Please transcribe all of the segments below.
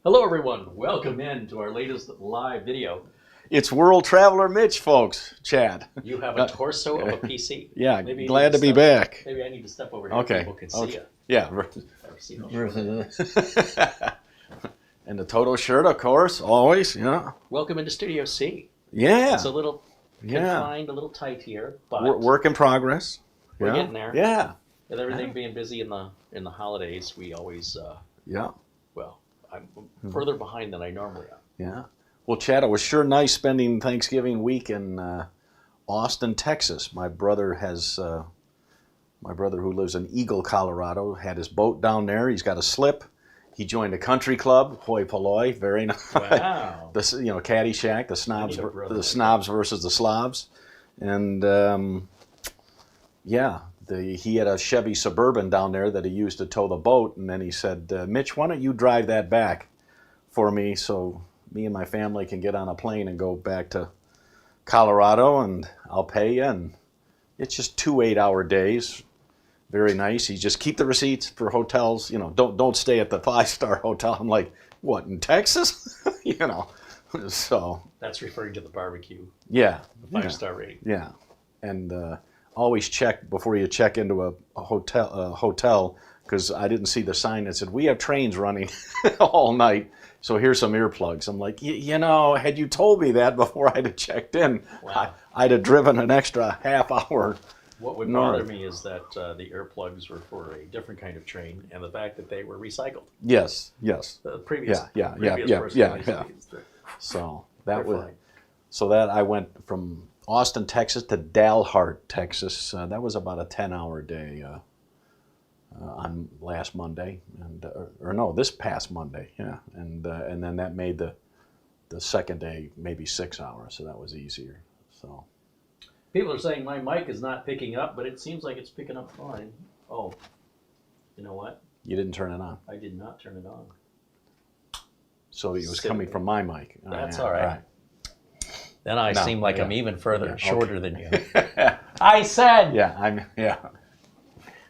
Hello everyone, welcome in to our latest live video. It's World Traveler Mitch, folks, Chad. You have a torso of a PC. Yeah, maybe glad to be back. Maybe I need to step over here so people can see you. Yeah. And the Toto shirt, of course, always, yeah. Welcome into Studio C. Yeah. It's a little confined, a little tight here, but work in progress. We're getting there. Yeah. With everything being busy in the holidays, we always, well, I'm further behind than I normally am. Yeah. Well, Chad, it was sure nice spending Thanksgiving week in Austin, Texas. My brother who lives in Eagle, Colorado, had his boat down there. He's got a slip. He joined a country club, hoi polloi, very nice. Wow. Caddyshack, the snobs versus the slobs, and he had a Chevy Suburban down there that he used to tow the boat, and then he said, Mitch, why don't you drive that back for me so me and my family can get on a plane and go back to Colorado, and I'll pay you. And it's just 2 8-hour days. Very nice. You just keep the receipts for hotels. Don't stay at the 5-star hotel. I'm like, what, in Texas? So. That's referring to the barbecue. Yeah. The 5-star rating. Yeah. And always check before you check into a hotel, because I didn't see the sign that said, we have trains running all night, so here's some earplugs. I'm like, had you told me that before I'd have checked in, I'd have driven an extra half hour. What would bother me is that the earplugs were for a different kind of train, and the fact that they were recycled. Yes. The previous Yeah. So that I went from Austin, Texas to Dalhart, Texas. That was about a 10-hour day on last Monday, this past Monday, and then that made the second day maybe 6 hours, so that was easier. So people are saying my mic is not picking up, but it seems like it's picking up fine. Oh, you know what? You didn't turn it on. I did not turn it on. So it was coming from my mic. That's all right. Then I seem like I'm even further shorter than you. I said. Yeah.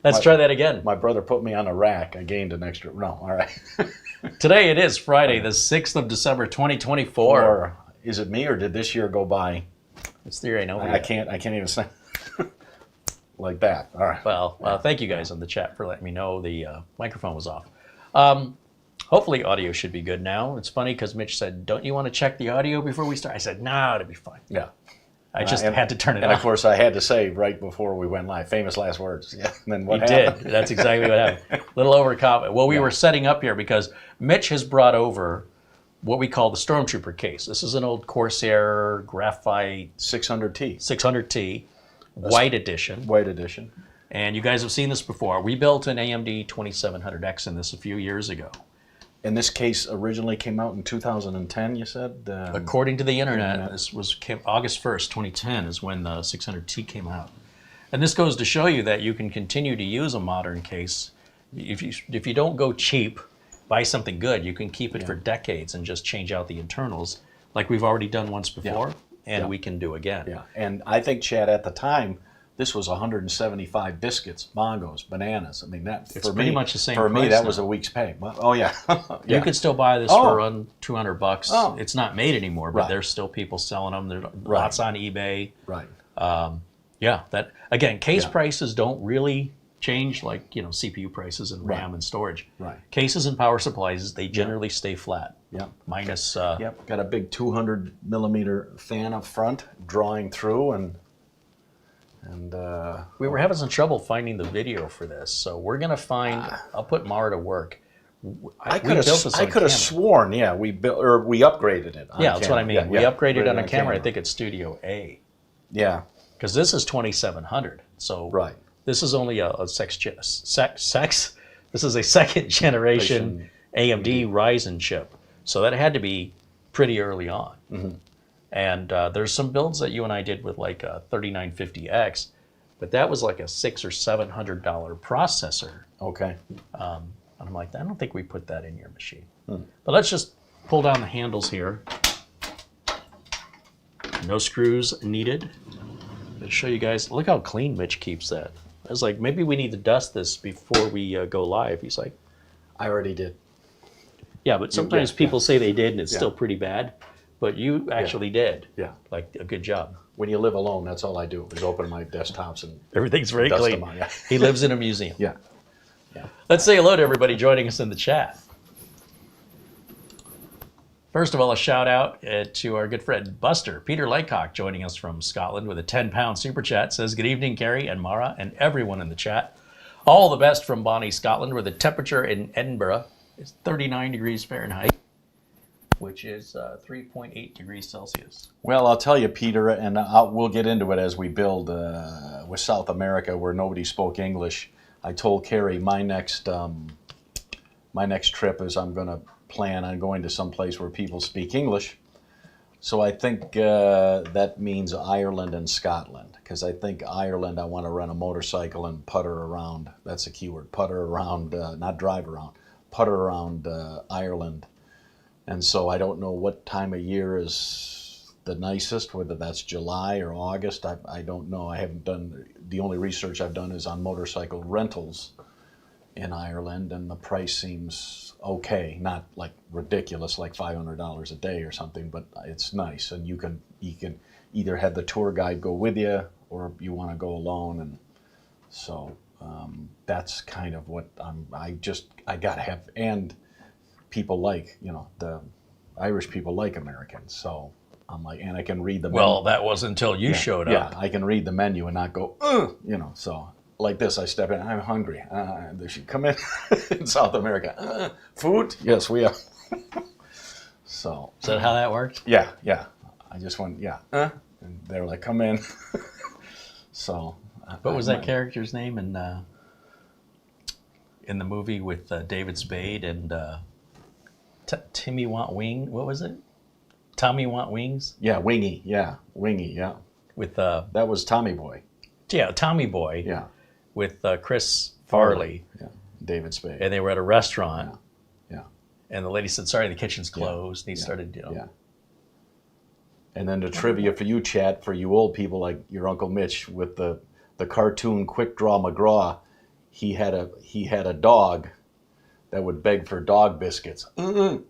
Let's try that again. My brother put me on a rack. I gained an extra. No, all right. Today it is Friday, the 6th of December, 2024. Or is it me, or did this year go by? It's the year ain't over I can't even say like that. All right. Well, thank you guys in the chat for letting me know the microphone was off. Hopefully audio should be good now. It's funny because Mitch said, don't you want to check the audio before we start? I said, no, it'll be fine. Yeah. I just had to turn it on. And of course I had to say right before we went live, famous last words. Yeah. And then what happened? Did. That's exactly what happened. A little overconfident. Well, we were setting up here because Mitch has brought over what we call the StormTrooper case. This is an old Corsair Graphite 600T. 600T, white edition. White edition. And you guys have seen this before. We built an AMD 2700X in this a few years ago. And this case originally came out in 2010, you said? According to the internet, this was August 1st, 2010 is when the 600T came out. And this goes to show you that you can continue to use a modern case. If you don't go cheap, buy something good, you can keep it for decades and just change out the internals like we've already done once before, and we can do again. Yeah, and I think, Chad, at the time, this was 175 biscuits, bongos, bananas. I mean, it's pretty much the same for price me, that now. was a week's pay. Oh, yeah. You could still buy this for around $200. Oh. It's not made anymore, but there's still people selling them. There's lots on eBay. Right. Case prices don't really change like CPU prices and RAM and storage. Right. Cases and power supplies, they generally stay flat. Yep. Minus. Got a big 200 millimeter fan up front, drawing through, and we were having some trouble finding the video for this, so we're gonna find. I'll put Mara to work. I could have sworn, we built or we upgraded it. That's what I mean. We upgraded on a camera. I think it's Studio A. Yeah. Because this is 2700, so this is only this is a second generation AMD Ryzen chip, so that had to be pretty early on. Mm-hmm. And there's some builds that you and I did with like a 3950X, but that was like a $600 or $700 processor. Okay. And I'm like, I don't think we put that in your machine. But let's just pull down the handles here. No screws needed. I'll show you guys. Look how clean Mitch keeps that. I was like, maybe we need to dust this before we go live. He's like, I already did. Yeah, but sometimes people say they did, and it's Yeah. still pretty bad. But you actually did. Yeah. Like a good job. When you live alone, that's all I do is open my desktops and Everything's very dust clean. them on. Yeah. He lives in a museum. Yeah. Let's say hello to everybody joining us in the chat. First of all, a shout out to our good friend Buster, Peter Laycock, joining us from Scotland with a 10-pound super chat. Says, good evening, Kerry and Mara and everyone in the chat. All the best from Bonnie, Scotland, where the temperature in Edinburgh is 39 degrees Fahrenheit, which is 3.8 degrees Celsius. Well, I'll tell you, Peter, and we'll get into it as we build with South America, where nobody spoke English. I told Carrie my next trip is I'm going to plan on going to some place where people speak English. So I think that means Ireland and Scotland, because I think Ireland, I want to rent a motorcycle and putter around. That's a keyword, putter around, not drive around, putter around Ireland. And so I don't know what time of year is the nicest, whether that's July or August. I don't know. I haven't done, the only research I've done is on motorcycle rentals in Ireland, and the price seems okay. Not like ridiculous, like $500 a day or something, but it's nice. And you can either have the tour guide go with you, or you want to go alone. And so that's kind of what I got to have. And people like, the Irish people like Americans. So I'm like, and I can read the menu. Well, that was until you showed up. Yeah, I can read the menu and not go, so like this, I step in, I'm hungry. They should come in South America. Food? Yes, we are. So. Is that how that worked? Yeah. I just went, and they're like, come in. So. What was that character's name in the movie with David Spade and Timmy Want Wing? What was it? Tommy Want Wings? Yeah, Wingy. Yeah, Wingy. Yeah. With that was Tommy Boy. Yeah, Tommy Boy. Yeah. With Chris Farley. Yeah. David Spade. And they were at a restaurant. Yeah. And the lady said, "Sorry, the kitchen's closed." And he started, Yeah. And then the trivia for you, chat, for you old people like your Uncle Mitch, with the cartoon Quick Draw McGraw, he had a dog that would beg for dog biscuits. Oh,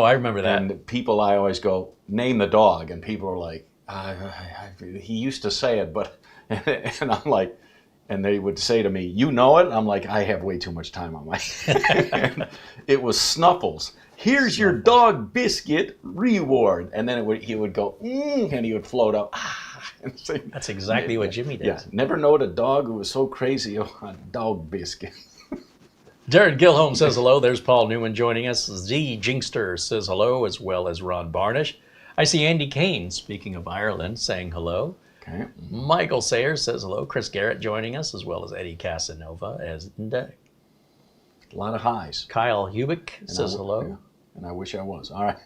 I remember that. And people, I always go, name the dog, and people are like, he used to say it, but, and I'm like, and they would say to me, you know it? I'm like, I have way too much time on my hands. It was Snuffles. Here's your dog biscuit reward. And then he would go, and he would float up. And say, that's exactly what Jimmy did. Yeah, never knowed a dog who was so crazy on a dog biscuit. Jared Gilholm says hello. There's Paul Newman joining us. Z Jinkster says hello, as well as Ron Barnish. I see Andy Kane, speaking of Ireland, saying hello. Okay. Michael Sayers says hello. Chris Garrett joining us, as well as Eddie Casanova. A lot of highs. Kyle Hubick says hello. Yeah, and I wish I was. All right.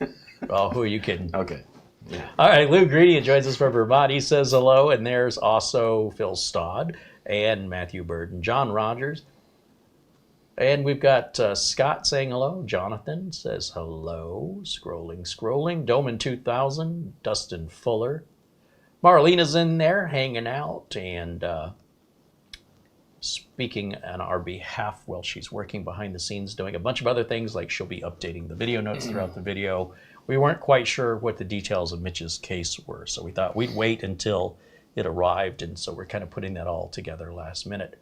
Oh, who are you kidding? Okay. Yeah. All right, Lou Greedy joins us from Vermont. He says hello, and there's also Phil Stodd and Matthew Bird and John Rogers. And we've got Scott saying hello. Jonathan says hello. Scrolling. Doman 2000. Dustin Fuller. Marlena's in there hanging out and speaking on our behalf while she's working behind the scenes doing a bunch of other things, like she'll be updating the video notes throughout the video. We weren't quite sure what the details of Mitch's case were, so we thought we'd wait until it arrived, and so we're kind of putting that all together last minute.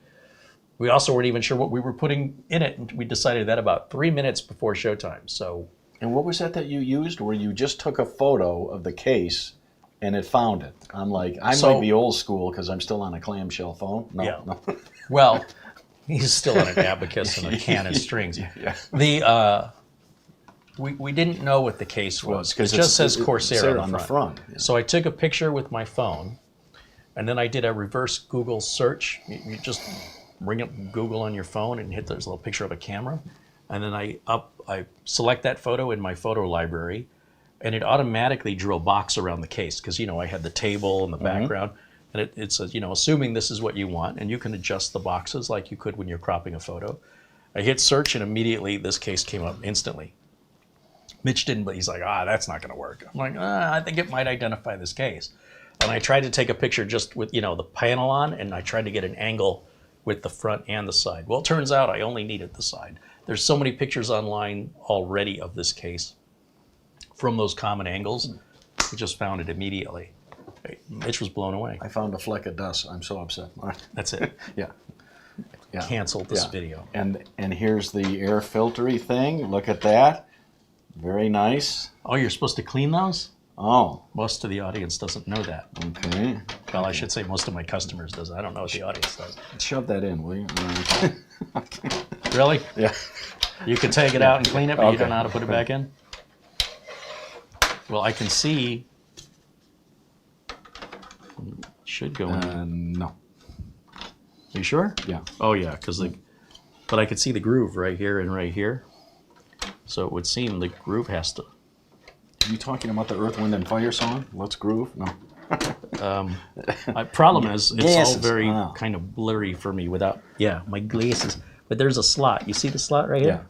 We also weren't even sure what we were putting in it, and we decided that about 3 minutes before showtime. So. And what was that you used, where you just took a photo of the case and it found it? I'm like, I might be old school because I'm still on a clamshell phone. No. Well, he's still on an abacus and a can of strings. Yeah. We didn't know what the case was. It just says Corsair on the front. Yeah. So I took a picture with my phone, and then I did a reverse Google search. You just bring up Google on your phone and hit this little picture of a camera, and then I select that photo in my photo library, and it automatically drew a box around the case because I had the table and the background, and it says assuming this is what you want, and you can adjust the boxes like you could when you're cropping a photo. I hit search, and immediately this case came up instantly. Mitch didn't, but he's like, that's not going to work. I'm like, I think it might identify this case. And I tried to take a picture just with, the panel on, and I tried to get an angle with the front and the side. Well, it turns out I only needed the side. There's so many pictures online already of this case from those common angles. We just found it immediately. Mitch was blown away. I found a fleck of dust. I'm so upset. That's it. Yeah. Yeah. Canceled this video. And here's the air filtery thing. Look at that. Very nice. Oh, you're supposed to clean those? Oh. Most of the audience doesn't know that. Okay. Well, I should say most of my customers does. I don't know what the audience does. Shove that in, will you? Really? Yeah. You can take it out and clean it, but you don't know how to put it back in? Well, I can see. Should go in. No. Are you sure? Yeah. Oh, yeah, but I could see the groove right here and right here. So it would seem the groove has to. Are you talking about the Earth, Wind, and Fire song? Let's groove? No. My problem is it's Glasses. all very kind of blurry for me without. Yeah, my glasses. But there's a slot. You see the slot right here?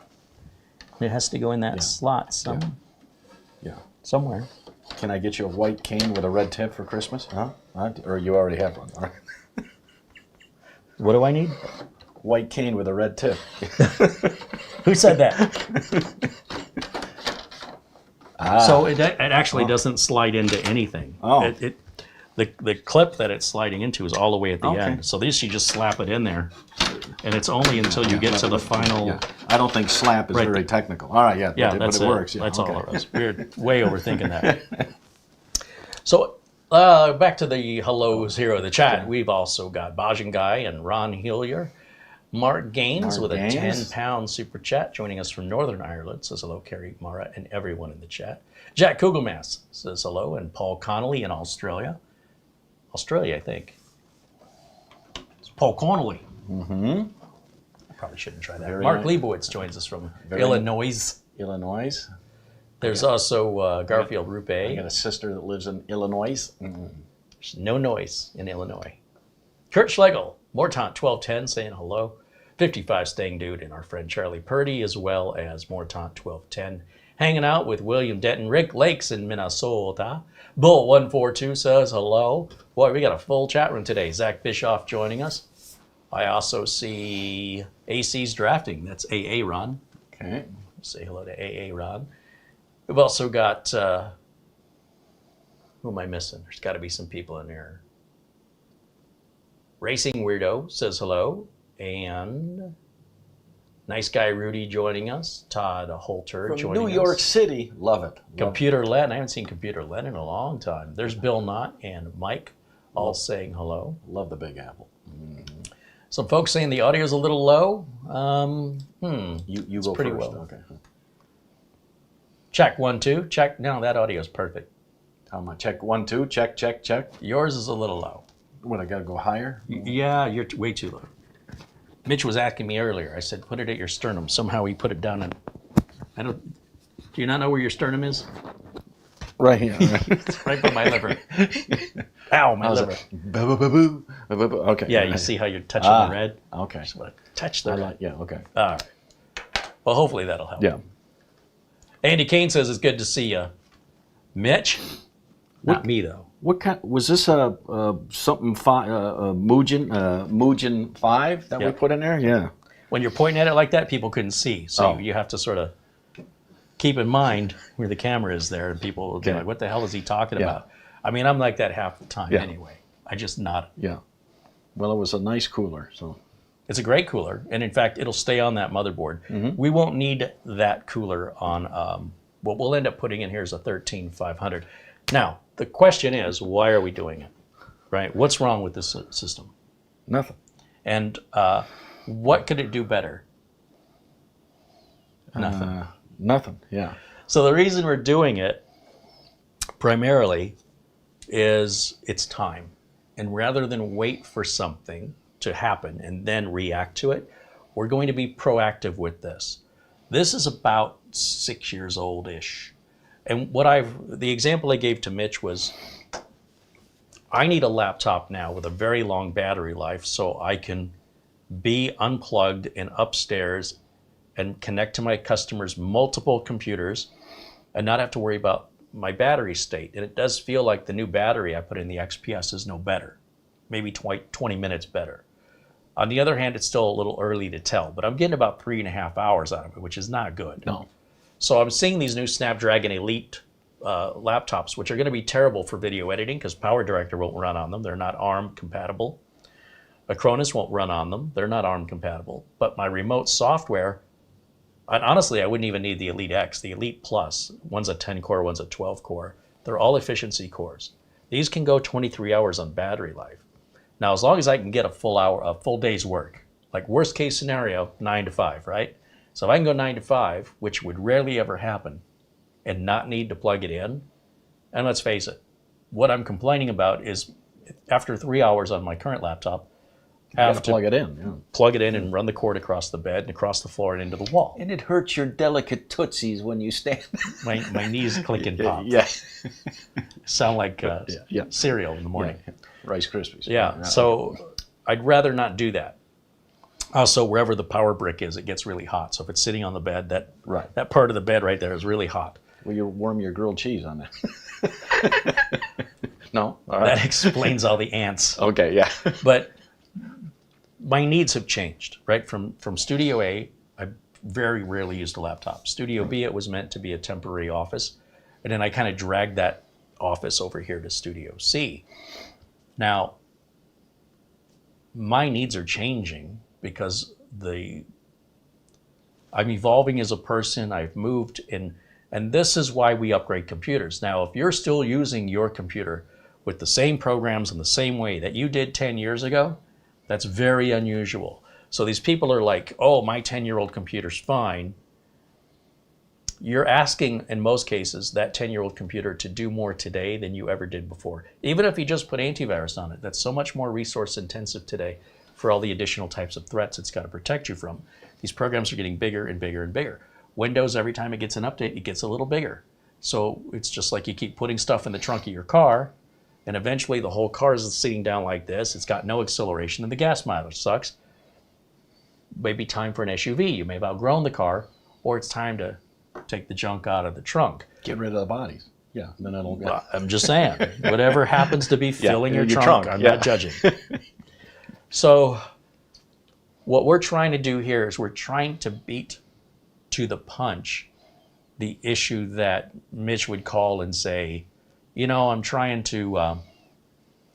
Yeah. It has to go in that slot somewhere. Can I get you a white cane with a red tip for Christmas? Huh? Or you already have one? What do I need? White cane with a red tip. Who said that? So it actually doesn't slide into anything. Oh. The clip that it's sliding into is all the way at the end. So this, you just slap it in there, and it's only until you get to the final. Yeah. I don't think slap is very technical. All right, Yeah, but that's it works. Yeah, that's all it was. We're way overthinking that. So back to the hellos here of the chat. We've also got Bajan Guy and Ron Hillier. Mark Gaines with a 10-pound super chat joining us from Northern Ireland. Says hello, Carrie, Mara, and everyone in the chat. Jack Kugelmass says hello, and Paul Connolly in Australia. Australia, I think. It's Paul Connolly. I probably shouldn't try that. Mark Leibowitz joins us from Illinois. Illinois. There's also Garfield Rupe. I got a sister that lives in Illinois. There's no noise in Illinois. Kurt Schlegel, Mortant 1210 saying hello. 55 staying dude, and our friend Charlie Purdy, as well as Mortant 1210. Hanging out with William Denton. Rick Lakes in Minnesota. Bull 142 says hello. Boy, we got a full chat room today. Zach Bischoff joining us. I also see AC's drafting. That's AA Ron. Okay. Say hello to AA Ron. We've also got, who am I missing? There's got to be some people in there. Racing Weirdo says hello. And nice guy Rudy joining us. Todd Holter From joining us. New York City. Love it. Computer Len. I haven't seen Computer Len in a long time. There's Bill Knott and Mike all saying hello. Love the Big Apple. Some folks saying the audio's a little low. You go pretty first. well. Okay. Check 1 2. Check. No, that audio's perfect. How am I? Check 1 2. Check. Yours is a little low. What, I gotta go higher? Yeah, you're way too low. Mitch was asking me earlier. I said, put it at your sternum. Somehow he put it down, and I don't. Do you not know where your sternum is? Right here. It's right by my liver. Ow, my liver. Okay. Yeah, you see how you're touching the red? Okay. Just want to touch the red. Yeah. Okay. All right. Well, hopefully that'll help. Yeah. Andy Kane says it's good to see you. Mitch? Not me, though. What kind? Was this a something Mugen 5 that we put in there? Yeah. When you're pointing at it like that, people couldn't see. So you have to sort of keep in mind where the camera is there, and people will be like, what the hell is he talking about? I mean, I'm like that half the time anyway. I just nod. Yeah. Well, it was a nice cooler, so. It's a great cooler, and in fact, it'll stay on that motherboard. We won't need that cooler on, what we'll end up putting in here is a 13500. Now, the question is, why are we doing it, right? What's wrong with this system? Nothing. And what could it do better? Nothing. Nothing, yeah. So the reason we're doing it primarily is it's time. And rather than wait for something to happen and then react to it, we're going to be proactive with this. This is about 6 years old-ish. And the example I gave to Mitch was, I need a laptop now with a very long battery life so I can be unplugged and upstairs and connect to my customers' multiple computers and not have to worry about my battery state. And it does feel like the new battery I put in the XPS is no better, maybe 20 minutes better. On the other hand, it's still a little early to tell, but I'm getting about 3.5 hours out of it, which is not good. No. So I'm seeing these new Snapdragon Elite laptops, which are going to be terrible for video editing because PowerDirector won't run on them. They're not ARM compatible. Acronis won't run on them. They're not ARM compatible. But my remote software, and honestly, I wouldn't even need the Elite X, the Elite Plus. One's a 10-core, one's a 12-core. They're all efficiency cores. These can go 23 hours on battery life. Now, as long as I can get a full day's work, like worst case scenario, 9 to 5, right? So if I can go 9 to 5, which would rarely ever happen, and not need to plug it in, and let's face it, what I'm complaining about is after 3 hours on my current laptop, I have to plug it in. Yeah. plug it in and run the cord across the bed and across the floor and into the wall. And it hurts your delicate tootsies when you stand. My knees click and pop. Yeah. Sound like Yeah. cereal in the morning. Yeah. Rice Krispies. Yeah, so I'd rather not do that. Also, wherever the power brick is, it gets really hot. So if it's sitting on the bed, that part of the bed right there is really hot. Will you warm your grilled cheese on that? No? All right. That explains all the ants. Okay, yeah. But my needs have changed, right? From Studio A, I very rarely used a laptop. Studio B, it was meant to be a temporary office. And then I kind of dragged that office over here to Studio C. Now, my needs are changing because I'm evolving as a person. I've moved, and this is why we upgrade computers. Now, if you're still using your computer with the same programs in the same way that you did 10 years ago, that's very unusual. So these people are like, oh, my 10-year-old computer's fine. You're asking, in most cases, that 10-year-old computer to do more today than you ever did before. Even if you just put antivirus on it, that's so much more resource intensive today for all the additional types of threats it's got to protect you from. These programs are getting bigger and bigger and bigger. Windows, every time it gets an update, it gets a little bigger. So it's just like you keep putting stuff in the trunk of your car, and eventually the whole car is sitting down like this. It's got no acceleration, and the gas mileage sucks. Maybe time for an SUV. You may have outgrown the car, or it's time to take the junk out of the trunk. Get rid of the bodies. Yeah, then it'll go. Well, I'm just saying, whatever happens to be filling your trunk, I'm not judging. So what we're trying to do here is we're trying to beat to the punch the issue that Mitch would call and say, you know, I'm trying to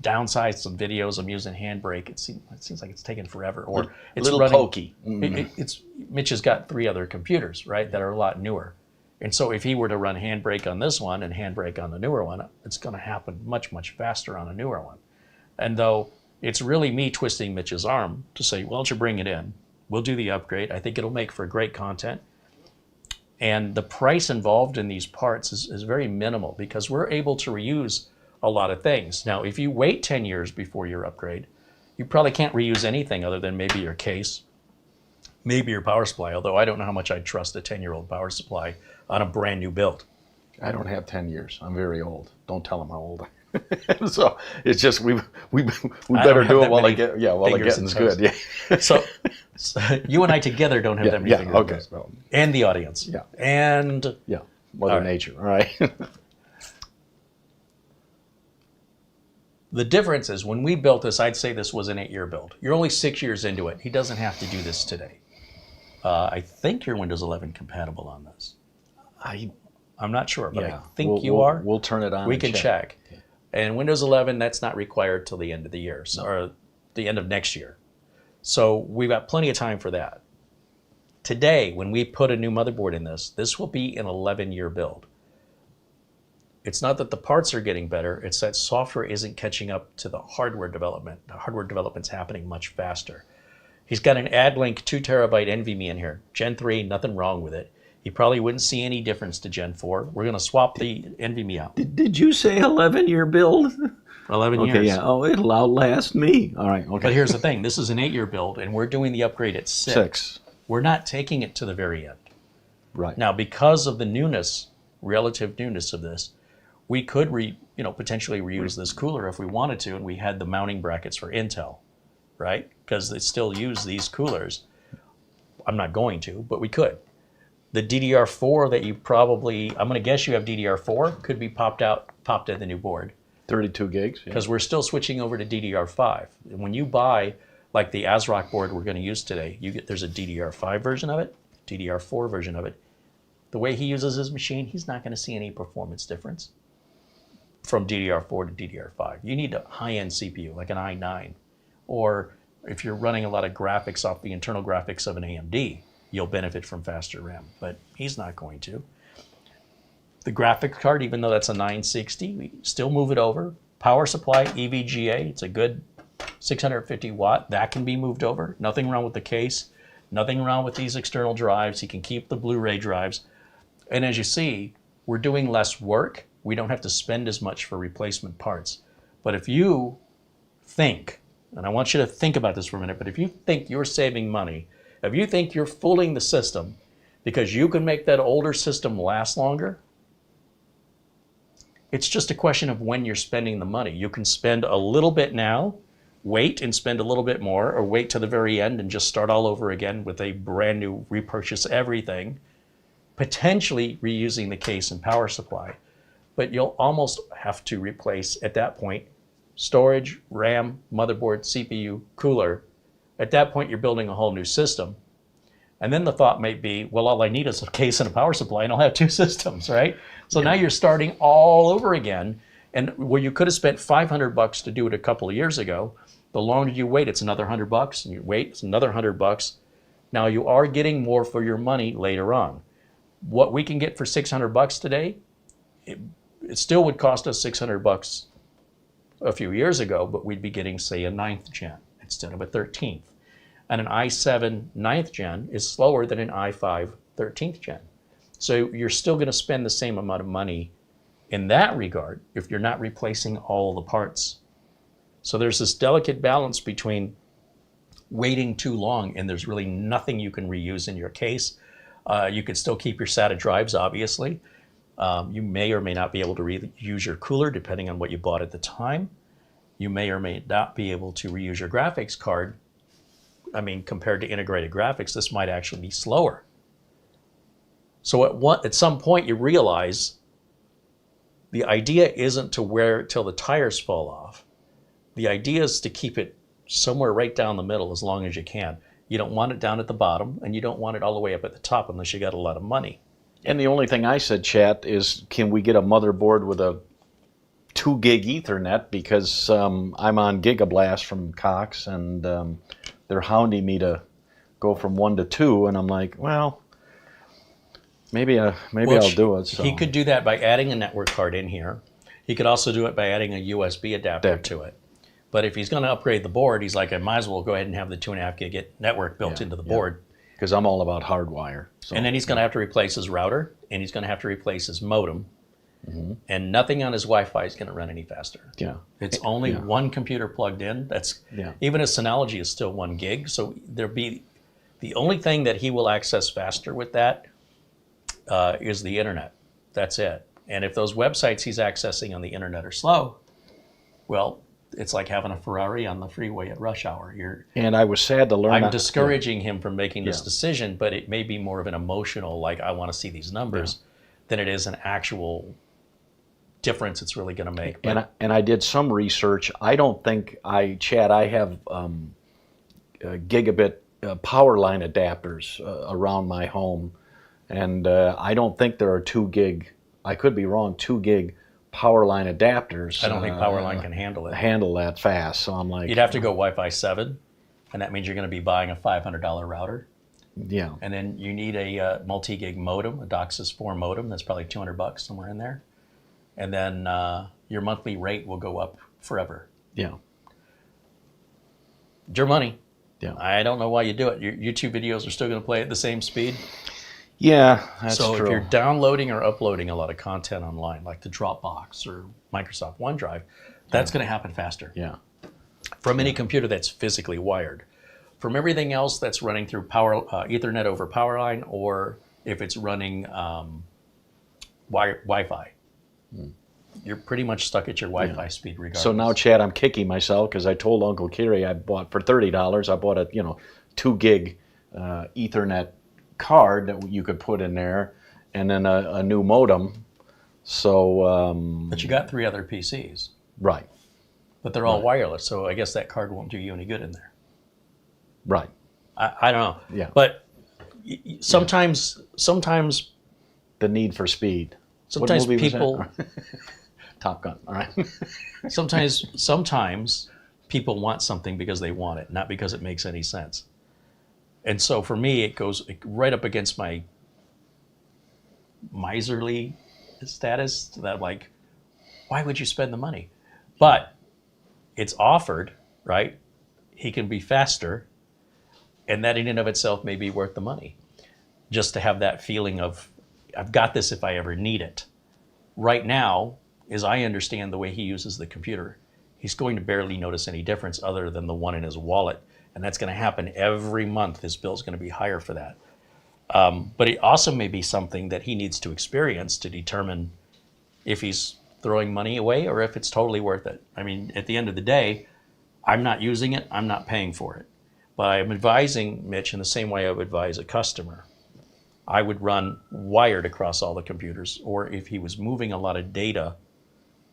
downsize some videos. I'm using Handbrake. It seems like it's taking forever, or it's little running, pokey. Mitch has got 3 other computers, right, that are a lot newer. And so if he were to run Handbrake on this one and Handbrake on the newer one, it's going to happen much, much faster on a newer one. And though it's really me twisting Mitch's arm to say, well, don't you bring it in? We'll do the upgrade. I think it'll make for great content. And the price involved in these parts is very minimal because we're able to reuse a lot of things. Now, if you wait 10 years before your upgrade, you probably can't reuse anything other than maybe your case, maybe your power supply, although I don't know how much I'd trust a 10-year-old power supply on a brand new build. I don't have 10 years. I'm very old. Don't tell them how old I am. So it's just we better do it while I get while the getting's good. Yeah. So you and I together don't have that many fingers. Okay. Well, and the audience. Yeah. And Mother Nature. All right. The difference is when we built this, I'd say this was an 8-year build. You're only 6 years into it. He doesn't have to do this today. I think you're Windows 11 compatible on this. I'm not sure, but I think you are. We'll turn it on. We can check. And Windows 11, that's not required till the end of the year, or the end of next year. So we've got plenty of time for that. Today, when we put a new motherboard in this will be an 11-year build. It's not that the parts are getting better, it's that software isn't catching up to the hardware development. The hardware development's happening much faster. He's got an Addlink 2 terabyte NVMe in here. Gen 3, nothing wrong with it. You probably wouldn't see any difference to Gen 4. We're going to swap the NVMe out. Did you say 11-year build? 11 years. Okay, yeah. Oh, it'll outlast me. All right. Okay. But here's the thing. This is an 8-year build, and we're doing the upgrade at 6. We're not taking it to the very end. Right. Now, because of the newness, relative newness of this, we could potentially reuse this cooler if we wanted to, and we had the mounting brackets for Intel, right? Because they still use these coolers. I'm not going to, but we could. The DDR4 that you probably, I'm going to guess you have DDR4, could be popped at the new board. 32 gigs. Because we're still switching over to DDR5. And when you buy Like the Asrock board we're going to use today, there's a DDR5 version of it, DDR4 version of it. The way he uses his machine, he's not going to see any performance difference from DDR4 to DDR5. You need a high-end CPU, like an i9. Or if you're running a lot of graphics off the internal graphics of an AMD, you'll benefit from faster RAM, but he's not going to. The graphics card, even though that's a 960, we still move it over. Power supply, EVGA, it's a good 650 watt. That can be moved over. Nothing wrong with the case. Nothing wrong with these external drives. He can keep the Blu-ray drives. And as you see, we're doing less work. We don't have to spend as much for replacement parts. But if you think, and I want you to think about this for a minute, but if you think you're saving money, if you think you're fooling the system because you can make that older system last longer, it's just a question of when you're spending the money. You can spend a little bit now, wait and spend a little bit more, or wait to the very end and just start all over again with a brand new repurchase everything, potentially reusing the case and power supply. But you'll almost have to replace, at that point, storage, RAM, motherboard, CPU, cooler. At that point, you're building a whole new system. And then the thought might be, well, all I need is a case and a power supply, and I'll have two systems, right? So now you're starting all over again. And where you could have spent $500 to do it a couple of years ago, the longer you wait, it's another $100, and you wait, it's another $100. Now you are getting more for your money later on. What we can get for $600 today, it still would cost us $600 a few years ago, but we'd be getting, say, a 9th gen instead of a 13th. And an i7 9th gen is slower than an i5 13th gen. So you're still going to spend the same amount of money in that regard if you're not replacing all the parts. So there's this delicate balance between waiting too long and there's really nothing you can reuse in your case. You could still keep your SATA drives, obviously. You may or may not be able to reuse your cooler depending on what you bought at the time. You may or may not be able to reuse your graphics card. I mean, compared to integrated graphics, this might actually be slower. So at some point you realize the idea isn't to wear it till the tires fall off. The idea is to keep it somewhere right down the middle as long as you can. You don't want it down at the bottom, and you don't want it all the way up at the top unless you got a lot of money. And the only thing I said, chat, is can we get a motherboard with a 2 gig Ethernet, because I'm on Gigablast from Cox, and they're hounding me to go from 1 to 2, and I'm like, well, maybe I'll do it. So. He could do that by adding a network card in here. He could also do it by adding a USB adapter to it. But if he's going to upgrade the board, he's like, I might as well go ahead and have the 2.5 gig network built into the board. Because I'm all about hardwire. So. And then he's going to have to replace his router, and he's going to have to replace his modem. And nothing on his Wi-Fi is going to run any faster. Yeah. It's only one computer plugged in. That's even his Synology is still 1 gig. So there'll be the only thing that he will access faster with that is the internet. That's it. And if those websites he's accessing on the internet are slow, well, it's like having a Ferrari on the freeway at rush hour. And I was sad to learn. I'm discouraging him from making this decision, but it may be more of an emotional, like, I want to see these numbers, than it is an actual difference it's really going to make. But, and I did some research. I don't think I have gigabit power line adapters around my home, and I don't think there are 2 gig. I could be wrong. 2 gig power line adapters. I don't think Powerline can handle it. Handle that fast. So I'm like, you'd have to go Wi-Fi 7, and that means you're going to be buying a $500 router. Yeah. And then you need a multi-gig modem, a DOCSIS 4 modem. That's probably $200 somewhere in there. And then your monthly rate will go up forever. Yeah. It's your money. Yeah. I don't know why you do it. Your YouTube videos are still going to play at the same speed. Yeah, that's true. So if you're downloading or uploading a lot of content online, like the Dropbox or Microsoft OneDrive, that's going to happen faster. Yeah. From any computer that's physically wired. From everything else that's running through Ethernet over Powerline, or if it's running Wi-Fi, you're pretty much stuck at your Wi-Fi speed regardless. So now, Chad, I'm kicking myself because I told Uncle Kerry I bought for $30. I bought a 2 gig Ethernet card that you could put in there, and then a new modem. So. But you got 3 other PCs. Right. But they're all wireless, so I guess that card won't do you any good in there. Right. I don't know. Yeah. But sometimes The need for speed. What sometimes movie was people that? Top Gun. All right. sometimes people want something because they want it, not because it makes any sense. And so for me, it goes right up against my miserly status that like, why would you spend the money? But it's offered, right? He can be faster, and that in and of itself may be worth the money. Just to have that feeling of, I've got this if I ever need it. Right now, as I understand the way he uses the computer, he's going to barely notice any difference other than the one in his wallet. And that's going to happen every month. His bill's going to be higher for that. But it also may be something that he needs to experience to determine if he's throwing money away or if it's totally worth it. I mean, at the end of the day, I'm not using it, I'm not paying for it. But I'm advising Mitch in the same way I would advise a customer. I would run wired across all the computers, or if he was moving a lot of data,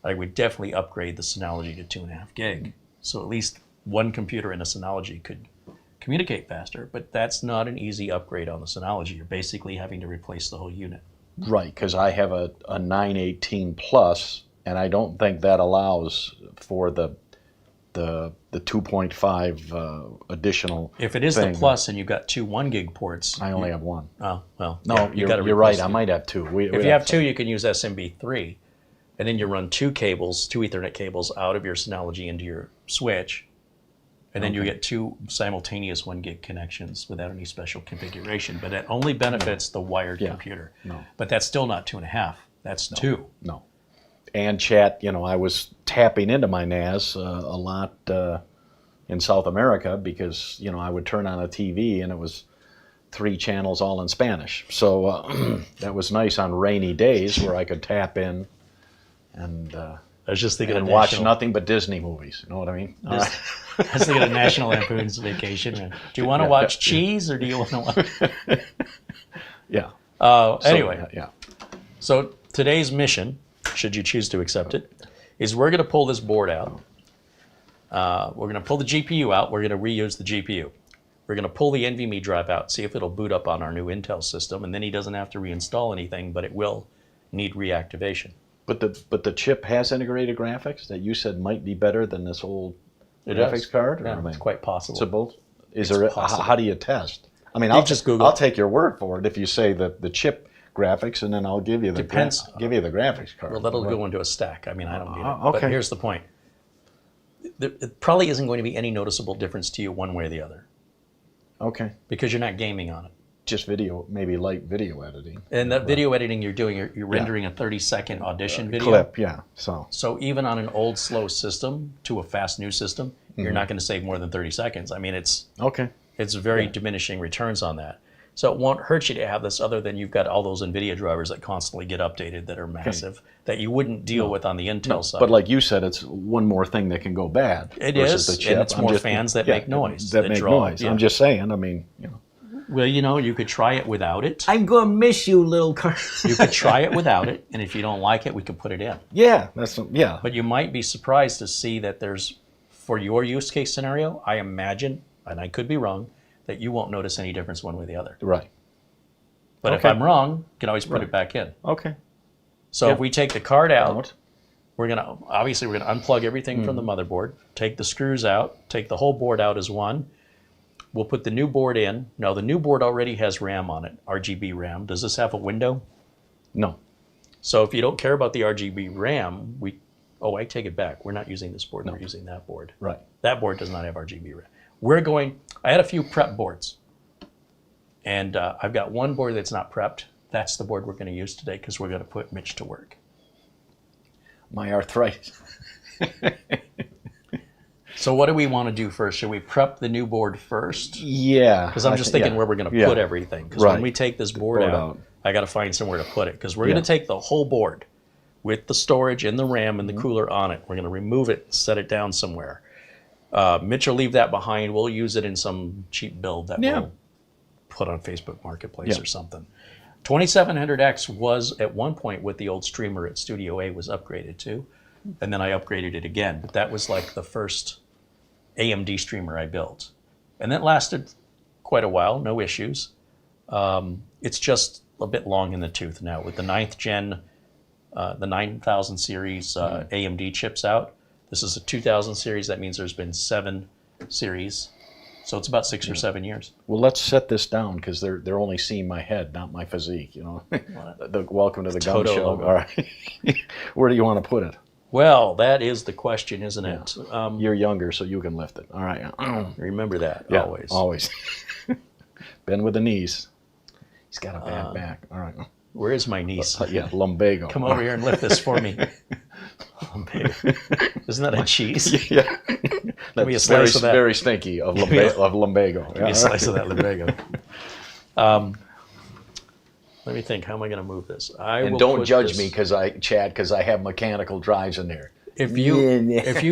I would definitely upgrade the Synology to 2.5 gig. So at least one computer in a Synology could communicate faster, but that's not an easy upgrade on the Synology. You're basically having to replace the whole unit. Right, because I have a 918 Plus, and I don't think that allows for the 2.5 additional. If it is thing. the Plus and you've got two 1 gig ports. I only have one. Oh, well. No, yeah, you're right. I might have two. If you have two, you can use SMB3. And then you run two Ethernet cables out of your Synology into your switch. And then you get two simultaneous 1 gig connections without any special configuration. But it only benefits the wired computer. No. But that's still not 2.5. That's 2. No. And chat, I was tapping into my NAS a lot in South America because, I would turn on a TV and it was 3 channels all in Spanish. So that was nice on rainy days where I could tap in and I was just thinking of watch nothing but Disney movies. You know what I mean? I was thinking of National Lampoon's Vacation. Do you want to watch Cheese or do you want to watch? Yeah. Anyway. Yeah. So today's mission, should you choose to accept it, is we're going to pull this board out. We're going to pull the GPU out. We're going to reuse the GPU. We're going to pull the NVMe drive out, see if it'll boot up on our new Intel system, and then he doesn't have to reinstall anything, but it will need reactivation. But the chip has integrated graphics that you said might be better than this old graphics card? Yeah, it's quite possible. Possible. How do you test? I mean, Google. I'll take your word for it if you say the chip graphics, and then I'll give you the graphics card. Well, that'll go into a stack. I mean, I don't need it. Okay. But here's the point. It probably isn't going to be any noticeable difference to you one way or the other. Okay. Because you're not gaming on it. Just video, maybe light video editing. And that video editing you're doing, you're rendering a 30-second audition video. Clip, yeah. So even on an old, slow system to a fast new system, you're not going to save more than 30 seconds. I mean, it's very diminishing returns on that. So it won't hurt you to have this other than you've got all those NVIDIA drivers that constantly get updated that are massive that you wouldn't deal with on the Intel side. But like you said, it's one more thing that can go bad. It is, the chip. and it's more fans that make noise. That make noise. Yeah. I'm just saying, I mean, Well, you could try it without it. I'm going to miss you, little car. You could try it without it, and if you don't like it, we can put it in. Yeah, But you might be surprised to see that there's, for your use case scenario, I imagine, and I could be wrong, that you won't notice any difference one way or the other. Right. But if I'm wrong, you can always put it back in. Okay. So if we take the card out, we're going to unplug everything from the motherboard, take the screws out, take the whole board out as one. We'll put the new board in. Now, the new board already has RAM on it, RGB RAM. Does this have a window? No. So if you don't care about the RGB RAM, I take it back. We're not using this board. We're using that board. Right. That board does not have RGB RAM. I had a few prep boards. And I've got one board that's not prepped. That's the board we're going to use today because we're going to put Mitch to work. My arthritis. So what do we want to do first? Should we prep the new board first? Yeah. Because I'm just thinking where we're going to put everything. Because when we take this board out, I got to find somewhere to put it. Because we're going to take the whole board with the storage and the RAM and the cooler on it. We're going to remove it, set it down somewhere. Mitch will leave that behind. We'll use it in some cheap build that we'll put on Facebook Marketplace or something. 2700X was at one point what the old streamer at Studio A was upgraded to. And then I upgraded it again. But that was like the first AMD streamer I built. And that lasted quite a while, no issues. It's just a bit long in the tooth now with the 9th gen, the 9000 series AMD chips out. This is a 2000 series. That means there's been 7 series. So it's about 6 or 7 years. Well, let's set this down because they're only seeing my head, not my physique. You know, welcome to the gun Toto show. logo. All right, where do you want to put it? Well, that is the question, isn't it? You're younger, so you can lift it. All right. Remember that, Yeah, always. Always. Bend with the knees. He's got a bad back. All right. Where is my niece? Yeah, lumbago. Come over here and lift this for me. Lumbago. Isn't that a cheese? Yeah. Give me a slice of that. Very stinky of lumbago. Give me a slice of that lumbago. Let me think. How am I going to move this? And don't judge me, Chad, because I have mechanical drives in there. If you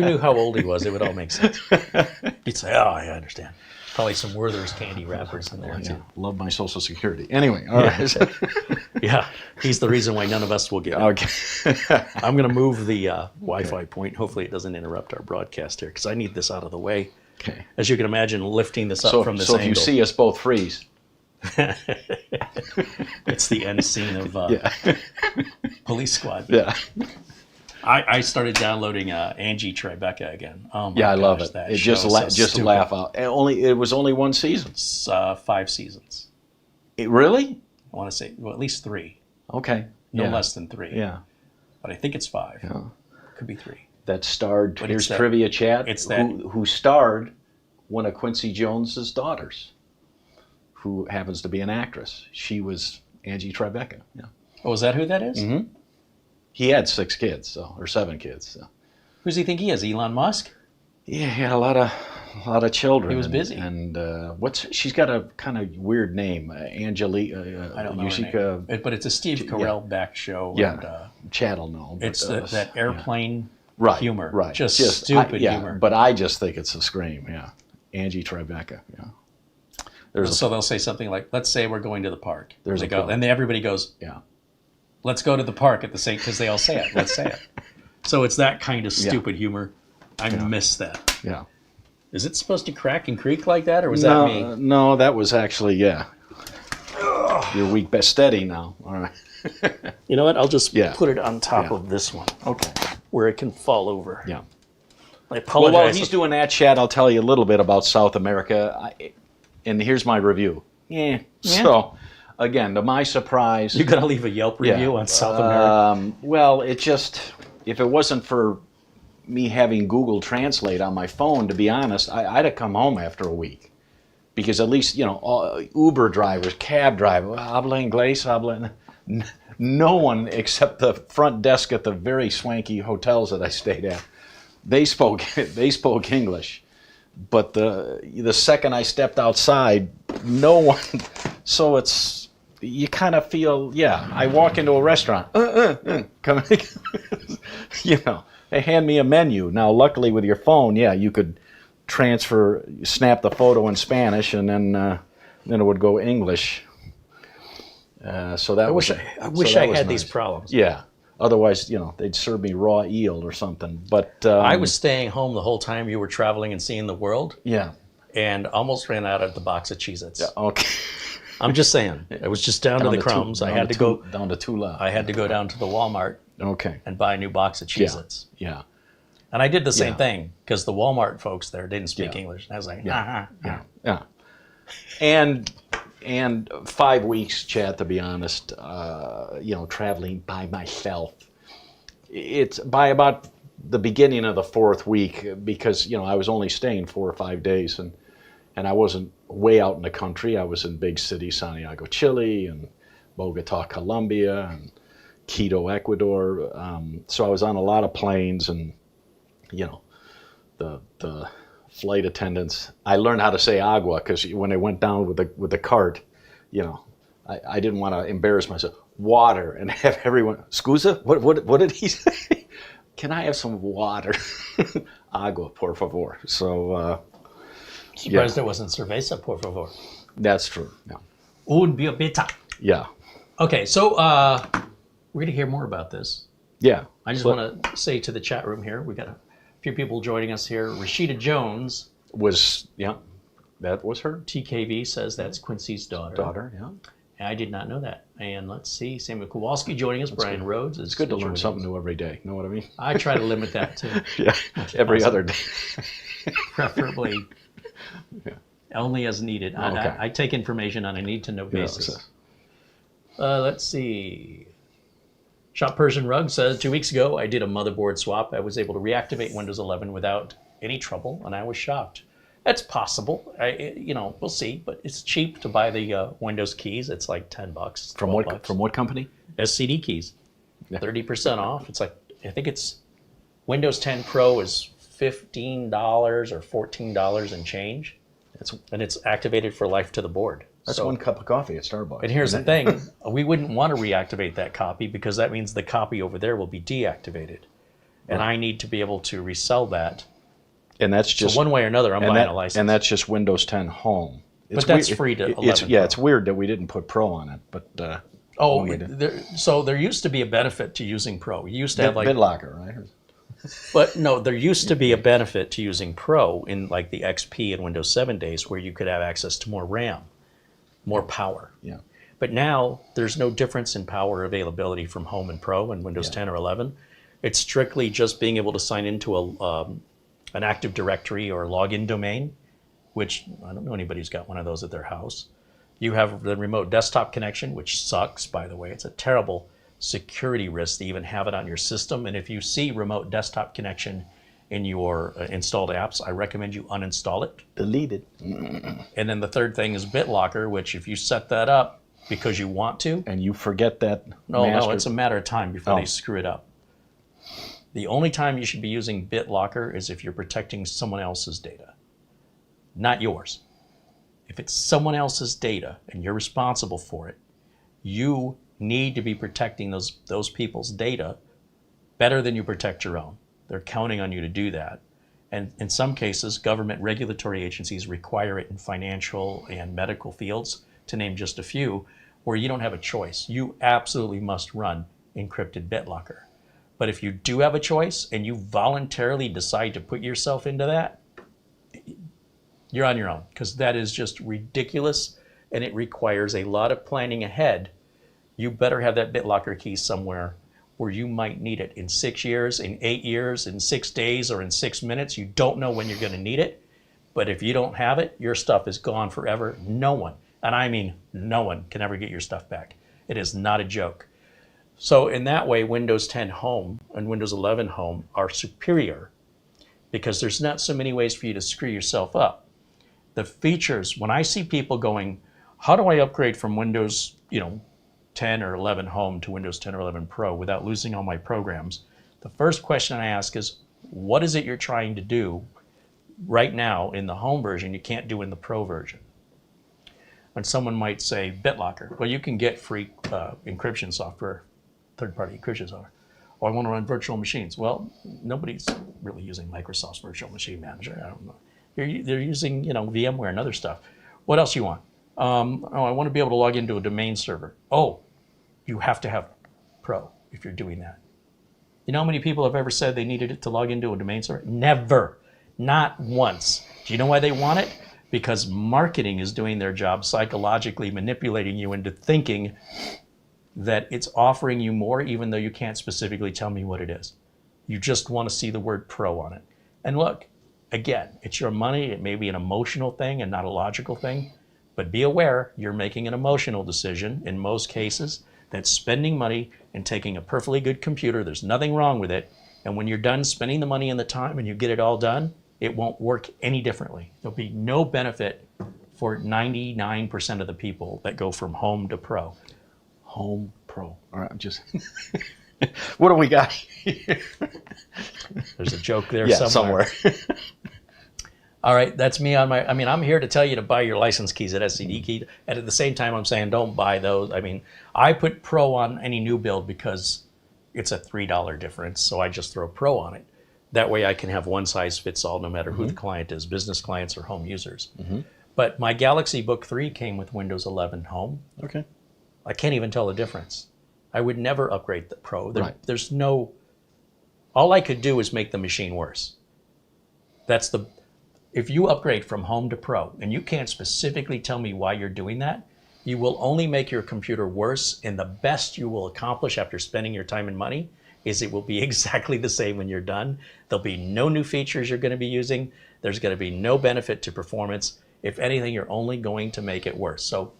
knew how old he was, it would all make sense. You'd say, "Oh, I understand." Probably some Werther's candy wrappers in there too. Love my Social Security. Anyway, all right. Yeah, he's the reason why none of us will get it. Okay. I'm going to move the Wi-Fi point. Hopefully it doesn't interrupt our broadcast here because I need this out of the way. Okay. As you can imagine, lifting this up from this angle. So if you see us both freeze. It's the end scene of Police Squad. Yeah. I started downloading Angie Tribeca again. Oh my Yeah, I love gosh, it. that It show just is so stupid. laugh out. It was only one season. It's 5 seasons. Really? I want to say, well, at least 3. Okay. No less than 3. Yeah. But I think it's 5. Yeah. Could be 3. That starred. But Here's it's that- trivia, Chad. it's that- who starred one of Quincy Jones's daughters, who happens to be an actress. She was Angie Tribeca. Yeah. Oh, is that who that is? Mm-hmm. He had 6 kids, or 7 kids. So. Who does he think he is? Elon Musk? Yeah, he had a lot of children. He was busy. And she's got a kind of weird name, Angelique. I don't know her name. But it's a Steve Carell back show. Yeah, And, Chad will know. But, it's that airplane humor. Right. Just stupid humor. But I just think it's a scream, yeah. Angie Tribeca, yeah. So they'll say something like, let's say we're going to the park. There's they a go, park. and everybody goes, Yeah. let's go to the park at the same, because they all say it. Let's say it. So it's that kind of stupid humor. I miss that. Yeah. Is it supposed to crack and creak like that, or was that me? No, that was actually, yeah. You're weak, but steady now. All right. You know what? I'll just Yeah. put it on top Yeah. of this one, Okay. where it can fall over. Yeah. I Well, apologize. while he's doing that, Chad, I'll tell you a little bit about South America. And here's my review. Yeah. So, again, to my surprise... You're going to leave a Yelp review on South America? Well, it just... If it wasn't for me having Google Translate on my phone, to be honest, I'd have come home after a week. Because at least, all Uber drivers, cab drivers, habla inglés, habla... No one except the front desk at the very swanky hotels that I stayed at. They spoke English. But the second I stepped outside, no one. So you kind of feel, I walk into a restaurant, come, they hand me a menu. Now, luckily with your phone, you could snap the photo in Spanish, and then it would go English. So that I wish I had these problems. Yeah. Otherwise, they'd serve me raw eel or something. But I was staying home the whole time you were traveling and seeing the world. Yeah. And almost ran out of the box of Cheez-Its. Yeah, okay. I'm just saying. It was just down to the crumbs. I had to go down to 2 left. I had to go down to the Walmart and buy a new box of Cheez-Its. Yeah. And I did the same thing because the Walmart folks there didn't speak English. And I was like, Yeah. And 5 weeks, Chad, to be honest, traveling by myself. It's by about the beginning of the 4th week, because, I was only staying 4 or 5 days, and I wasn't way out in the country. I was in big cities, Santiago, Chile, and Bogota, Colombia, and Quito, Ecuador. So I was on a lot of planes, and, the flight attendants. I learned how to say agua because when I went down with the cart, I didn't want to embarrass myself. Water, and have everyone. Scusa? What did he say? Can I have some water? Agua, por favor. So. Surprised there wasn't cerveza, por favor. That's true. Yeah. Un bebida. Yeah. Okay, so we're going to hear more about this. Yeah. I just want to say to the chat room here, we got a few people joining us here. Rashida Jones was That was her TKV says that's Quincy's daughter. yeah. I did not know that. And let's see, Samuel Kowalski joining us. Brian Rhodes. It's good to learn something new every day. Know what I mean? I try to limit that too. Yeah, every other day. Preferably only as needed. Okay. I take information on a need-to-know basis. Let's see. Shop Persian Rug says, 2 weeks ago, I did a motherboard swap. I was able to reactivate Windows 11 without any trouble, and I was shocked. That's possible. We'll see, but it's cheap to buy the Windows keys. It's like $10. From what company? SCD keys. Yeah. 30% off. It's like, I think it's Windows 10 Pro is $15 or $14 and change. And it's activated for life to the board. That's one cup of coffee at Starbucks. And here's the thing. We wouldn't want to reactivate that copy because that means the copy over there will be deactivated. And I need to be able to resell that. And that's just... So one way or another, I'm buying a license. And that's just Windows 10 Home. But that's free to 11 Pro. It's weird that we didn't put Pro on it, but... so there used to be a benefit to using Pro. You used to have like... BitLocker, right? But no, there used to be a benefit to using Pro in like the XP and Windows 7 days where you could have access to more RAM, more power. Yeah. But now there's no difference in power availability from Home and Pro in Windows 10 or 11. It's strictly just being able to sign into an Active Directory or login domain, which I don't know anybody who's got one of those at their house. You have the remote desktop connection, which sucks, by the way. It's a terrible security risk to even have it on your system. And if you see remote desktop connection in your installed apps, I recommend you uninstall it. Delete it. And then the third thing is BitLocker, which if you set that up because you want to... And you forget that No, it's a matter of time before they screw it up. The only time you should be using BitLocker is if you're protecting someone else's data, not yours. If it's someone else's data and you're responsible for it, you need to be protecting those people's data better than you protect your own. They're counting on you to do that. And in some cases, government regulatory agencies require it in financial and medical fields, to name just a few, where you don't have a choice. You absolutely must run encrypted BitLocker. But if you do have a choice and you voluntarily decide to put yourself into that, you're on your own, because that is just ridiculous and it requires a lot of planning ahead. You better have that BitLocker key somewhere where you might need it in 6 years, in 8 years, in 6 days, or in 6 minutes. You don't know when you're going to need it. But if you don't have it, your stuff is gone forever. No one, and I mean no one, can ever get your stuff back. It is not a joke. So in that way, Windows 10 Home and Windows 11 Home are superior because there's not so many ways for you to screw yourself up. The features, when I see people going, how do I upgrade from Windows 10 or 11 Home to Windows 10 or 11 Pro without losing all my programs? The first question I ask is, what is it you're trying to do right now in the Home version you can't do in the Pro version? And someone might say, BitLocker. Well, you can get free encryption software, third-party encryption software. Oh, I want to run virtual machines. Well, nobody's really using Microsoft's virtual machine manager. I don't know. They're using, VMware and other stuff. What else you want? I want to be able to log into a domain server. Oh, you have to have Pro if you're doing that. You know how many people have ever said they needed it to log into a domain server? Never. Not once. Do you know why they want it? Because marketing is doing their job, psychologically manipulating you into thinking that it's offering you more, even though you can't specifically tell me what it is. You just want to see the word Pro on it. And look, again, it's your money. It may be an emotional thing and not a logical thing, but be aware you're making an emotional decision in most cases. That's spending money and taking a perfectly good computer. There's nothing wrong with it. And when you're done spending the money and the time and you get it all done, it won't work any differently. There'll be no benefit for 99% of the people that go from Home to Pro. Home Pro. All right, I'm just... What do we got here? There's a joke there somewhere. All right, that's me on my... I'm here to tell you to buy your license keys at SCD Key. And at the same time, I'm saying don't buy those. I put Pro on any new build because it's a $3 difference, so I just throw Pro on it. That way I can have one size fits all no matter who the client is, business clients or home users. But my Galaxy Book 3 came with Windows 11 Home. Okay. I can't even tell the difference. I would never upgrade the Pro. There's no... All I could do is make the machine worse. if you upgrade from home to pro, and you can't specifically tell me why you're doing that, you will only make your computer worse, and the best you will accomplish after spending your time and money is it will be exactly the same when you're done. There'll be no new features you're going to be using. There's going to be no benefit to performance. If anything, you're only going to make it worse. So,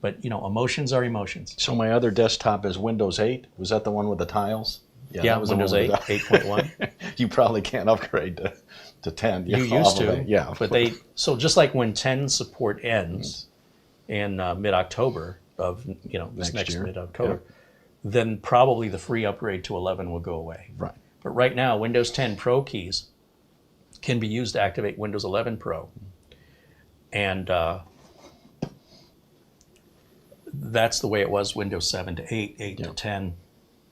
but you know, emotions are emotions. So my other desktop is Windows 8. Was that the one with the tiles? Yeah, that was Windows the 8, one with 8.1. You probably can't upgrade to 10. You used to, yeah. but so just like when 10 support ends in mid-October of, you know, this next year. mid-October, then probably the free upgrade to 11 will go away. Right. But right now, Windows 10 Pro keys can be used to activate Windows 11 Pro. And that's the way it was Windows 7 to 8, 8 to 10.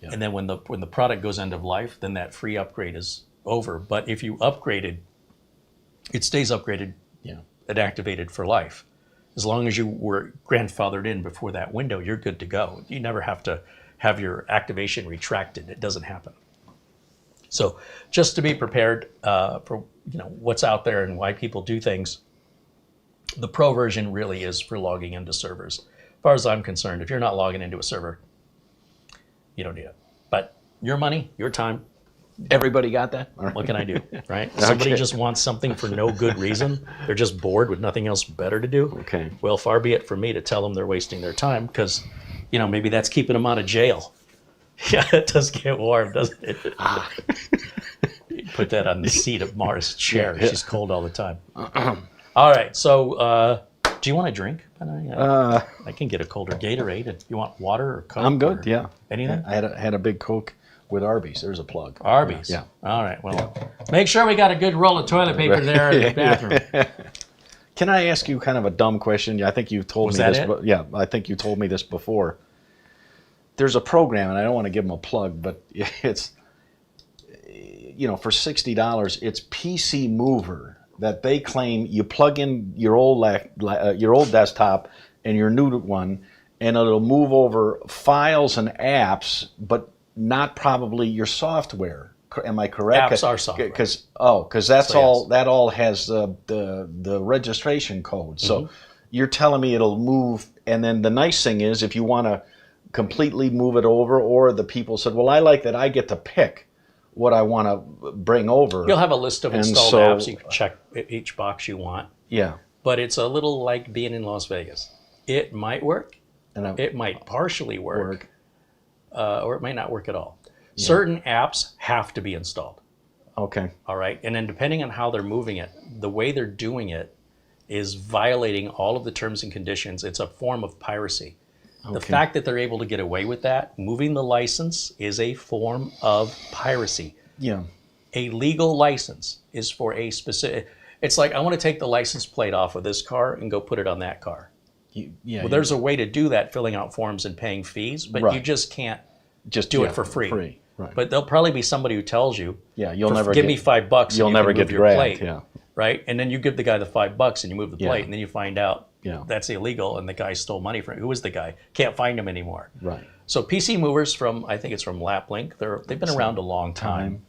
Yeah. And then when the product goes end of life, then that free upgrade is over. But if you upgraded, it stays upgraded and activated for life. As long as you were grandfathered in before that window, you're good to go. You never have to have your activation retracted. It doesn't happen. So just to be prepared for what's out there and why people do things, the Pro version really is for logging into servers. As far as I'm concerned, if you're not logging into a server, you don't need it. But your money, your time, Everybody got that? what can I do, right? Somebody just wants something for no good reason. They're just bored with nothing else better to do. Okay. Well, far be it for me to tell them they're wasting their time because, maybe that's keeping them out of jail. Yeah, it does get warm, doesn't it? Put that on the seat of Mara's chair. She's cold all the time. All right, so do you want a drink? I can get a colder Gatorade. You want water or Coke? I'm good, or yeah. Anything? I had a big Coke with Arby's. There's a plug. Arby's? Yeah. All right, well, make sure we got a good roll of toilet paper there in the bathroom. Can I ask you kind of a dumb question? I think you've told me this. It? Yeah, I think you told me this before. There's a program, and I don't want to give them a plug, but it's, for $60, it's PC Mover that they claim you plug in your old desktop and your new one, and it'll move over files and apps, but not probably your software. Am I correct? Apps are software. Because that's all. Yes. That all has the registration code. So you're telling me it'll move, and then the nice thing is if you want to completely move it over, or the people said, well, I like that I get to pick what I want to bring over. You'll have a list of installed apps. You can check each box you want. Yeah. But it's a little like being in Las Vegas. It might work. It might partially work. Or it might not work at all. Yeah. Certain apps have to be installed. Okay. All right. And then depending on how they're moving it, the way they're doing it is violating all of the terms and conditions. It's a form of piracy. Okay. The fact that they're able to get away with that, moving the license, is a form of piracy. Yeah. A legal license is for a specific... It's like, I want to take the license plate off of this car and go put it on that car. There's a way to do that, filling out forms and paying fees, but you just can't do it for free. Right. But there'll probably be somebody who tells you, you'll never give me $5. You'll never get your grabbed. plate, yeah. Right? And then you give the guy the $5 and you move the plate, and then you find out that's illegal and the guy stole money from it. Who was the guy? Can't find him anymore. Right. So PC Movers I think it's from Laplink. They've been around a long time.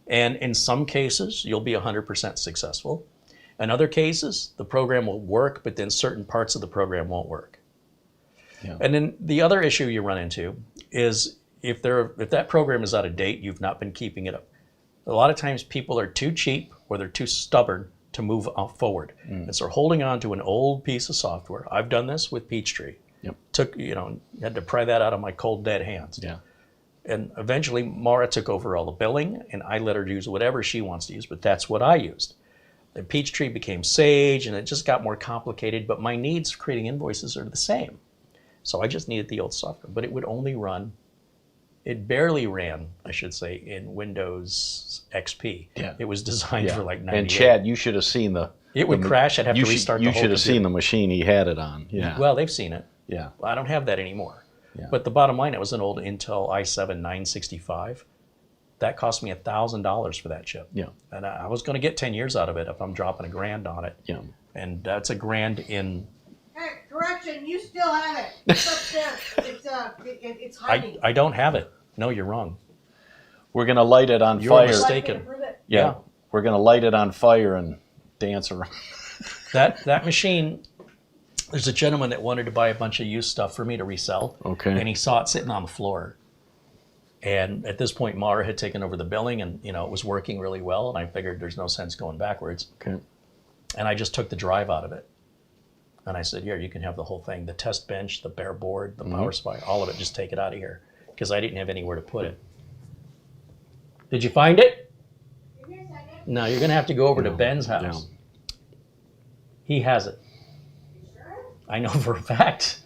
And in some cases, you'll be 100% successful. In other cases, the program will work, but then certain parts of the program won't work. Yeah. And then the other issue you run into is if that program is out of date, you've not been keeping it up. A lot of times people are too cheap or they're too stubborn to move forward. And so holding on to an old piece of software. I've done this with Peachtree. Yep. Had to pry that out of my cold, dead hands. Yeah. And eventually Mara took over all the billing and I let her use whatever she wants to use, but that's what I used. The Peachtree became Sage, and it just got more complicated, but my needs for creating invoices are the same. So I just needed the old software, but it would only run, it barely ran, I should say, in Windows XP. Yeah. It was designed for like 98. And Chad, you should have seen It would crash, I'd have to restart the whole You should have seen the machine he had it on. Yeah. Well, they've seen it. Yeah. Well, I don't have that anymore. Yeah. But the bottom line, it was an old Intel i7-965. That cost me $1,000 for that chip. Yeah. And I was going to get 10 years out of it if I'm dropping $1,000 on it. Yeah. And that's $1,000 in... Hey, correction, you still have it. It's upstairs. It's hiding. I don't have it. No, you're wrong. We're going to light it on You're fire. mistaken. Yeah. We're going to light it on fire and dance around. That machine, there's a gentleman that wanted to buy a bunch of used stuff for me to resell. Okay. And he saw it sitting on the floor. And at this point, Mara had taken over the billing, and it was working really well. And I figured there's no sense going backwards. Okay. And I just took the drive out of it. And I said, here, you can have the whole thing. The test bench, the bare board, the power supply, all of it, just take it out of here. Because I didn't have anywhere to put it. Did you find it? Give me a second. No, you're going to have to go over to Ben's house. He has it. You sure? I know for a fact.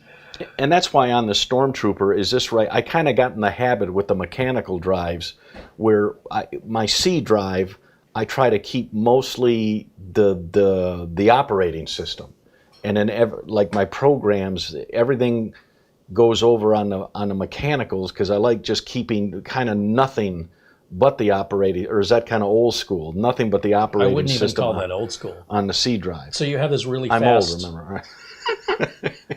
And that's why on the StormTrooper, is this right? I kind of got in the habit with the mechanical drives where my C drive, I try to keep mostly the operating system. And then like my programs, everything goes over on the mechanicals because I like just keeping kind of nothing but the operating, or is that kind of old school? Nothing but the operating system. I wouldn't even call that old school. On the C drive. So you have this really I'm fast... old, remember?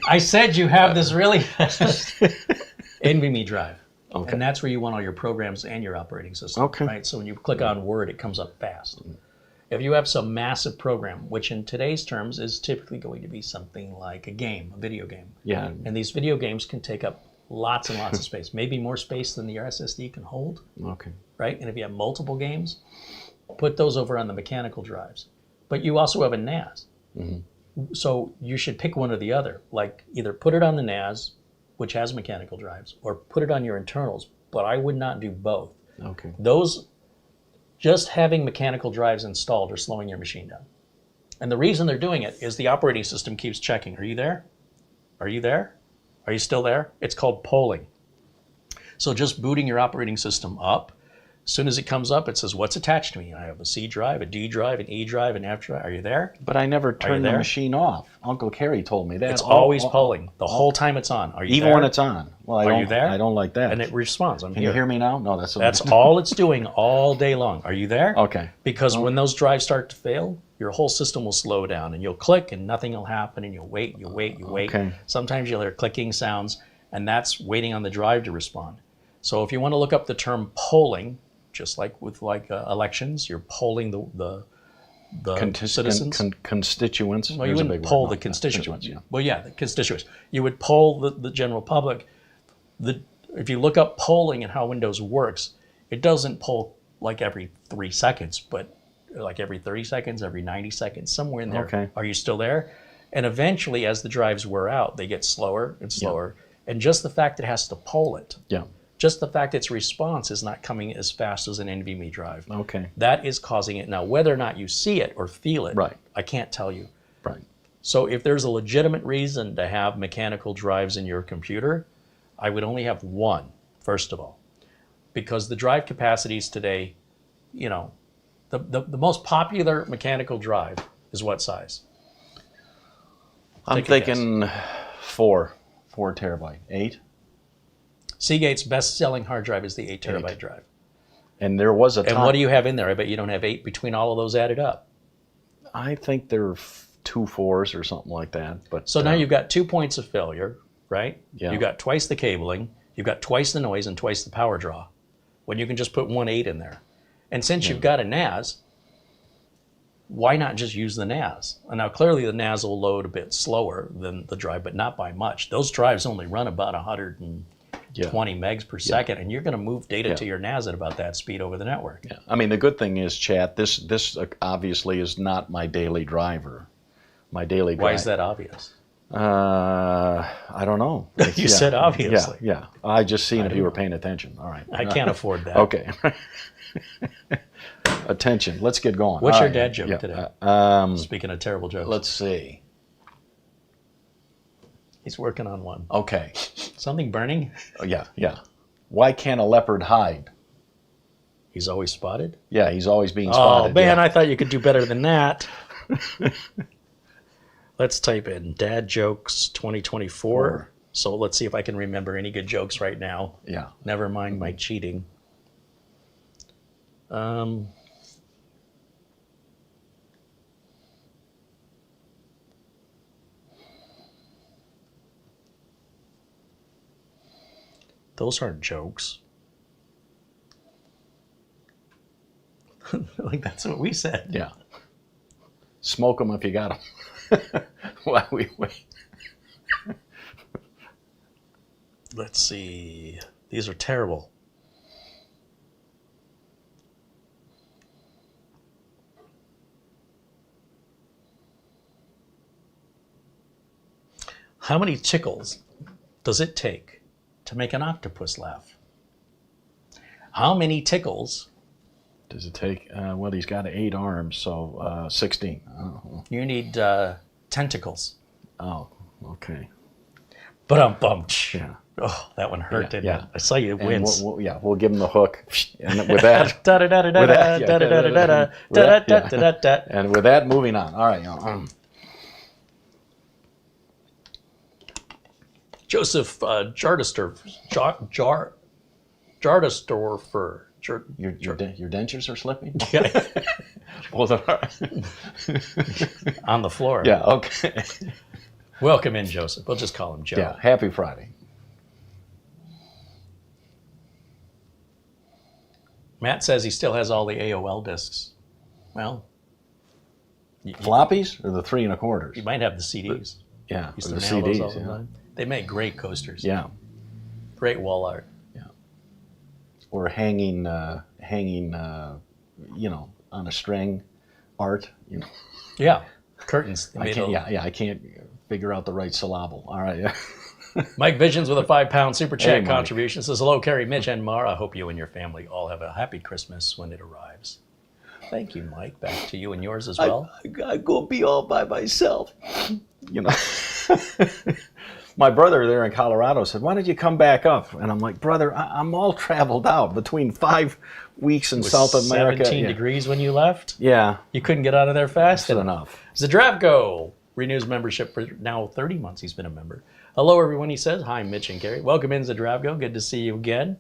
I said you have this really fast NVMe drive. Okay. And that's where you want all your programs and your operating system. Okay. Right? So when you click on Word, it comes up fast. If you have some massive program, which in today's terms is typically going to be something like a game, a video game. Yeah. And these video games can take up lots and lots of space, maybe more space than the SSD can hold. Okay. Right? And if you have multiple games, put those over on the mechanical drives. But you also have a NAS. So you should pick one or the other. Like either put it on the NAS, which has mechanical drives, or put it on your internals. But I would not do both. Okay. Those, just having mechanical drives installed are slowing your machine down. And the reason they're doing it is the operating system keeps checking. Are you there? Are you there? Are you still there? It's called polling. So just booting your operating system up, as soon as it comes up, it says, what's attached to me? I have a C drive, a D drive, an E drive, an F drive. Are you there? But I never turned the there? machine off. Uncle Kerry told me that. It's always polling the whole time it's on. Are you Even there? when it's on. Well, Are you there? I don't like that. And it responds. I'm Can here. you hear me now? No, That's all it's doing all day long. Are you there? Okay. Because when those drives start to fail, your whole system will slow down and you'll click and nothing will happen and you'll wait, you wait. Okay. Sometimes you'll hear clicking sounds and that's waiting on the drive to respond. So if you want to look up the term polling, just like with elections, you're polling the citizens. Constituents. Well, you There's a wouldn't big poll word. the constituents. Yeah. Well, yeah, the constituents. You would poll the general public. If you look up polling and how Windows works, it doesn't poll like every 3 seconds, but like every 30 seconds, every 90 seconds, somewhere in there. Okay. Are you still there? And eventually, as the drives wear out, they get slower and slower. And just the fact it has to poll it, Yeah. just the fact its response is not coming as fast as an NVMe drive. Okay. That is causing it. Now, whether or not you see it or feel it, Right. I can't tell you. Right. So if there's a legitimate reason to have mechanical drives in your computer, I would only have one, first of all. Because the drive capacities today, the most popular mechanical drive is what size? I'm Take a guess. thinking 4 terabyte. 8? Seagate's best-selling hard drive is the 8 terabyte drive. And there was a time. And what do you have in there? I bet you don't have 8 between all of those added up. I think there are 2 4s or something like that. But So now you've got 2 points of failure, right? Yeah. You've got twice the cabling, you've got twice the noise and twice the power draw, when you can just put 1 8 in there. And since you've got a NAS, why not just use the NAS? And now clearly the NAS will load a bit slower than the drive, but not by much. Those drives only run about 120 megs per second, and you're going to move data to your NAS at about that speed over the network. Yeah. I mean, the good thing is, chat, this obviously is not my daily driver. My daily driver. Why is that obvious? I don't know. You said obviously. Yeah. I just seen if you were paying attention. All right. I can't afford that. Okay. Attention. Let's get going. What's All your right. dad joke Yeah. today? Speaking of terrible jokes. Let's see. He's working on one. Okay. Something burning? Oh, yeah. Why can't a leopard hide? He's always spotted? Yeah, he's always being Oh, spotted. man, yeah. I thought you could do better than that. Let's type in Dad Jokes 2024. So let's see if I can remember any good jokes right now. Yeah. Never mind my cheating. Those aren't jokes. Like, that's what we said. Yeah. Smoke them if you got them. While we wait. Let's see. These are terrible. How many tickles does it take to make an octopus laugh? How many tickles Does it take? Well, he's got 8 arms, so 16. Oh, you need tentacles? oh, okay. Ba-dum-bum. Yeah. Oh, that one hurt, Yeah, didn't yeah. it? I saw you And wince. we'll give him the hook. And with that, and with that, moving on. All right. Joseph Jardistorfer. Your dentures are slipping? Yeah. Well, On the floor. yeah, okay. Welcome in, Joseph. We'll just call him Joe. Yeah, happy Friday. Matt says he still has all the AOL discs. Well, Floppies or the 3 1/4s? you might have the CDs. Yeah, Used or to the mail those CDs. all the Yeah. time. They make great coasters. Yeah. Great wall art. Or hanging, on a string art. Yeah. Curtains. They I made can't. a- Yeah, I can't figure out the right syllable. All right. Yeah. Mike Visions with a £5 super Hey, chat Mike. contribution says, hello, Carrie, Mitch, and Mara. I hope you and your family all have a happy Christmas when it arrives. Thank you, Mike. Back to you and yours as well. I go be all by myself. My brother there in Colorado said, "Why did you come back up?" And I'm like, "Brother, I'm all traveled out between 5 weeks in It was South America." 17 degrees when you left. Yeah, You couldn't get out of there fast that's enough. enough. Zdravko renews membership for now 30 months. He's been a member. Hello, everyone, he says. Hi, Mitch and Gary. Welcome in, Zdravko. Good to see you again.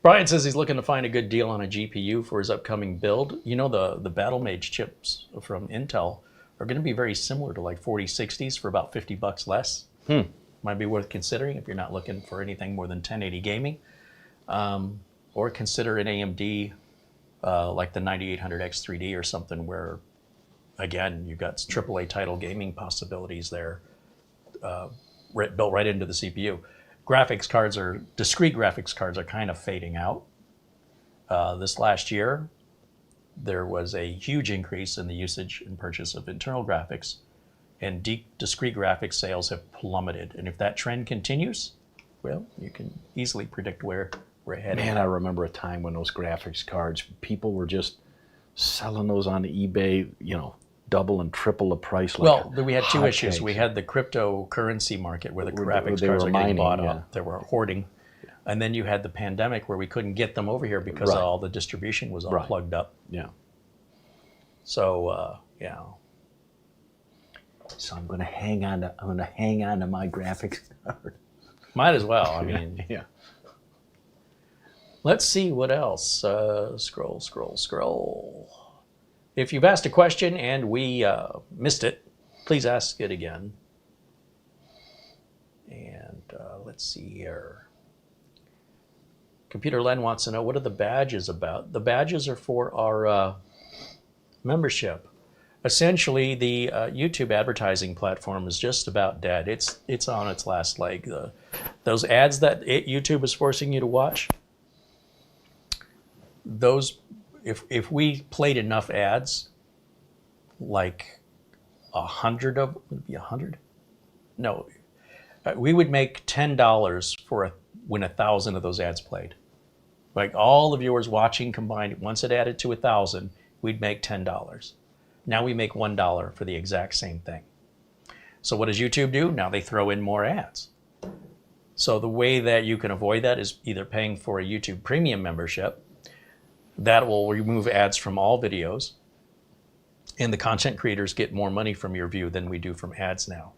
Brian says he's looking to find a good deal on a GPU for his upcoming build. You know, the Battle Mage chips from Intel are going to be very similar to like 4060s for about $50 less. Might be worth considering if you're not looking for anything more than 1080 gaming. Or consider an AMD like the 9800X 3D or something where, again, you've got AAA title gaming possibilities there built right into the CPU. Discrete graphics cards are kind of fading out. This last year, there was a huge increase in the usage and purchase of internal graphics, and discrete graphics sales have plummeted. And if that trend continues, well, you can easily predict where we're headed. Man, I remember a time when those graphics cards, people were just selling those on eBay, double and triple the price. Well, we had two issues. hotcakes. We had the cryptocurrency market where the graphics they cards were are getting mining, bought yeah. up. They were hoarding. And then you had the pandemic where we couldn't get them over here because Right. all the distribution was all Right. plugged up. Yeah. So, So I'm going to hang on to my graphics card. might as well. I mean, Yeah. let's see what else. Scroll. If you've asked a question and we missed it, please ask it again. And let's see here. Computer Len wants to know, what are the badges about? The badges are for our membership. Essentially, the YouTube advertising platform is just about dead. It's on its last leg. Those ads that YouTube is forcing you to watch, those, if we played enough ads, like 100 of, would it be 100? No, we would make $10 when 1,000 of those ads played. Like all the viewers watching combined, once it added to 1,000, we'd make $10. Now we make $1 for the exact same thing. So what does YouTube do? Now they throw in more ads. So the way that you can avoid that is either paying for a YouTube Premium membership. That will remove ads from all videos. And the content creators get more money from your view than we do from ads now.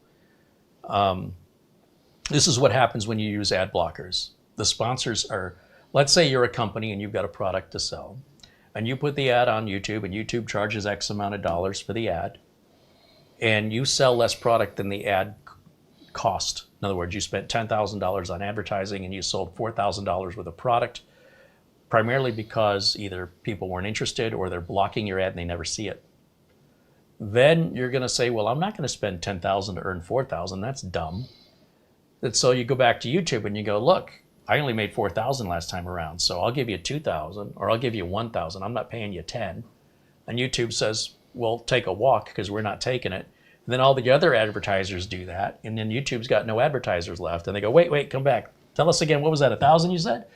This is what happens when you use ad blockers. The sponsors are, let's say you're a company and you've got a product to sell, and you put the ad on YouTube, and YouTube charges X amount of dollars for the ad, and you sell less product than the ad cost. In other words, you spent $10,000 on advertising and you sold $4,000 worth of product. primarily because either people weren't interested or they're blocking your ad and they never see it. Then you're going to say, well, I'm not going to spend $10,000 to earn $4,000. That's dumb. And so you go back to YouTube and you go, look, I only made $4,000 last time around, so I'll give you $2,000 or I'll give you $1,000. I'm not paying you $10. And YouTube says, well, take a walk because we're not taking it. And then all the other advertisers do that, and then YouTube's got no advertisers left. And they go, wait, come back. Tell us again, what was that, 1,000 you said?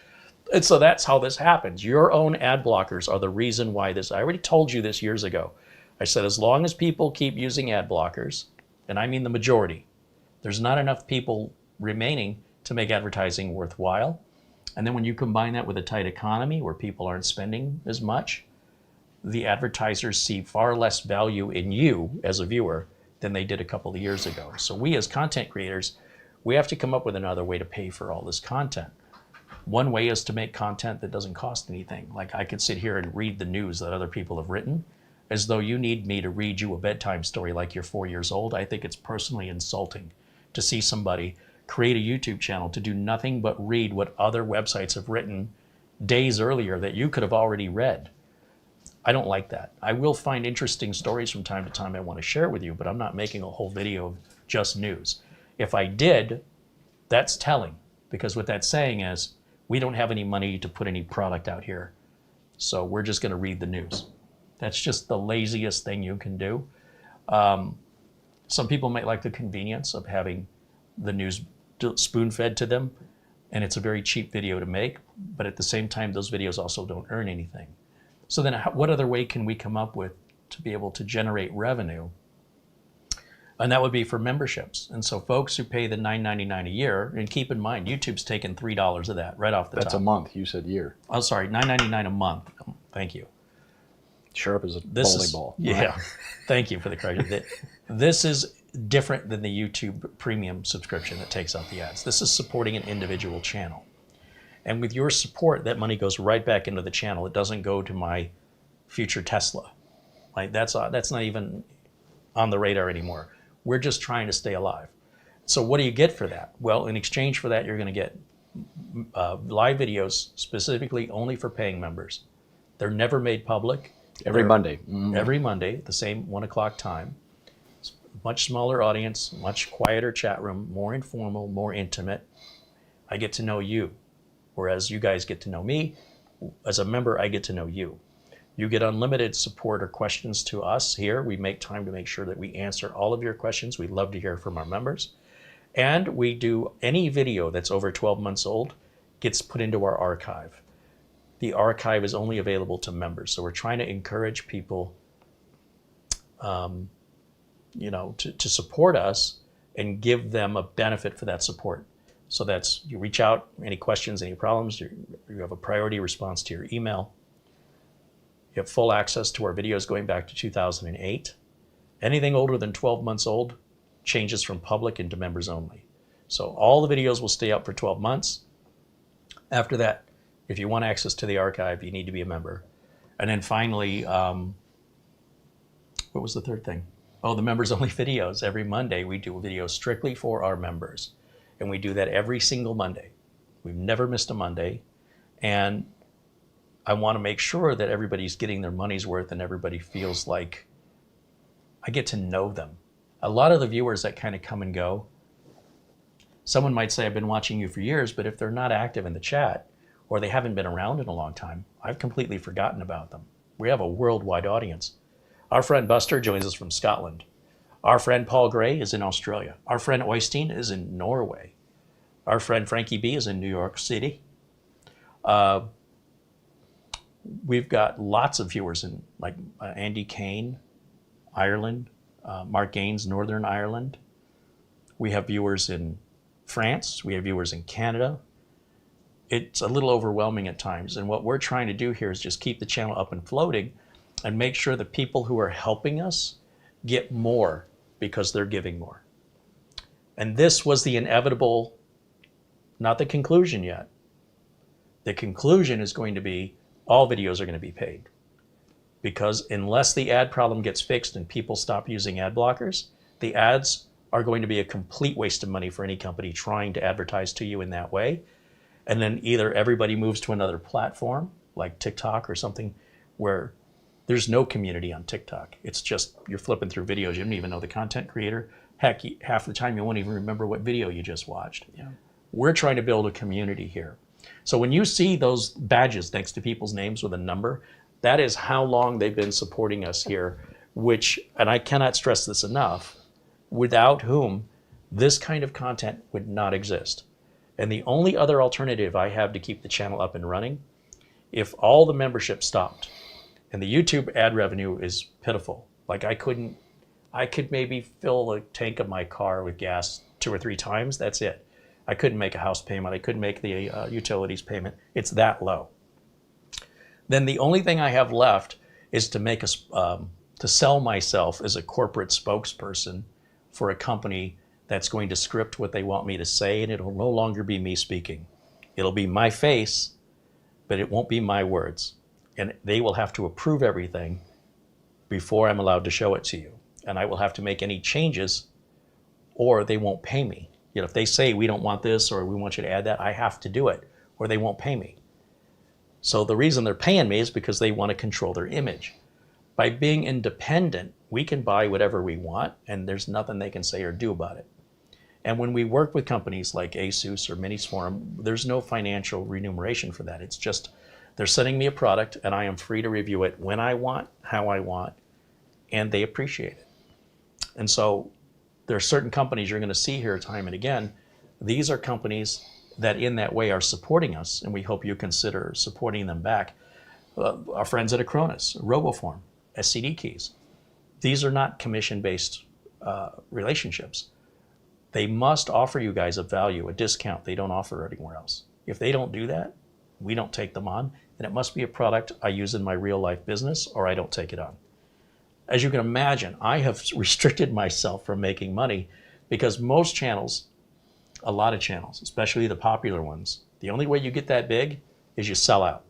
And so that's how this happens. Your own ad blockers are the reason why this, I already told you this years ago. I said, as long as people keep using ad blockers, and I mean the majority, there's not enough people remaining to make advertising worthwhile. And then when you combine that with a tight economy where people aren't spending as much, the advertisers see far less value in you as a viewer than they did a couple of years ago. So we as content creators, we have to come up with another way to pay for all this content. One way is to make content that doesn't cost anything. Like I could sit here and read the news that other people have written as though you need me to read you a bedtime story like you're 4 years old. I think it's personally insulting to see somebody create a YouTube channel to do nothing but read what other websites have written days earlier that you could have already read. I don't like that. I will find interesting stories from time to time I want to share with you, but I'm not making a whole video of just news. If I did, that's telling, because what that's saying is we don't have any money to put any product out here, so we're just going to read the news. That's just the laziest thing you can do. Some people might like the convenience of having the news spoon-fed to them, and it's a very cheap video to make, but at the same time, those videos also don't earn anything. So then what other way can we come up with to be able to generate revenue? And that would be for memberships. And so folks who pay the $9.99 a year, and keep in mind, YouTube's taking $3 of that right off the top. That's a month. You said year. Oh, sorry, $9.99 a month. Thank you. Sharp as a bowling ball. Yeah, thank you for the correction. This is different than the YouTube premium subscription that takes out the ads. This is supporting an individual channel. And with your support, that money goes right back into the channel. It doesn't go to my future Tesla. Like that's not even on the radar anymore. We're just trying to stay alive. So what do you get for that? Well, in exchange for that, you're going to get live videos specifically only for paying members. They're never made public. Every Monday. Every Monday at the same 1 o'clock time. Much smaller audience, much quieter chat room, more informal, more intimate. I get to know you, whereas you guys get to know me. As a member, I get to know you. You get unlimited support or questions to us here. We make time to make sure that we answer all of your questions. We love to hear from our members. And we do any video that's over 12 months old gets put into our archive. The archive is only available to members. So we're trying to encourage people to support us and give them a benefit for that support. So that's, you reach out, any questions, any problems, you have a priority response to your email. You have full access to our videos going back to 2008. Anything older than 12 months old changes from public into members only. So all the videos will stay up for 12 months. After that, if you want access to the archive, you need to be a member. And then finally, what was the third thing? Oh, the members only videos. Every Monday we do a video strictly for our members. And we do that every single Monday. We've never missed a Monday. And I want to make sure that everybody's getting their money's worth and everybody feels like I get to know them. A lot of the viewers that kind of come and go, someone might say, I've been watching you for years, but if they're not active in the chat or they haven't been around in a long time, I've completely forgotten about them. We have a worldwide audience. Our friend Buster joins us from Scotland. Our friend Paul Gray is in Australia. Our friend Oystein is in Norway. Our friend Frankie B is in New York City. We've got lots of viewers in like Andy Kane, Ireland, Mark Gaines, Northern Ireland. We have viewers in France. We have viewers in Canada. It's a little overwhelming at times. And what we're trying to do here is just keep the channel up and floating and make sure the people who are helping us get more because they're giving more. And this was the inevitable, not the conclusion yet. The conclusion is going to be all videos are going to be paid. Because unless the ad problem gets fixed and people stop using ad blockers, the ads are going to be a complete waste of money for any company trying to advertise to you in that way. And then either everybody moves to another platform like TikTok or something, where there's no community on TikTok. It's just you're flipping through videos. You don't even know the content creator. Heck, half the time you won't even remember what video you just watched. Yeah. We're trying to build a community here. So when you see those badges next to people's names with a number, that is how long they've been supporting us here, which, and I cannot stress this enough, without whom this kind of content would not exist. And the only other alternative I have to keep the channel up and running, if all the membership stopped, and the YouTube ad revenue is pitiful. Like I could maybe fill the tank of my car with gas 2 or 3 times, that's it. I couldn't make a house payment, I couldn't make the utilities payment, it's that low. Then the only thing I have left is to make to sell myself as a corporate spokesperson for a company that's going to script what they want me to say, and it'll no longer be me speaking. It'll be my face, but it won't be my words. And they will have to approve everything before I'm allowed to show it to you. And I will have to make any changes or they won't pay me. You know, if they say we don't want this or we want you to add that, I have to do it or they won't pay me. So the reason they're paying me is because they want to control their image. By being independent, we can buy whatever we want and there's nothing they can say or do about it. And when we work with companies like Asus or Minisforum, there's no financial remuneration for that. It's just they're sending me a product and I am free to review it when I want, how I want, and they appreciate it. And so there are certain companies you're going to see here time and again. These are companies that in that way are supporting us, and we hope you consider supporting them back. Our friends at Acronis, Roboform, SCD Keys. These are not commission-based relationships. They must offer you guys a value, a discount they don't offer anywhere else. If they don't do that, we don't take them on, and it must be a product I use in my real life business or I don't take it on. As you can imagine, I have restricted myself from making money because most channels, a lot of channels, especially the popular ones, the only way you get that big is you sell out.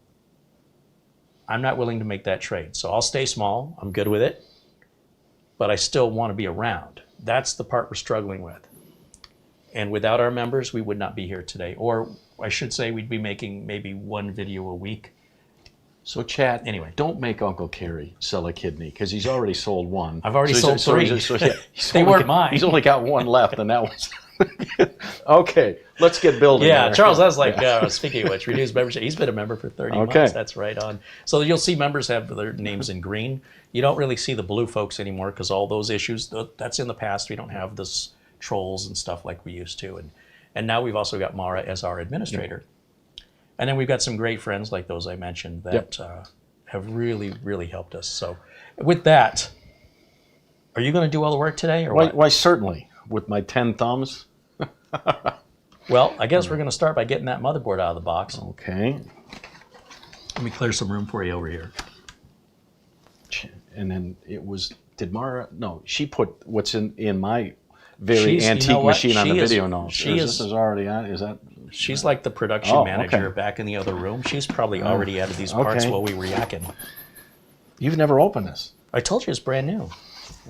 I'm not willing to make that trade, so I'll stay small, I'm good with it, but I still want to be around. That's the part we're struggling with. And without our members, we would not be here today. Or I should say we'd be making maybe 1 video a week. So chat, anyway, don't make Uncle Kerry sell a kidney because he's already sold 1. I've already sold 3. They weren't mine. He's only got 1 left and that was... Okay, let's get building. Yeah, there. Charles, that's like, speaking of which, renews membership. He's been a member for 30 months. That's right on. So you'll see members have their names in green. You don't really see the blue folks anymore because all those issues, that's in the past. We don't have this trolls and stuff like we used to. And now we've also got Mara as our administrator. And then we've got some great friends like those I mentioned that have really, really helped us. So with that, are you going to do all the work today or what? Why, certainly. With my 10 thumbs. Well, I guess we're going to start by getting that motherboard out of the box. Okay. Let me clear some room for you over here. And then it was, did Mara, no, she put what's in my very antique machine on the video notes. This is already on, is that? She's like the production manager back in the other room. She's probably already added these parts while we were yakking. You've never opened this. I told you it's brand new.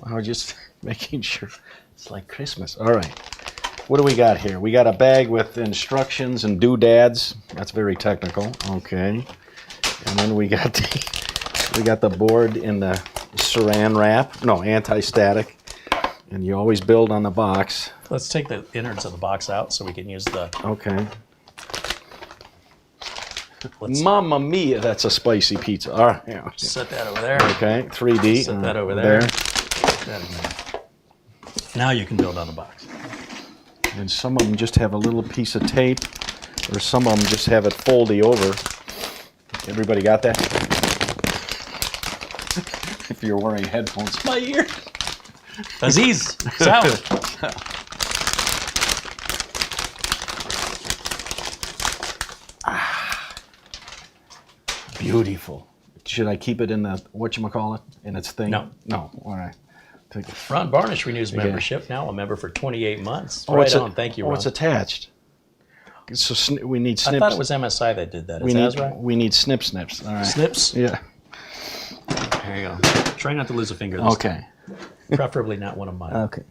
I was just making sure. It's like Christmas. All right. What do we got here? We got a bag with instructions and doodads. That's very technical. Okay. And then we got the board in the saran wrap. No, anti-static. And you always build on the box. Let's take the innards of the box out so we can use the... Okay. Mamma mia, that's a spicy pizza. All right. Yeah. Set that over there. Okay, 3D. Set that over there. Now you can build on the box. And some of them just have a little piece of tape, or some of them just have it foldy over. Everybody got that? If you're wearing headphones. My ear. Aziz, sound. Beautiful. Should I keep it in the, whatchamacallit, in its thing? No. No, all right. Ron Barnish renews membership, now a member for 28 months. Thank you, Ron. Oh, it's attached. So we need snips. I thought it was MSI that did that. We need snips. All right. Snips? Yeah. There you go. Try not to lose a finger this time. Preferably not one of mine. Okay.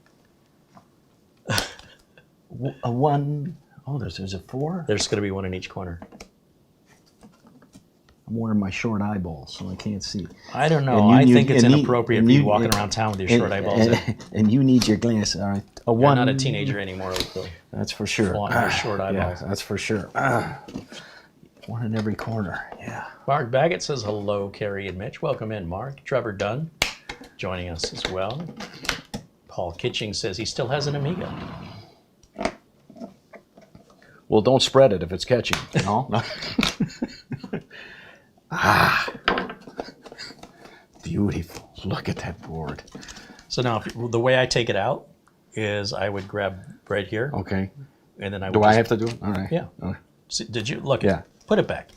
A 1. Oh, there's a 4? There's going to be one in each corner. I'm wearing my short eyeballs, so I can't see. I don't know. And you I need- think it's and you- inappropriate and for you you- walking and- around town with your short eyeballs in. And you need your glasses. All right. You're not a teenager anymore. Though. That's for sure. Flaunt your short Yeah, eyeballs. that's for sure. One in every corner. Yeah. Mark Baggett says hello, Carrie and Mitch. Welcome in, Mark. Trevor Dunn joining us as well. Paul Kitching says he still has an Amiga. Well, don't spread it if it's catching. No. Beautiful. Look at that board. So now, the way I take it out is I would grab right here, Okay. and then I would Do just, I have to do it? All right. Yeah. All right. See, did you look? Yeah. Put it back.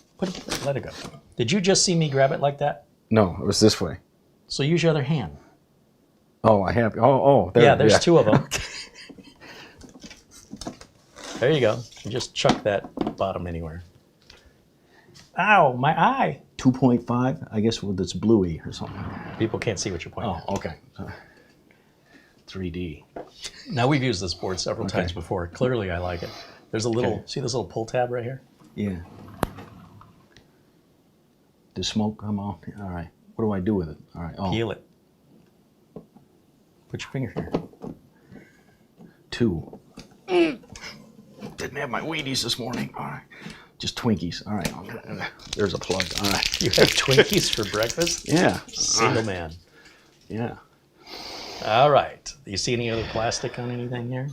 Let it go. Did you just see me grab it like that? No, it was this way. So use your other hand. Oh, I have. Oh, there. Yeah, there's two of them. There you go. You just chuck that bottom anywhere. Ow, my eye. 2.5. I guess with this bluey or something. People can't see what you're pointing Oh, okay. 3D. at. Now, we've used this board several times before. Clearly, I like it. There's a little, see this little pull tab right here? Yeah. The smoke come off. All right. What do I do with it? All right. Oh, Peel it. Put your finger here. 2. Didn't have my Wheaties this morning. All right. Just Twinkies. All right. There's a plug. All right. You have Twinkies for breakfast? Yeah. Single man. Yeah. All right. Do you see any other plastic on anything here?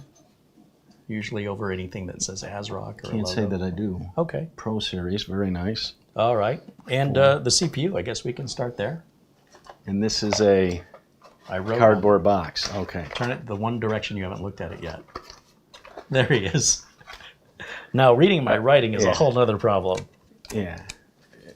Usually over anything that says Asrock or Can't a say logo. that I do. Okay. Pro Series. Very nice. All right. And the CPU, I guess we can start there. And this is a I wrote cardboard box. Okay. Turn it the one direction you haven't looked at it yet. There he is. Now, reading my writing is a Yeah. whole other problem. Yeah.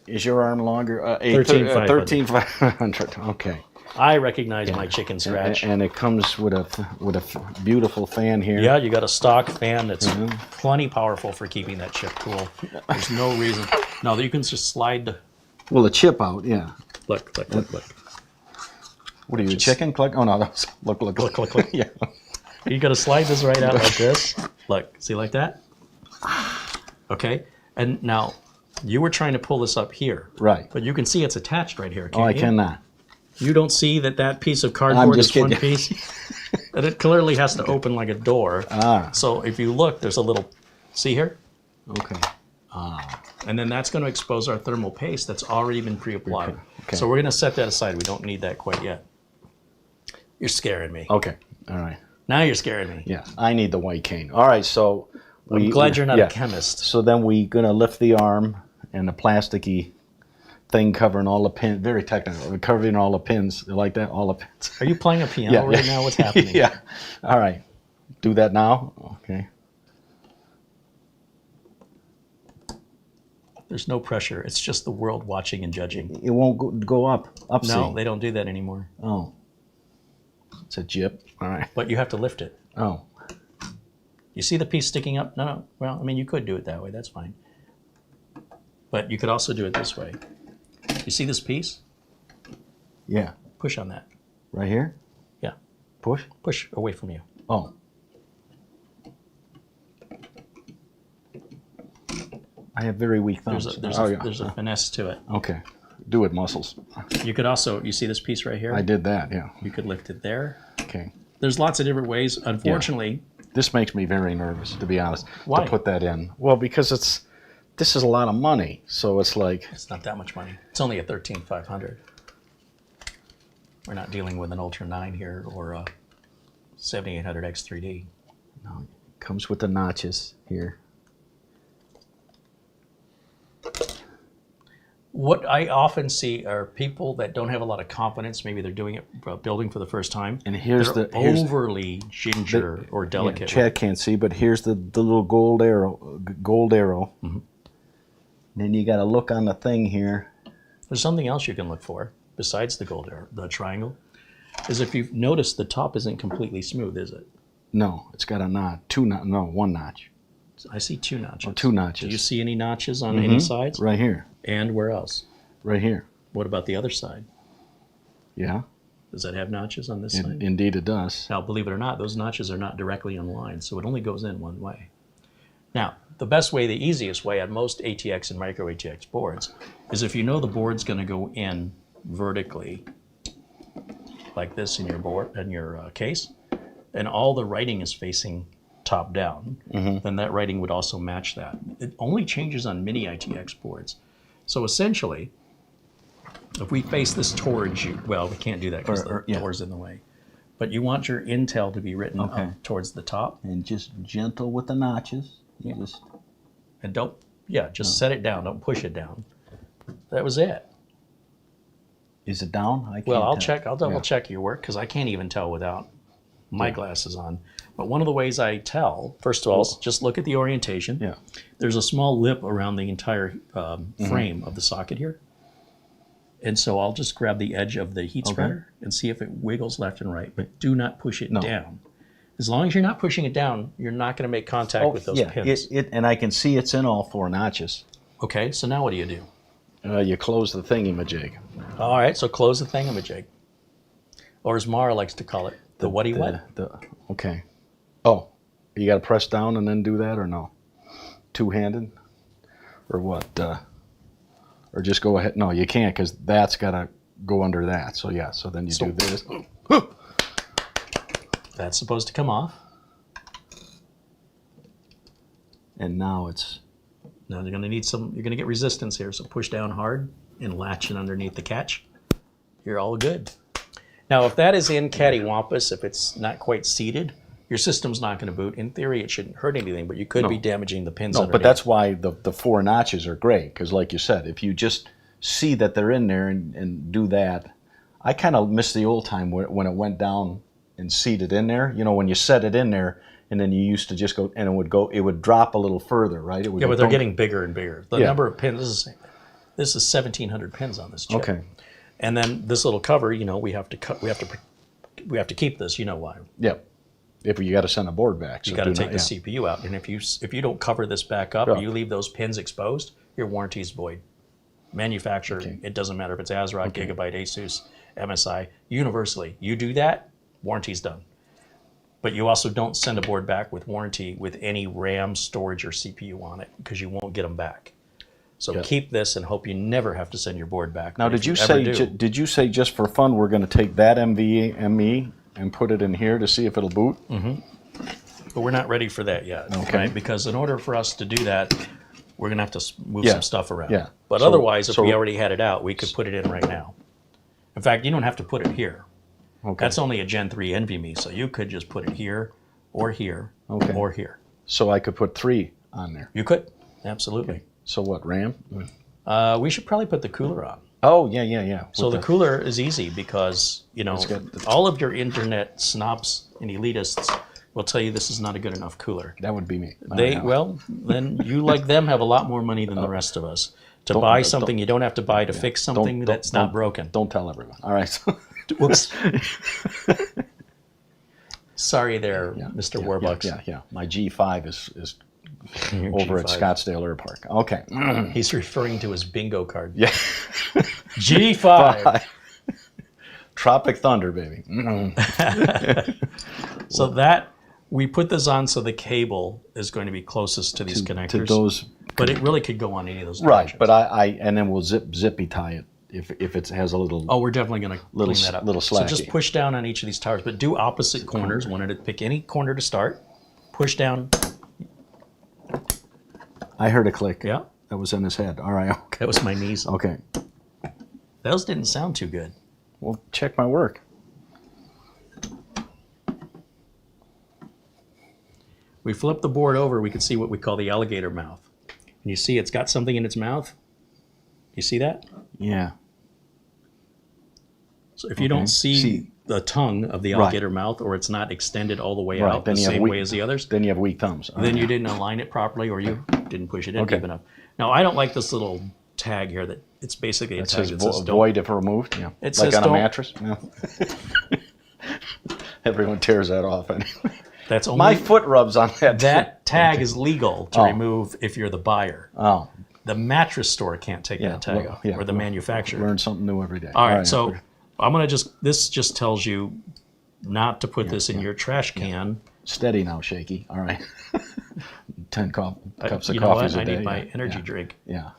Is your arm longer? 13,500. 13,500. Okay. I recognize my chicken scratch. And it comes with a beautiful fan here. Yeah, you got a stock fan that's plenty powerful for keeping that chip cool. There's no reason. No, you can just slide the... Well, the chip out. Yeah. Look. What are you, chicken? Click. Oh no, that's look. Click. Yeah. You got to slide this right out like this. Look, see like that? Okay, and now you were trying to pull this up here. Right. But you can see it's attached right here, can't Oh, I you? cannot. You don't see that piece of cardboard just is one kidding. piece? And it clearly has to open like a door. Ah. So if you look, there's a little, see here? Okay. And then that's going to expose our thermal paste that's already been pre-applied. Okay. So we're going to set that aside. We don't need that quite yet. You're scaring me. Okay. All right. Now you're scaring me. Yeah. I need the white cane. All right. So I'm glad you're not yeah. a chemist. So then we gonna lift the arm and the plasticky thing covering all the pins. Very technical. Covering all the pins. You like that? All the pins. Are you playing a piano right now? What's happening? Yeah. All right. Do that now. Okay. There's no pressure. It's just the world watching and judging. It won't go up. No, See. they don't do that anymore. Oh. It's a jip. All right. But you have to lift it. Oh. You see the piece sticking up? No. Well, I mean, you could do it that way. That's fine. But you could also do it this way. You see this piece? Yeah. Push on that. Right here. Yeah. Push. Push away from you. Oh. I have very weak thumbs. There's a finesse to it. Okay. Do it, muscles. You could also, you see this piece right here? I did that, yeah. You could lift it there. Okay. There's lots of different ways. Unfortunately, This makes me very nervous, to be honest, Why? to put that in. Well, because this is a lot of money, so it's like... it's not that much money. It's only a 13,500. We're not dealing with an Ultra 9 here or a 7800 X3D. No, it comes with the notches here. What I often see are people that don't have a lot of confidence. Maybe they're doing it, building for the first time. And here's they're the... here's overly ginger or yeah, delicate. Chad can't see, but here's the little gold arrow. Mm-hmm. Then you got to look on the thing here. There's something else you can look for besides the gold arrow, the triangle. Is if you've noticed the top isn't completely smooth, is it? No, it's got a notch. One notch. I see two notches. Oh, two notches. Do you see any notches on any sides? Right here. And where else? Right here. What about the other side? Yeah, Does that have notches on this side? indeed it does. Now, believe it or not, those notches are not directly in line, so it only goes in one way. Now, the best way, the easiest way on most ATX and micro ATX boards is if you know the board's going to go in vertically like this in your board, in your case, and all the writing is facing top down, then that writing would also match that. It only changes on mini ITX boards. So essentially, if we face this towards you, well, we can't do that because the door's in the way. But you want your Intel to be written up towards the top. And just gentle with the notches. You just... And don't, just set it down. Don't push it down. That was it. Is it down? I can't Well, I'll tell. check. I'll double check your work because I can't even tell without my glasses on. But one of the ways I tell, first of all, is just look at the orientation. Yeah. There's a small lip around the entire frame of the socket here. And so I'll just grab the edge of the heat spreader and see if it wiggles left and right, but do not push it down. As long as you're not pushing it down, you're not going to make contact with those pins. And I can see it's in all 4 notches. Okay, so now what do? You close the thingy-majig. All right, so close the thingamajig. Or as Mara likes to call it, the what? Okay. Oh, you got to press down and then do that, or no? Two-handed? Or what? Or just go ahead? No, you can't because that's got to go under that. So yeah, so then you do this. That's supposed to come off. And now it's... Now you're going to need some, you're going to get resistance here, so push down hard and latch it underneath the catch. You're all good. Now if that is in cattywampus, if it's not quite seated, your system's not going to boot. In theory, it shouldn't hurt anything, but you could be damaging the pins underneath. But that's why the 4 notches are great, because like you said, if you just see that they're in there and do that, I kind of miss the old time when it went down and seated in there. You know, when you set it in there, and then you used to just go, and it would drop a little further, right? It would but they're getting bigger and bigger. The number of pins, this is 1,700 pins on this chip. Okay. And then this little cover, you know, we have to keep this. You know why? Yep. If you got to send a board back, so you got to take the CPU out, and if you don't cover this back up, or you leave those pins exposed, your warranty is void. Manufacturer, it doesn't matter if it's Asrock, Gigabyte, Asus, MSI, universally. You do that, warranty's done. But you also don't send a board back with warranty with any RAM, storage, or CPU on it because you won't get them back. So keep this and hope you never have to send your board back. Now, did you say just for fun we're going to take that NVMe and put it in here to see if it'll boot? Mm-hmm. But we're not ready for that yet, right? Because in order for us to do that, we're going to have to move some stuff around. Yeah. But otherwise, if we already had it out, we could put it in right now. In fact, you don't have to put it here. Okay. That's only a Gen 3 NVMe, so you could just put it here, or here, or here. So I could put 3 on there. You could, absolutely. Okay. So what, RAM? We should probably put the cooler on. Oh, yeah. So the cooler is easy because, you know, all of your internet snobs and elitists will tell you this is not a good enough cooler. That would be me. Well, then you, like them, have a lot more money than the rest of us. To buy something you don't have to buy to fix something that's not broken. Don't tell everyone. All right. Whoops. Sorry there, Mr. Warbucks. Yeah. My G5 is over G5. at Scottsdale Air Park. Okay. He's referring to his bingo card. Yeah. G5. Tropic Thunder, baby. So that, we put this on so the cable is going to be closest to these connectors. To those. But it really could go on any of those directions. Right, but and then we'll zippy tie it if it has a little. Oh, we're definitely going to clean that up. Little slacky. So just push down on each of these towers, but do opposite corners. Wanted to pick any corner to start. Push down. I heard a click. Yeah. That was in his head. All right. Okay. That was my knees. Okay. Those didn't sound too good. Well, check my work. We flip the board over, we can see what we call the alligator mouth. And you see it's got something in its mouth. You see that? Yeah. So if you don't see the tongue of the alligator mouth, or it's not extended all the way out the same way as the others, then you have weak thumbs. Then you didn't align it properly, or you didn't push it in deep enough. Now, I don't like this little tag here that it's basically a tag that says void if removed. Yeah. It like says on a mattress. Yeah. Everyone tears that off anyway. That's only, my foot rubs on that. That tag is legal to remove if you're the buyer. Oh. The mattress store can't take that tag off, or the manufacturer. Learn something new every day. All right, so I'm going to this just tells you not to put this in your trash can. Steady now, Shaky. All right. 10 cups of you know what? coffees a I day. need my yeah, energy yeah, drink. Yeah.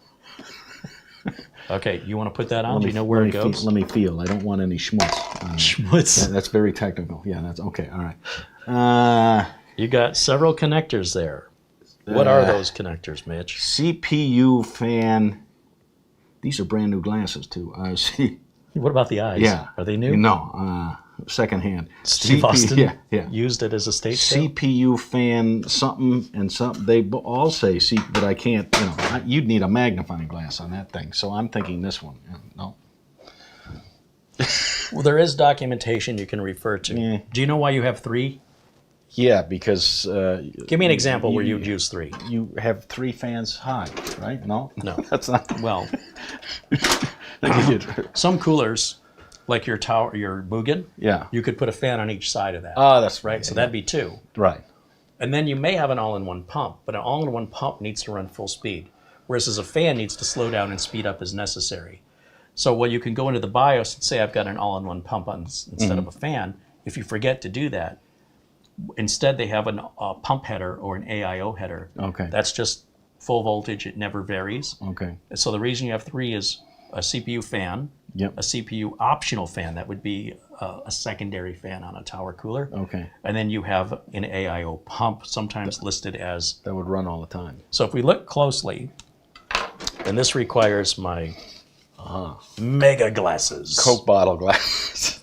Okay, you want to put that on? Do you know where it goes? Let me feel. I don't want any schmutz on it. Schmutz. Yeah, that's very technical. Yeah, that's okay. All right. You got several connectors there. What are those connectors, Mitch? CPU fan. These are brand new glasses too. See. What about the eyes? Yeah. Are they new? No. Secondhand. Steve Austin Yeah. used it as a stage sale? CPU fan something and something. They all say but I can't. You'd need a magnifying glass on that thing. So I'm thinking this one. No. Well, there is documentation you can refer to. Yeah. Do you know why you have 3? Yeah, because. Give me an example where you'd use 3. You have 3 fans high, right? No. No. That's not. Well, some coolers, like your tower, your Mugen, Yeah. you could put a fan on each side of that. Oh, that's right. So that'd be 2. Right. And then you may have an all-in-one pump, but an all-in-one pump needs to run full speed, whereas a fan needs to slow down and speed up as necessary. So while you can go into the BIOS and say I've got an all-in-one pump on instead of a fan, if you forget to do that, instead they have a pump header or an AIO header. Okay. That's just full voltage. It never varies. Okay. So the reason you have 3 is a CPU fan, Yep. a CPU optional fan, that would be a secondary fan on a tower cooler. Okay. And then you have an AIO pump, sometimes listed as. That would run all the time. So if we look closely, and this requires my mega glasses. Coke bottle glass.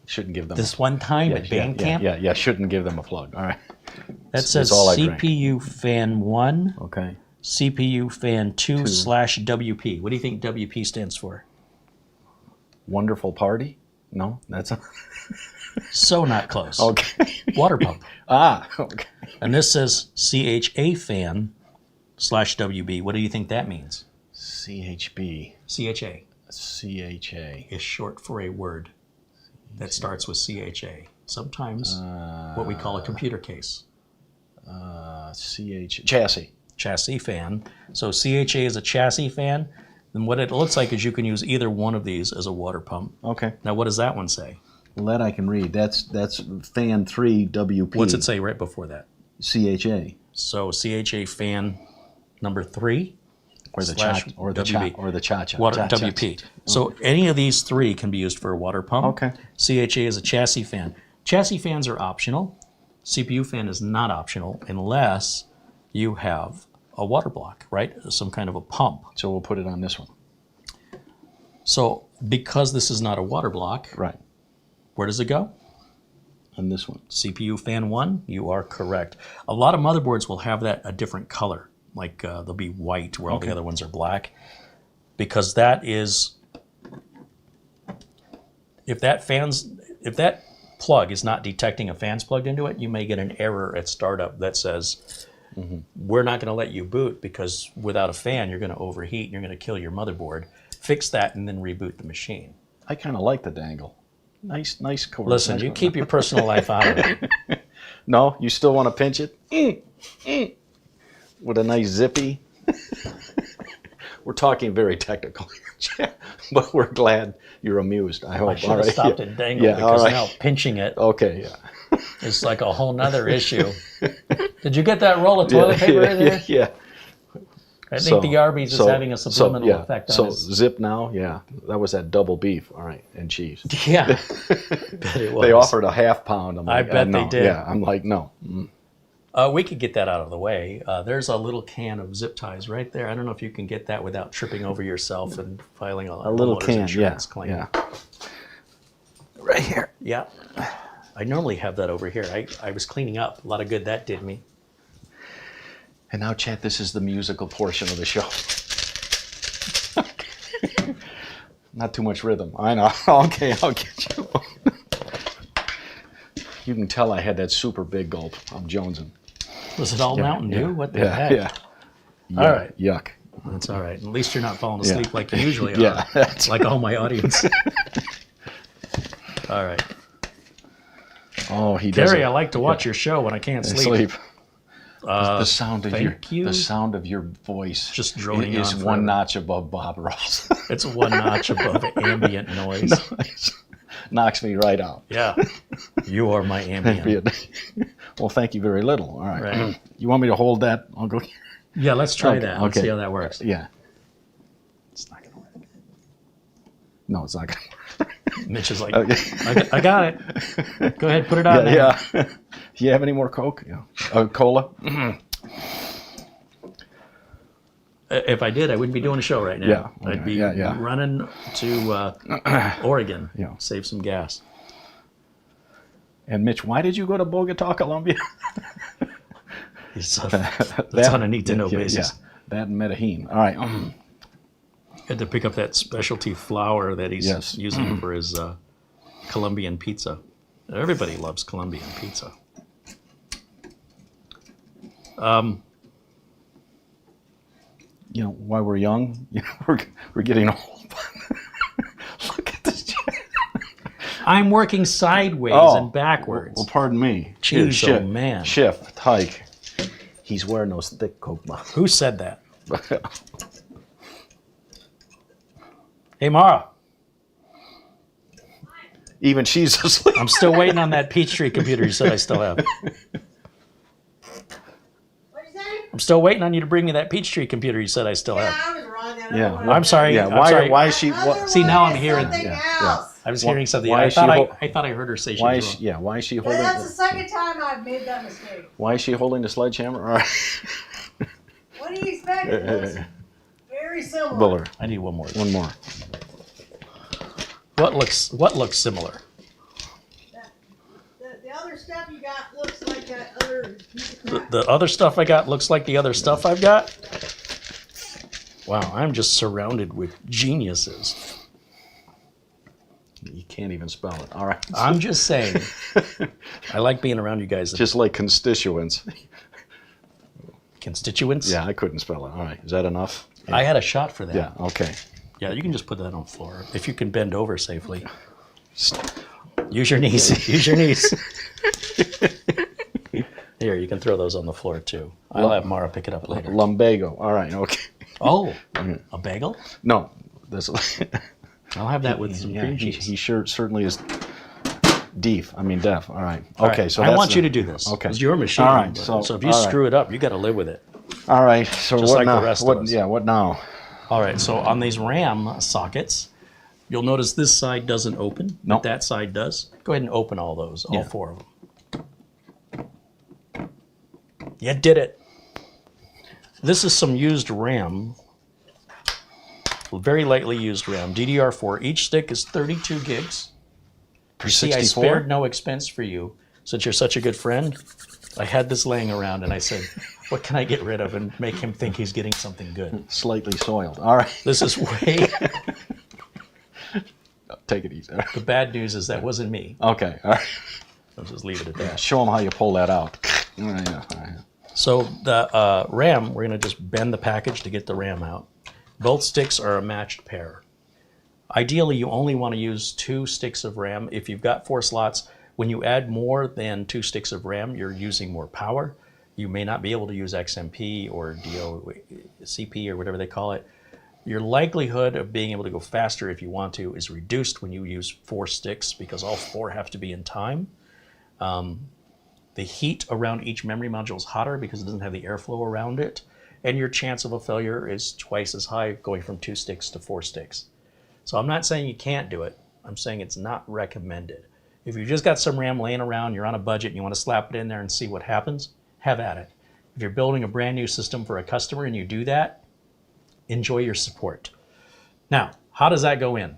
Shouldn't give them. This one time at band camp, Yeah. Shouldn't give them a plug. All right. that says all I drank. CPU fan 1, Okay. CPU fan 2/WP. What do you think WP stands for? Wonderful party? No, that's a. So not close. Okay. Water pump. Okay. And this says CHA fan /WB. What do you think that means? CHB. CHA CHA. is short for a word that starts with CHA. Sometimes what we call a computer case. Chassis. Chassis fan. So CHA is a chassis fan. And what it looks like is you can use either one of these as a water pump. Okay. Now, what does that one say? Well, that I can read. That's fan 3 WP. What's it say right before that? CHA. So CHA fan number 3 Or the slash cha or the WB. cha or the cha-cha. Water Cha-cha. WP. So any of these 3 can be used for a water pump. Okay. CHA is a chassis fan. Chassis fans are optional. CPU fan is not optional unless you have a water block, right? Some kind of a pump. So we'll put it on this one. So because this is not a water block, Right. where does it go? On this one. CPU fan 1, you are correct. A lot of motherboards will have that a different color. Like they'll be white where all the other ones are black. Because that is, if that plug is not detecting a fan's plugged into it, you may get an error at startup that says, we're not going to let you boot because without a fan, you're going to overheat and you're going to kill your motherboard. Fix that and then reboot the machine. I kind of like the dangle. Nice cord. Listen, nice you cord. keep your personal life out of it. No, you still want to pinch it? With a nice zippy. We're talking very technical here, but we're glad you're amused. I hope. I should have stopped at dangle Yeah, all because right. now pinching it Okay, yeah. is like a whole nother issue. Did you get that roll of toilet paper in there? Yeah. I think the Arby's is having a subliminal effect on So us. zip now, yeah. That was that double beef, all right, and cheese. Yeah, bet it was. They offered a half pound. I'm I like, bet no. they did. Yeah, I'm like, no. We could get that out of the way. There's a little can of zip ties right there. I don't know if you can get that without tripping over yourself and filing a little homeowner's can, insurance yeah, claim. yeah. Right here. Yeah. I normally have that over here. I was cleaning up. A lot of good that did me. And now, chat, this is the musical portion of the show. Not too much rhythm. I know. Okay, I'll get you one. You can tell I had that super big gulp. I'm jonesing. Was it all Mountain Dew? What the yeah, heck? Yeah. All right. Yuck. That's all right. At least you're not falling asleep Yeah. like you usually are. Yeah, that's like all my audience. All right. Oh, he does. Gary, I like to watch your show when I can't sleep. The sound of thank you. the sound of your voice Just droning is on one forever. notch above Bob Ross. It's one notch above ambient noise. knocks me right out. Yeah. You are my Ambien. Well, thank you very little. All right. Right. You want me to hold that? I'll go. Yeah, let's try Okay, that. Let's okay. see how that works. Yeah. It's not going to work. No, it's not going to work. Mitch is like, Okay. I got it. Go ahead, put it on there. Yeah. Do you have any more Coke? Yeah. Cola? If I did, I wouldn't be doing a show right now. Yeah. I'd be Yeah. running to Oregon. Yeah. Save some gas. And Mitch, why did you go to Bogota, Colombia? That's on a need-to-know basis. Yeah. That and Medellin. All right. Had to pick up that specialty flour that he's Yes. using for his Colombian pizza. Everybody loves Colombian pizza. You know, while we're young, you know, we're getting old. Look at this. I'm working sideways and backwards. Well, pardon me. Jeez, Here, oh man. Shift, hike. He's wearing those thick Coke muffs. Who said that? Hey, Mara. Even she's asleep. I'm still waiting on that Peachtree computer you said I still have. What'd you say? I'm still waiting on you to bring me that Peachtree computer you said I still Yeah, have. I was wrong. Yeah. I'm sorry. Yeah. I'm sorry. Why is she? See, now I'm hearing- Something yeah. else. I was Why- hearing something. why I is thought she I thought I heard her say she Why was is wrong. she? Yeah. Why is she Yeah, holding? that's the second time I've made that mistake. Why is she holding the sledgehammer? All right. What do you expect? It looks very similar. Buller. I need one more. One more. What looks similar? The other stuff you got looks like that other piece of crap. The other stuff I got looks like the other stuff I've got? Wow, I'm just surrounded with geniuses. You can't even spell it. All right. I'm just saying. I like being around you guys. Just like constituents. Constituents? Yeah, I couldn't spell it. All right. Is that enough? I had a shot for that. Yeah. Okay. Yeah, you can just put that on the floor. If you can bend over safely. Use your knees. Use your knees. Here, you can throw those on the floor too. I'll have Mara pick it up later. Lumbago. All right. Okay. Oh, a bagel? No. This. I'll have that with some Yeah, cream he cheese. certainly is deaf. All right. All Okay, right, so I that's want you the- to do this. Okay. It's your machine. All right, So if you all right. screw it up, you got to live with it. All right. So Just what like now? the rest of what? us. Yeah. What now? All right, so on these RAM sockets, you'll notice this side doesn't open, Nope. but that side does. Go ahead and open all those, all Yeah. 4 of them. You did it. This is some used RAM, very lightly used RAM, DDR4. Each stick is 32 gigs. For See, I 64? spared no expense for you. Since you're such a good friend, I had this laying around and I said, what can I get rid of and make him think he's getting something good? Slightly soiled. All right. This is way... Take it easy. The bad news is that wasn't me. Okay. All right. I'll just leave it at that. Show them how you pull that out. All right, yeah. All right. So the RAM, we're going to just bend the package to get the RAM out. Both sticks are a matched pair. Ideally, you only want to use 2 sticks of RAM. If you've got 4 slots, when you add more than 2 sticks of RAM, you're using more power. You may not be able to use XMP or DOCP or whatever they call it. Your likelihood of being able to go faster if you want to is reduced when you use 4 sticks because all 4 have to be in time. The heat around each memory module is hotter because it doesn't have the airflow around it. And your chance of a failure is twice as high going from 2 sticks to 4 sticks. So I'm not saying you can't do it. I'm saying it's not recommended. If you've just got some RAM laying around, you're on a budget, and you want to slap it in there and see what happens, have at it. If you're building a brand new system for a customer and you do that, enjoy your support. Now, how does that go in?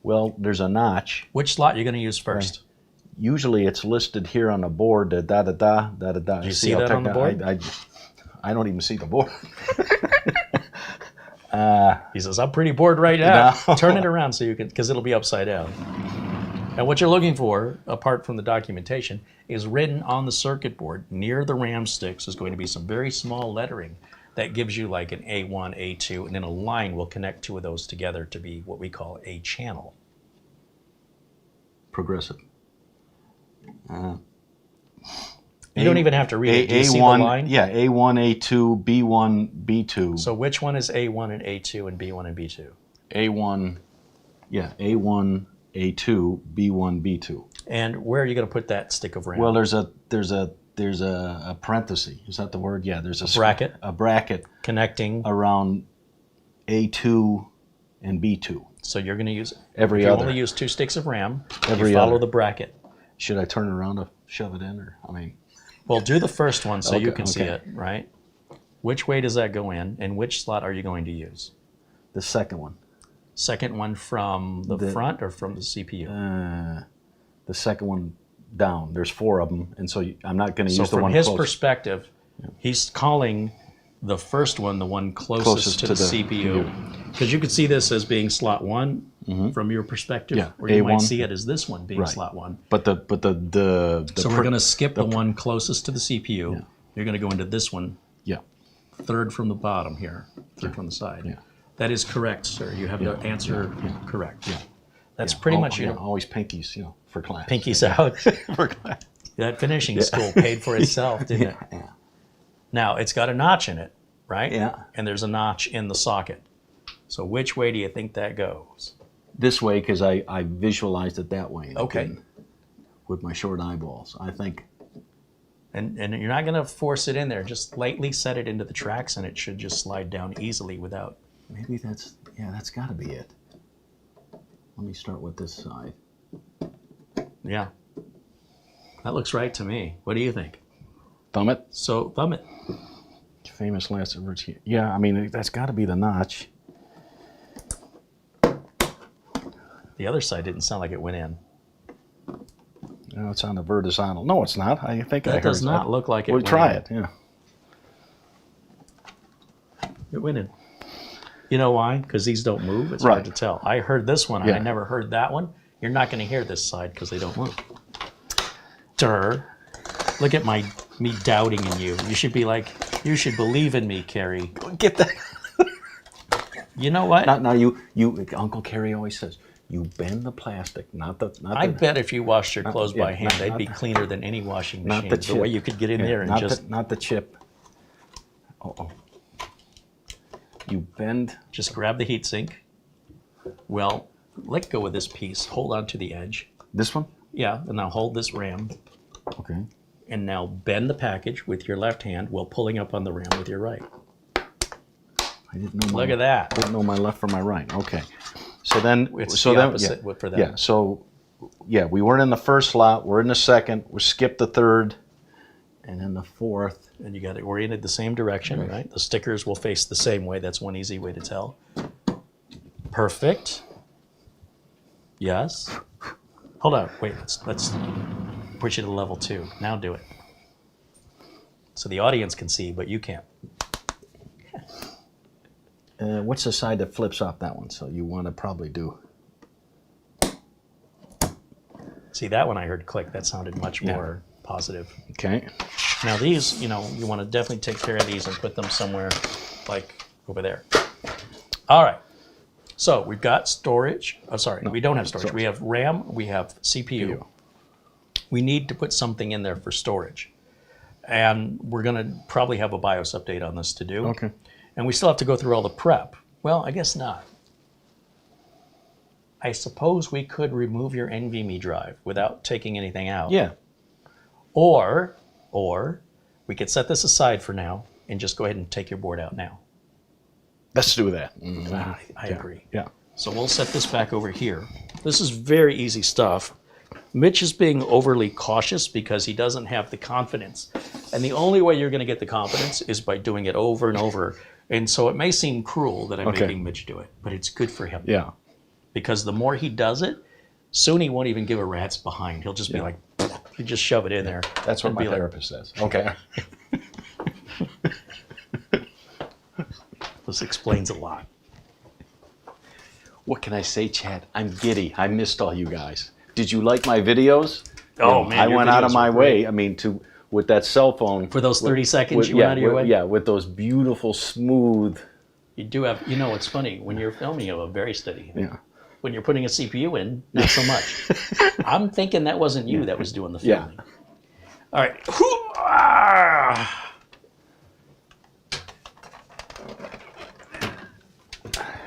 Well, there's a notch. Which slot are you going to use first? Usually it's listed here on the board, da-da-da. You see that on the board? I don't even see the board. He says, I'm pretty bored right now. No. Turn it around so you can, because it'll be upside down. And what you're looking for, apart from the documentation, is written on the circuit board near the RAM sticks is going to be some very small lettering that gives you like an A1, A2, and then a line will connect 2 of those together to be what we call a channel. Progressive. You don't even have to read it. Do you see the A1, line? yeah, A1, A2, B1, B2. So which one is A1 and A2 and B1 and B2? A1, yeah, A1, A2, B1, B2. And where are you going to put that stick of RAM? Well, there's a parenthesis. Is that the word? Yeah, there's a bracket. A bracket Connecting. around A2 and B2. So you're going to use Every if you other. only use 2 sticks of RAM. Every you follow other. the bracket. Should I turn it around to shove it in, or I mean? Well, do the first one so you Okay, can see okay. it, right? Which way does that go in, and which slot are you going to use? The second one. Second one from the front or from the CPU? The second one down. There's 4 of them, and so I'm not going to So use the from one his close. perspective, he's calling the first one the one closest to the CPU. Because you could see this as being slot 1 from your perspective, Yeah, or you might A1. see it as this one being Right. slot 1. But the So we're going to skip the one closest to the CPU. Yeah. You're going to go into this one, yeah. third from the bottom here, third from the side. Yeah. That is correct, sir. You have the answer correct. Yeah. That's Yeah. pretty Al- much, yeah, always pinkies, for class. pinkies out. for class. That finishing school paid for itself, didn't it? Yeah. Now, it's got a notch in it, right? Yeah. And there's a notch in the socket. So which way do you think that goes? This way, because I visualized it that way. Okay. With my short eyeballs, I think. And you're not going to force it in there. Just lightly set it into the tracks, and it should just slide down easily without... Maybe that's got to be it. Let me start with this side. Yeah. That looks right to me. What do you think? Thumb it. So, thumb it. Famous last words. Yeah, I mean, that's got to be the notch. The other side didn't sound like it went in. No, it's on the vertical. No, it's not. I think I That heard does not look like it We'll went try in. it, yeah. It went in. You know why? Because these don't move. It's Right. hard to tell. I heard this one, and I Yeah. never heard that one. You're not going to hear this side because they don't move. Durr. Look at me doubting in you. You should be like, you should believe in me, Carrie. Get that. You know what? Now you Uncle Kerry always says, you bend the plastic, not the. I bet if you washed your clothes by yeah, hand, not- they'd not be the- cleaner than any washing not machine. the The chip. way you could get in Yeah, there and not just not the chip. Oh. You bend. just grab the heatsink. Well, let go of this piece. Hold on to the edge. This one. Yeah, and now hold this RAM. Okay. And now bend the package with your left hand while pulling up on the RAM with your right. I didn't know. Look at that. Didn't know my left from my right. Okay. So then. It's so the then, opposite yeah, for that. Yeah. So, yeah, we weren't in the first slot. We're in the second. We skipped the third, and then the fourth. And you got it oriented the same direction, right? The stickers will face the same way. That's one easy way to tell. Perfect. Yes. Hold on. Wait. Let's push it to level 2. Now do it. So the audience can see, but you can't. What's the side that flips off that one? So you want to probably do. See, that one I heard click. That sounded much more positive. Okay. Now these, you want to definitely take care of these and put them somewhere like over there. All right. So we've got storage. Oh, sorry, we don't have storage. We have RAM, we have CPU. We need to put something in there for storage. And we're going to probably have a BIOS update on this to do. Okay. And we still have to go through all the prep. Well, I guess not. I suppose we could remove your NVMe drive without taking anything out. Yeah. Or we could set this aside for now and just go ahead and take your board out now. Let's do that. I agree. Yeah. So we'll set this back over here. This is very easy stuff. Mitch is being overly cautious because he doesn't have the confidence. And the only way you're going to get the confidence is by doing it over and over. And so it may seem cruel that I'm Okay. making Mitch do it, but it's good for him. Yeah. Because the more he does it, soon he won't even give a rat's behind. He'll just be like, you just shove it in there. That's what and my be like, therapist says. Okay. this explains a lot. What can I say, Chad? I'm giddy. I missed all you guys. Did you like my videos? Oh, man, I your went out of videos my were way. great. I mean, with that cell phone. For those 30 seconds you yeah, went out of your way? Yeah, with those beautiful, smooth. You do have, it's funny, when you're filming, you have a very steady. Yeah. When you're putting a CPU in, not so much. I'm thinking that wasn't you that was doing the Yeah. filming. All right. Hoo-ah!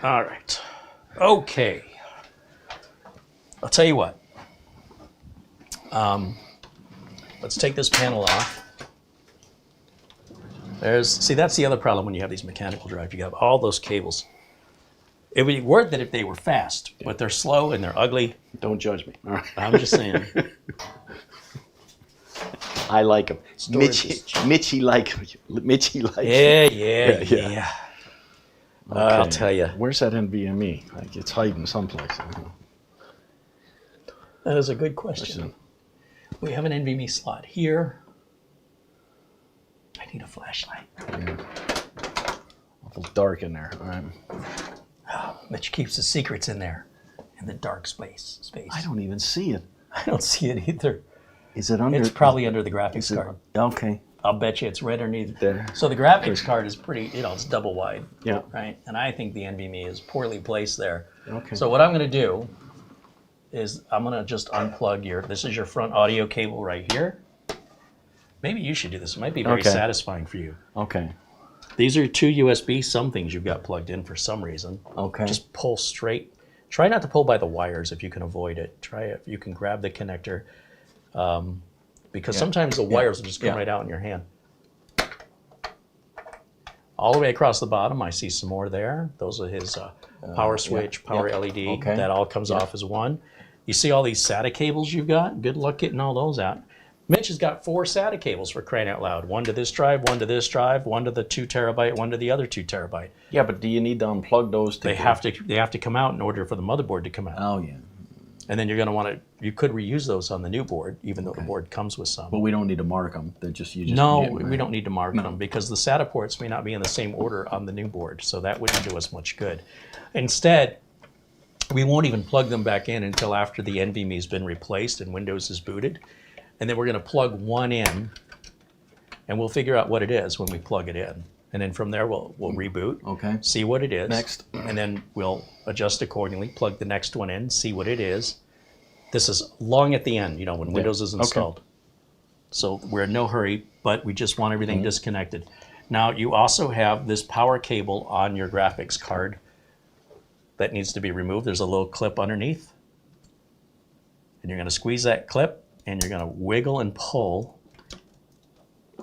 All right. Okay. I'll tell you what. Let's take this panel off. See, that's the other problem when you have these mechanical drives. You have all those cables. It would be worth it if they were fast, but they're slow and they're ugly. Don't judge me. All right. I'm just saying. I like him. Mitchy like. Yeah. I'll tell you. Where's that NVMe? Like it's hiding someplace. That is a good question. We have an NVMe slot here. I need a flashlight. Yeah. Awful dark in there. All right. Mitch keeps the secrets in there, in the dark space. I don't even see it. I don't see it either. Is it under? It's probably under the graphics card. Okay. I'll bet you it's right underneath. There. So the graphics card is pretty, it's double wide. Yeah. Right? And I think the NVMe is poorly placed there. Okay. So what I'm going to do is I'm going to just unplug this is your front audio cable right here. Maybe you should do this. It might be very satisfying for you. Okay. These are two USB somethings you've got plugged in for some reason. Okay. Just pull straight. Try not to pull by the wires if you can avoid it. Try if you can grab the connector. Because sometimes the wires will just come right out in your hand. All the way across the bottom, I see some more there. Those are his power switch, power LED. Okay. That all comes off as one. You see all these SATA cables you've got? Good luck getting all those out. Mitch has got 4 SATA cables for crying out loud. One to this drive, one to this drive, one to the 2 terabyte, one to the other 2 terabyte. Yeah, but do you need to unplug those? They have to come out in order for the motherboard to come out. Oh yeah. And then you're going to want to. You could reuse those on the new board, even though the board comes with some. But we don't need to mark them. They're just you just. No, we don't need to mark them because the SATA ports may not be in the same order on the new board, so that wouldn't do us much good. Instead, we won't even plug them back in until after the NVMe has been replaced and Windows is booted. And then we're going to plug one in, and we'll figure out what it is when we plug it in. And then from there, we'll reboot, see what it is. Next. And then we'll adjust accordingly, plug the next one in, see what it is. This is long at the end, when Windows is installed. So we're in no hurry, but we just want everything disconnected. Now, you also have this power cable on your graphics card that needs to be removed. There's a little clip underneath. And you're going to squeeze that clip, and you're going to wiggle and pull.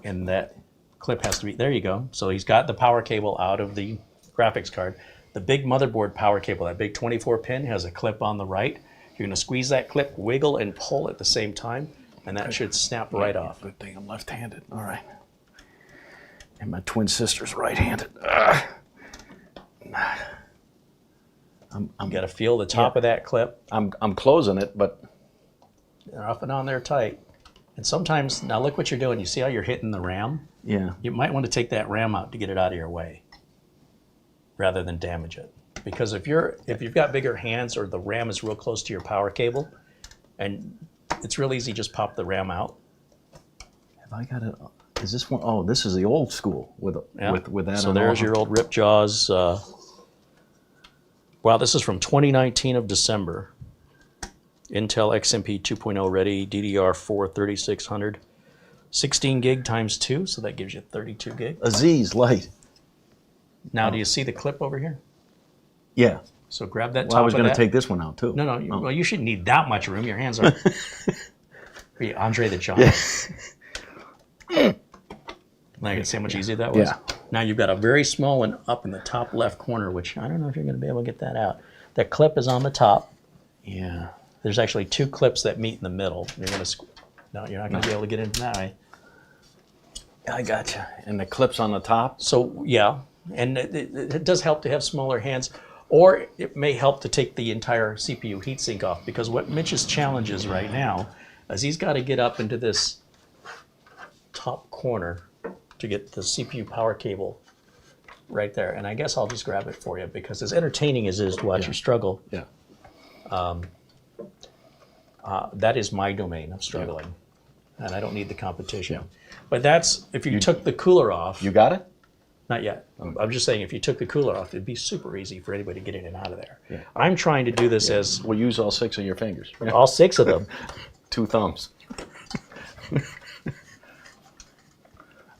And that clip has to be, there you go. So he's got the power cable out of the graphics card. The big motherboard power cable, that big 24 pin, has a clip on the right. You're going to squeeze that clip, wiggle, and pull at the same time, and that should snap right off. Good thing I'm left-handed. All right. And my twin sister's right-handed. You got to feel the top of that clip. I'm closing it, but they're up and on there tight. And sometimes, now look what you're doing. You see how you're hitting the RAM? Yeah. You might want to take that RAM out to get it out of your way rather than damage it. Because if you've got bigger hands or the RAM is real close to your power cable, and it's real easy, just pop the RAM out. Have I got it? Is this one? Oh, this is the old school with that. So there's your old rip jaws. Wow, this is from 2019 of December. Intel XMP 2.0 ready, DDR4 3600, 16 gig times 2, so that gives you 32 gig. Aziz Light. Now, do you see the clip over here? Yeah. So grab that top Well, I was going to take this one out too. No. Well, you shouldn't need that much room. Your hands are. Are you Andre the Giant? Yeah. Like, see how much easier that was? Yeah. Now you've got a very small one up in the top left corner, which I don't know if you're going to be able to get that out. That clip is on the top. Yeah. There's actually 2 clips that meet in the middle. You're going to. No, you're not going to be able to get into that, right? I gotcha. And the clip's on the top? So, yeah. And it does help to have smaller hands, or it may help to take the entire CPU heatsink off, because what Mitch's challenge is right now is he's got to get up into this top corner to get the CPU power cable right there. And I guess I'll just grab it for you, because as entertaining as it is to watch you struggle, that is my domain of struggling. And I don't need the competition. But that's, if you took the cooler off. You got it? Not yet. I'm just saying, if you took the cooler off, it'd be super easy for anybody to get in and out of there. Yeah. I'm trying to do this as... We'll use all 6 of your fingers. All 6 of them. 2 thumbs.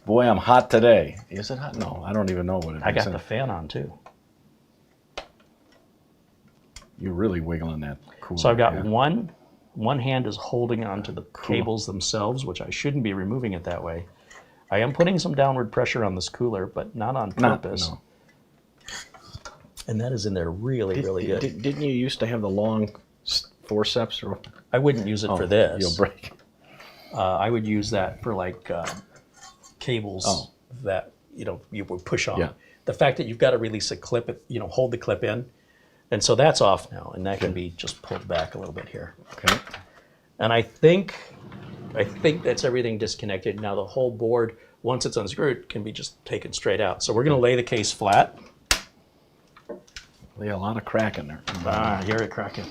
Boy, I'm hot today. Is it hot? No, I don't even know what it is. I got the fan on, too. You're really wiggling that cooler. So I've got yeah. one hand is holding onto the cables themselves, which I shouldn't be removing it that way. I am putting some downward pressure on this cooler, but not on purpose. No. And that is in there really, really good. Didn't you used to have the long forceps? Or I wouldn't use it for this. You'll break. I would use that for like cables that you would push on. Yeah. The fact that you've got to release a clip, hold the clip in, and so that's off now, and that can be just pulled back a little bit here. Okay. And I think that's everything disconnected. Now the whole board, once it's unscrewed, can be just taken straight out. So we're going to lay the case flat. Yeah, a lot of crack in there. I hear it cracking.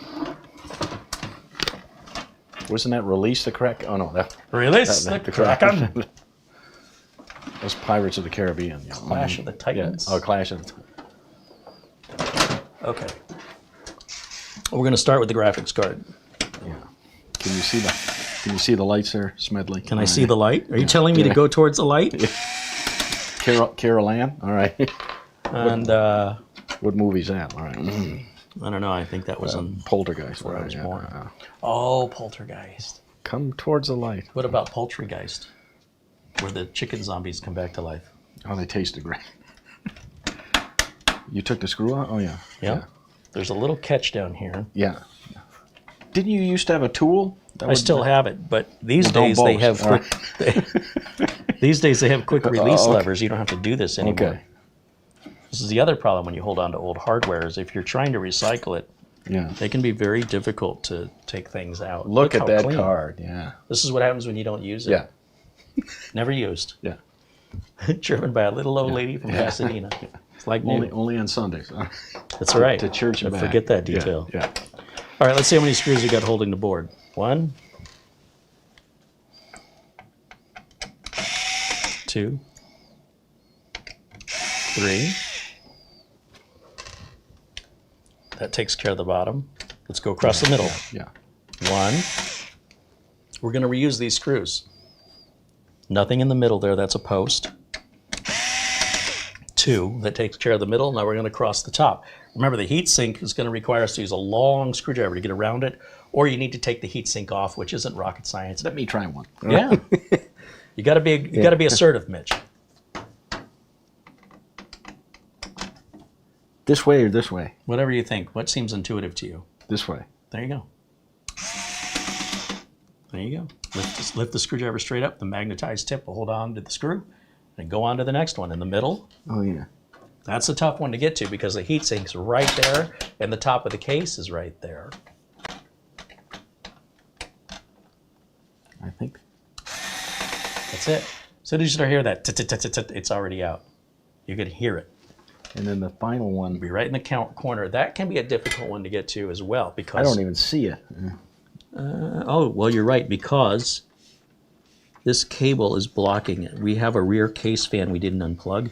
Wasn't that Release the Crack? Oh no, that Release the Kraken. That was Pirates of the Caribbean. Yeah. Clash of the Titans. Yeah. Oh, Clash of the. Okay. We're going to start with the graphics card. Yeah. Can you see the lights there, Smedley? Can I see the light? Are you telling me to go towards the light? Carol Ann? All right. And what movie's that? All right. I don't know. I think that was on Poltergeist. where I Right, was yeah. born. Oh, Poltergeist. Come towards the light. What about Poultrygeist? Where the chicken zombies come back to life. Oh, they tasted great. You took the screw out? Oh, yeah. Yeah. There's a little catch down here. Yeah. Didn't you used to have a tool? I still have it, but these Well, days don't they boast. have these days they have quick release okay. levers. You don't have to do this anymore. Okay. This is the other problem when you hold on to old hardware is if you're trying to recycle it, Yeah. they can be very difficult to take things out. Look at how that clean. card. Yeah. This is what happens when you don't use it. Yeah. Never used. Yeah. Driven by a little old lady from Pasadena. It's like new. Only on Sundays. That's right. To church and back. Forget that detail. Yeah. All right, let's see how many screws you got holding the board. 1, 2, 3. That takes care of the bottom. Let's go across the middle. Yeah. 1. We're going to reuse these screws. Nothing in the middle there, that's a post. 2, that takes care of the middle. Now we're going to cross the top. Remember, the heat sink is going to require us to use a long screwdriver to get around it, or you need to take the heat sink off, which isn't rocket science. Let me try one. Yeah. You got to be assertive, Mitch. This way or this way? Whatever you think. What seems intuitive to you? This way. There you go. There you go. Lift the screwdriver straight up. The magnetized tip will hold on to the screw, and go on to the next one in the middle. Oh, yeah. That's a tough one to get to because the heat sink's right there, and the top of the case is right there. I think. That's it. As soon as you start hearing that, it's already out. You can hear it. And then the final one. Be right in the corner. That can be a difficult one to get to as well because I don't even see it. oh, well, you're right, because this cable is blocking it. We have a rear case fan we didn't unplug.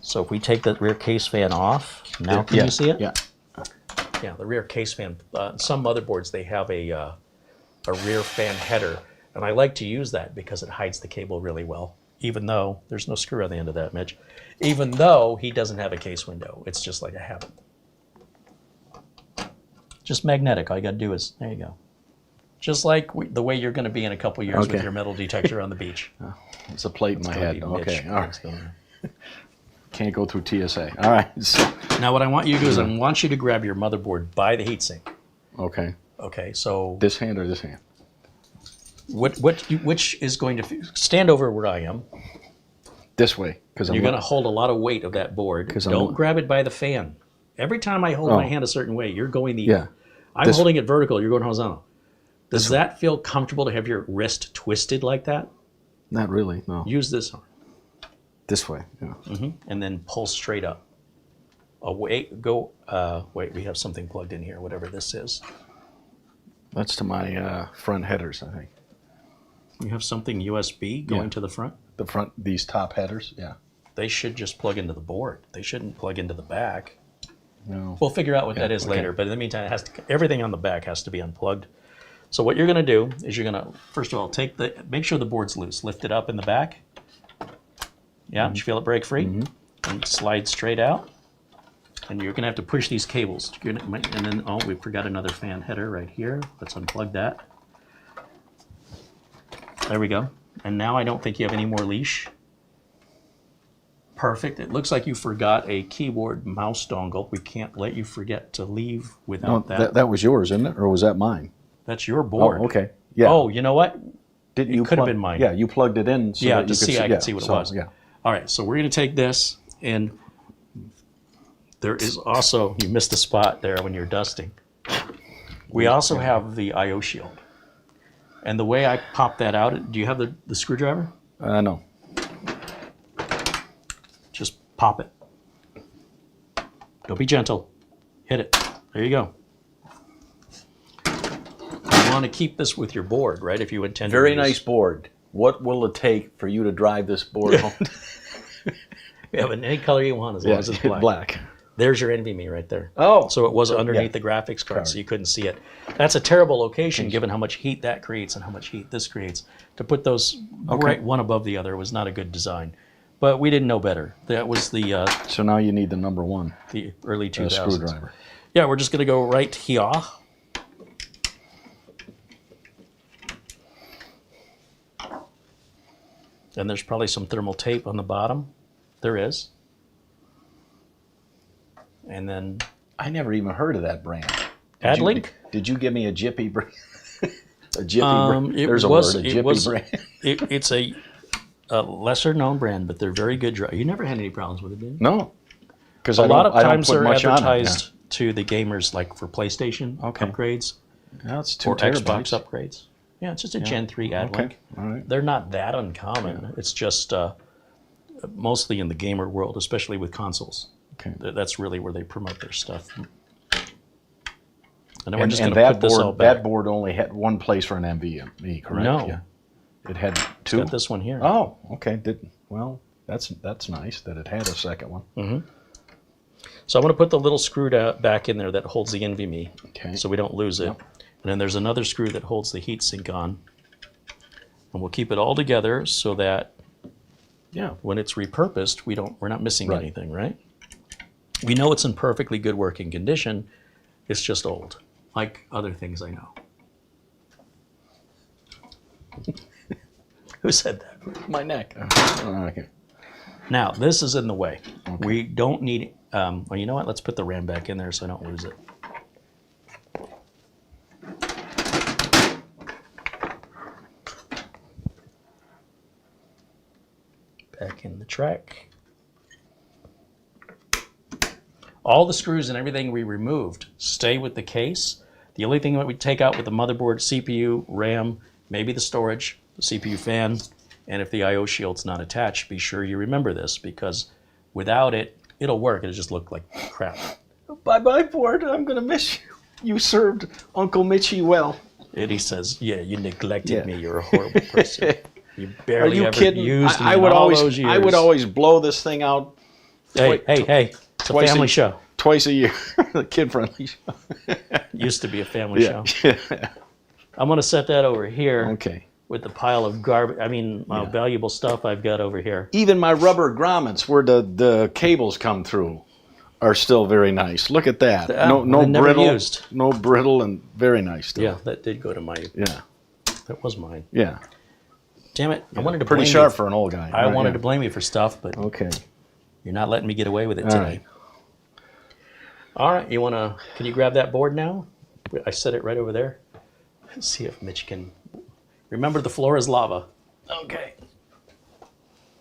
So if we take the rear case fan off, now can you see it? Yeah. Yeah, the rear case fan. Some motherboards, they have a rear fan header, and I like to use that because it hides the cable really well, even though there's no screw on the end of that, Mitch. Even though he doesn't have a case window. It's just like I have it. Just magnetic. All you got to do is, there you go. Just like the way you're going to be in a couple years with your metal detector on the beach. It's a plate in my head. Okay. All right. right. Can't go through TSA. All right. So, Now what I want you to do is I want you to grab your motherboard by the heatsink. okay. Okay, so This hand or this hand? which is going to stand over where I am? This way. Because You're going to hold a lot of weight of that board. 'Cause Don't grab it by the fan. Every time I hold my hand a certain way, you're going the. Yeah. I'm holding it vertical. You're going horizontal. Does that feel comfortable to have your wrist twisted like that? Not really. No. Use this arm. This way. Yeah. And then pull straight up. Away, go. Wait, we have something plugged in here. Whatever this is. That's to my front headers, I think. You have something USB going Yeah. to the front. The front, these top headers. Yeah. They should just plug into the board. They shouldn't plug into the back. No. We'll figure out what that is okay. later. But in the meantime, it has to, everything on the back has to be unplugged. So what you're going to do is you're going to, first of all, make sure the board's loose. Lift it up in the back. Yeah, did you feel it break free? And slide straight out. And you're gonna have to push these cables. And then, oh, we forgot another fan header right here. Let's unplug that. There we go. And now I don't think you have any more leash. Perfect. It looks like you forgot a keyboard mouse dongle. We can't let you forget to leave without that. That was yours, isn't it? Or was that mine? That's your board. Oh, okay. Yeah. Oh, you know what? Didn't you could have plug- been mine. Yeah, you plugged it in. So Yeah, that to you could see, I yeah, could see what it so, was. Yeah. All right, so we're going to take this, and there is also, you missed a spot there when you're dusting. We also have the I/O shield. And the way I pop that out, do you have the screwdriver? No. Just pop it. Don't be gentle. Hit it. There you go. You want to keep this with your board, right? If you intend to Very use- nice board. What will it take for you to drive this board home? You have any color you want as long as it's black. There's your NVMe right there. Oh. So it was underneath yeah. the graphics card, so you couldn't see it. That's a terrible location given how much heat that creates and how much heat this creates. To put those right one above the other was not a good design. But we didn't know better. That was the So now you need the number one the early 2000s. screwdriver. Yeah, we're just going to go right here. And there's probably some thermal tape on the bottom. There is. And then I never even heard of that brand. Addlink? Did you give me a Jiffy brand? A Jiffy brand? It There's a was, word, a it Jiffy was, brand. it's a lesser known brand, but they're very good. You never had any problems with it, did you? No. Because A lot of I don't times put they're much on it, advertised to the gamers, like for PlayStation upgrades yeah. That's 2 or terabytes. Xbox upgrades. Yeah, it's just a Gen 3 Addlink. Okay. All right. They're not that uncommon. It's just mostly in the gamer world, especially with consoles. Okay. That's really where they promote their stuff. And then we're And, just and going to that put this all board, back. that board only had one place for an NVMe, correct? No. Yeah. It had It's two. got this one here. Oh, okay. Well, that's nice that it had a second one. Mm-hmm. So I'm going to put the little screw back in there that holds the NVMe, Okay. so we don't lose it. Yep. And then there's another screw that holds the heatsink on. And we'll keep it all together so that when it's repurposed, we're not missing Right. anything, right? We know it's in perfectly good working condition. It's just old, like other things I know. Who said that? My neck. Okay. Now, this is in the way. We don't need, well, you know what? Let's put the RAM back in there so I don't lose it. Back in the track. All the screws and everything we removed stay with the case. The only thing that we take out with the motherboard, CPU, RAM, maybe the storage, the CPU fan, and if the I/O shield's not attached, be sure you remember this, because without it, it'll work. It'll just look like crap. Bye-bye, board. I'm going to miss you. You served Uncle Mitchy well. And he says, yeah, you neglected me. You're a horrible person. You barely Are you ever kidding? used me I in would all always, those years. I would always blow this thing out. Hey, it's a twice family show. Twice a year. The kid-friendly show. Used to be a family show. Yeah. I'm going to set that over here. Okay. With the pile of garbage, valuable stuff I've got over here. Even my rubber grommets where the cables come through are still very nice. Look at that. No never brittle. used. No brittle and very nice stuff. Yeah, that did go to my. Yeah. That was mine. Yeah. Damn it! I wanted to Pretty blame sharp you. for an old guy. I Right, wanted yeah. to blame you for stuff, but Okay. you're not letting me get away with it All today. right. All right, you wanna? Can you grab that board now? I set it right over there. Let's see if Mitch can. Remember, the floor is lava. Okay.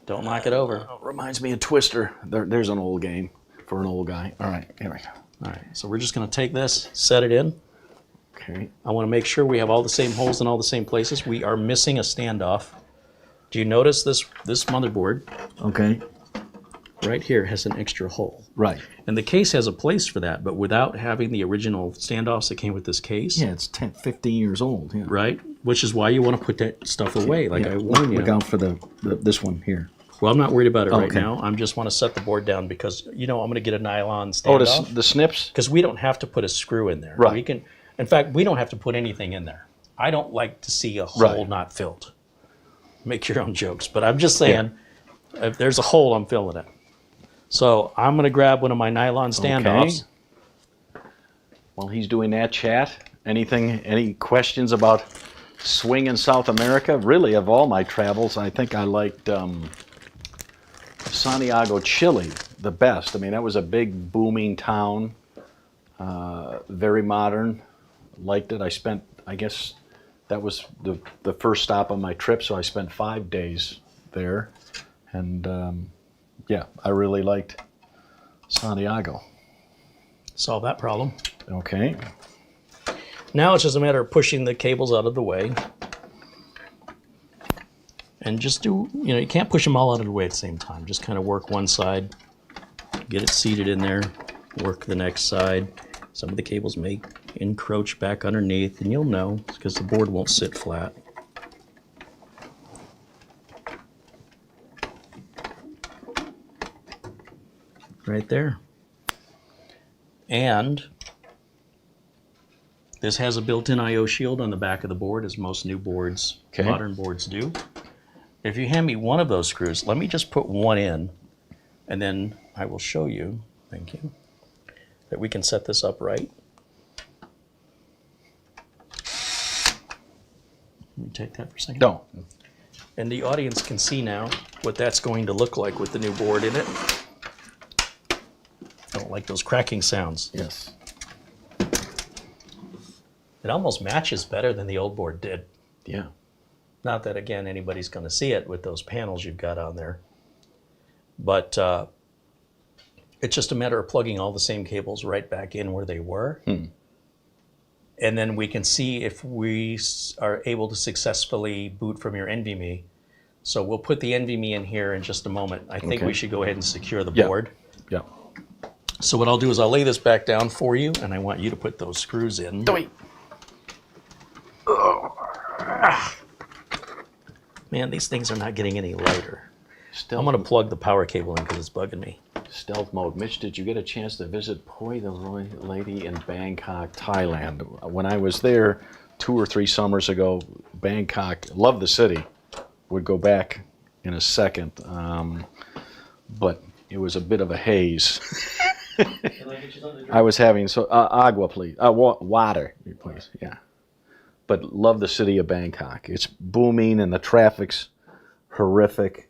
Don't knock it over. Reminds me of Twister. There's an old game for an old guy. All right. Here we go. All right, so we're just gonna take this, set it in. Okay. I want to make sure we have all the same holes in all the same places. We are missing a standoff. Do you notice this motherboard Okay. right here has an extra hole? Right. And the case has a place for that, but without having the original standoffs that came with this case, Yeah, it's 10, 15 years old. Yeah. right? Which is why you want to put that stuff away, like Yeah, I warned you. Look out for this one here. Well, I'm not worried about it right Okay. now. I just want to set the board down because, I'm going to get a nylon Oh, standoff. the snips? Because we don't have to put a screw in there. Right. We can, in fact, we don't have to put anything in there. I don't like to see a hole Right. not filled. Make your own jokes, but I'm just saying, if there's a hole, I'm filling it. So I'm going to grab one of my nylon standoffs. While he's doing that, chat, any questions about swing in South America? Really, of all my travels, I think I liked Santiago, Chile, the best. I mean, that was a big, booming town, very modern. Liked it. I spent, I guess, that was the first stop on my trip, so I spent 5 days there. And, yeah, I really liked Santiago. Solve that problem. Okay. Now it's just a matter of pushing the cables out of the way. And just do, you can't push them all out of the way at the same time. Just kind of work one side, get it seated in there, work the next side. Some of the cables may encroach back underneath, and you'll know because the board won't sit flat. Right there. And this has a built-in I/O shield on the back of the board, as most new boards, modern boards do. If you hand me one of those screws, let me just put one in, and then I will show you, thank you, that we can set this up right. Let me take that for a second. Don't. And the audience can see now what that's going to look like with the new board in it. I don't like those cracking sounds. Yes. It almost matches better than the old board did. Yeah. Not that, again, anybody's going to see it with those panels you've got on there. But it's just a matter of plugging all the same cables right back in where they were. And then we can see if we are able to successfully boot from your NVMe. So we'll put the NVMe in here in just a moment. I think we should go ahead and secure the board. Yeah. So what I'll do is I'll lay this back down for you, and I want you to put those screws in. Man, these things are not getting any lighter. I'm going to plug the power cable in because it's bugging me. Stealth mode. Mitch, did you get a chance to visit Poi the Lady in Bangkok, Thailand? When I was there 2 or 3 summers ago, Bangkok, loved the city. Would go back in a second. But it was a bit of a haze. I was having agua, please. Water, please. Yeah. But love the city of Bangkok. It's booming and the traffic's horrific.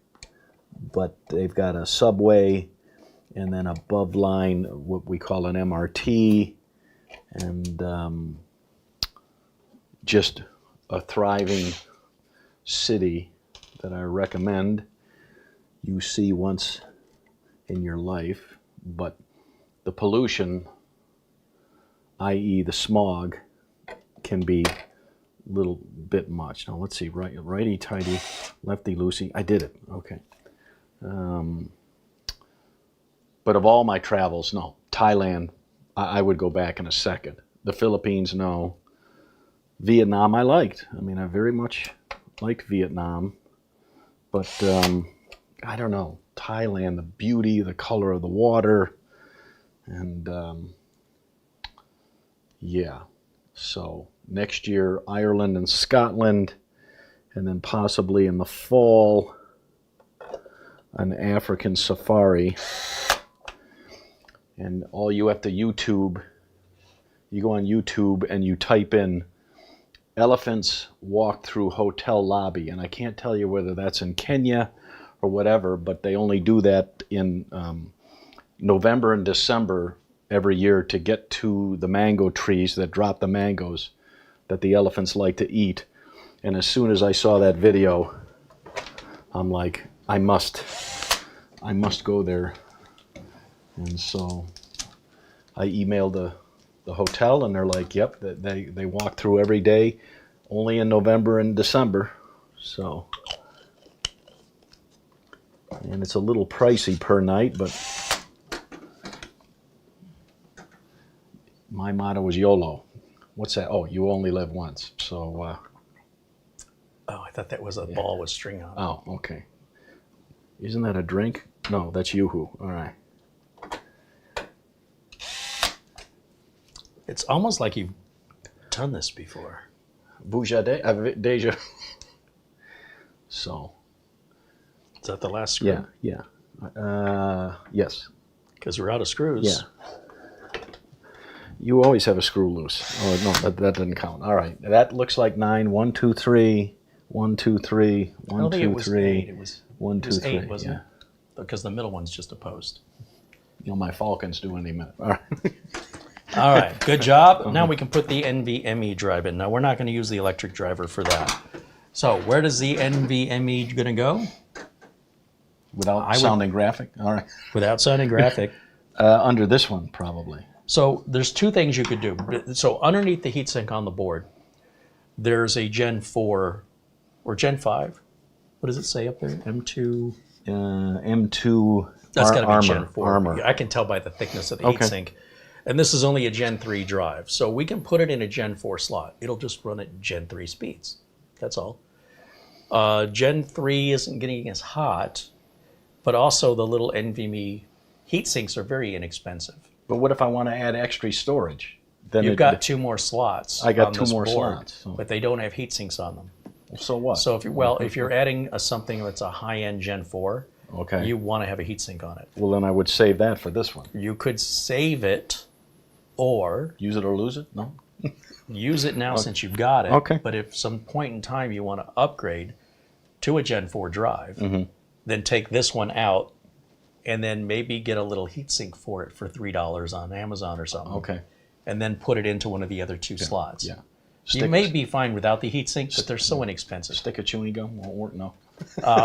But they've got a subway and then above line, what we call an MRT, and just a thriving city that I recommend you see once in your life. But the pollution, i.e. the smog, can be a little bit much. Now let's see, righty tighty, lefty loosey. I did it, okay. But of all my travels, no. Thailand, I would go back in a second. The Philippines, no. Vietnam, I liked. I mean, I very much liked Vietnam. But I don't know. Thailand, the beauty, the color of the water. And yeah. So next year, Ireland and Scotland. And then possibly in the fall, an African safari. And all you have to YouTube, you go on YouTube and you type in elephants walk through hotel lobby. And I can't tell you whether that's in Kenya or whatever, but they only do that in November and December every year to get to the mango trees that drop the mangoes that the elephants like to eat. And as soon as I saw that video, I'm like, I must go there. And so I emailed the hotel, and they're like, yep, they walk through every day, only in November and December. So, and it's a little pricey per night, but my motto was YOLO. What's that? Oh, you only live once. So, oh, I thought that was a ball with string on it. Oh, okay. Isn't that a drink? No, that's Yoo-hoo. All right. It's almost like you've done this before. Deja. So. Is that the last screw? Yeah. Yes. Because we're out of screws. Yeah. You always have a screw loose. Oh, no, that doesn't count. All right. That looks like 9. 1, 2, 3. 1, 2, 3. I 1, don't think 2, it was 3. 8. It was, 1, it 2, was 3. 8, wasn't Yeah. it? Because the middle one's just a post. You know, my Falcons do any minute. All right. All right, good job. Now we can put the NVMe drive in. Now we're not going to use the electric driver for that. So where does the NVMe going to go? Without sounding graphic. All right. Without sounding graphic. Under this one, probably. So there's two things you could do. So underneath the heatsink on the board, there's a Gen 4 or Gen 5. What does it say up there? M2? M2 That's got to be armor. Gen 4. Armor. I can tell by the thickness of the Okay. heatsink. And this is only a Gen 3 drive. So we can put it in a Gen 4 slot. It'll just run at Gen 3 speeds. That's all. Gen 3 isn't getting as hot, but also the little NVMe heatsinks are very inexpensive. But what if I want to add extra storage? Then You've got 2 more slots. I got on 2 this more board, slots. So. but they don't have heatsinks on them. So what? So if you're adding something that's a high-end Gen 4, okay. you want to have a heatsink on it. Well, then I would save that for this one. You could save it, or Use it or lose it? No. use it now since you've got it. Okay. But if some point in time you want to upgrade to a Gen 4 drive, then take this one out and then maybe get a little heatsink for it for $3 on Amazon or something. Okay. And then put it into one of the other 2 slots. Yeah. You may be fine without the heatsink, but they're so inexpensive. Stick of chewing gum won't work. No.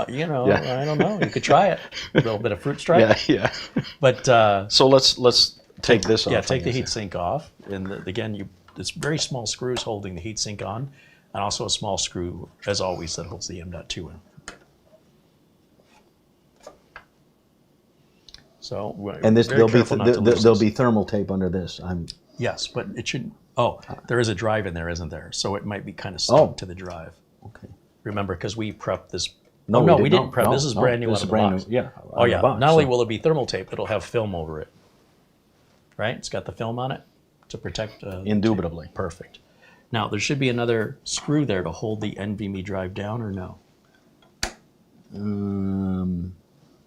You know, Yeah. I don't know. You could try it. A little bit of fruit stripe. Yeah. But So let's take this off. yeah, take the I guess. heatsink off. And again, it's very small screws holding the heatsink on, and also a small screw, as always, that holds the M.2 in. So And this very there'll careful not to lose there'll this. be thermal tape under this. Yes, but it should. Oh, there is a drive in there, isn't there? So it might be kind of stuck to the drive. Okay. Remember, because we prepped this. No, No, we we didn't. didn't prep. No, This is no, brand new this out is of the brand box. new, yeah, Oh out of yeah. the box, Not only so- will it be thermal tape, it'll have film over it. Right? It's got the film on it to protect. Indubitably. Perfect. Now there should be another screw there to hold the NVMe drive down, or no?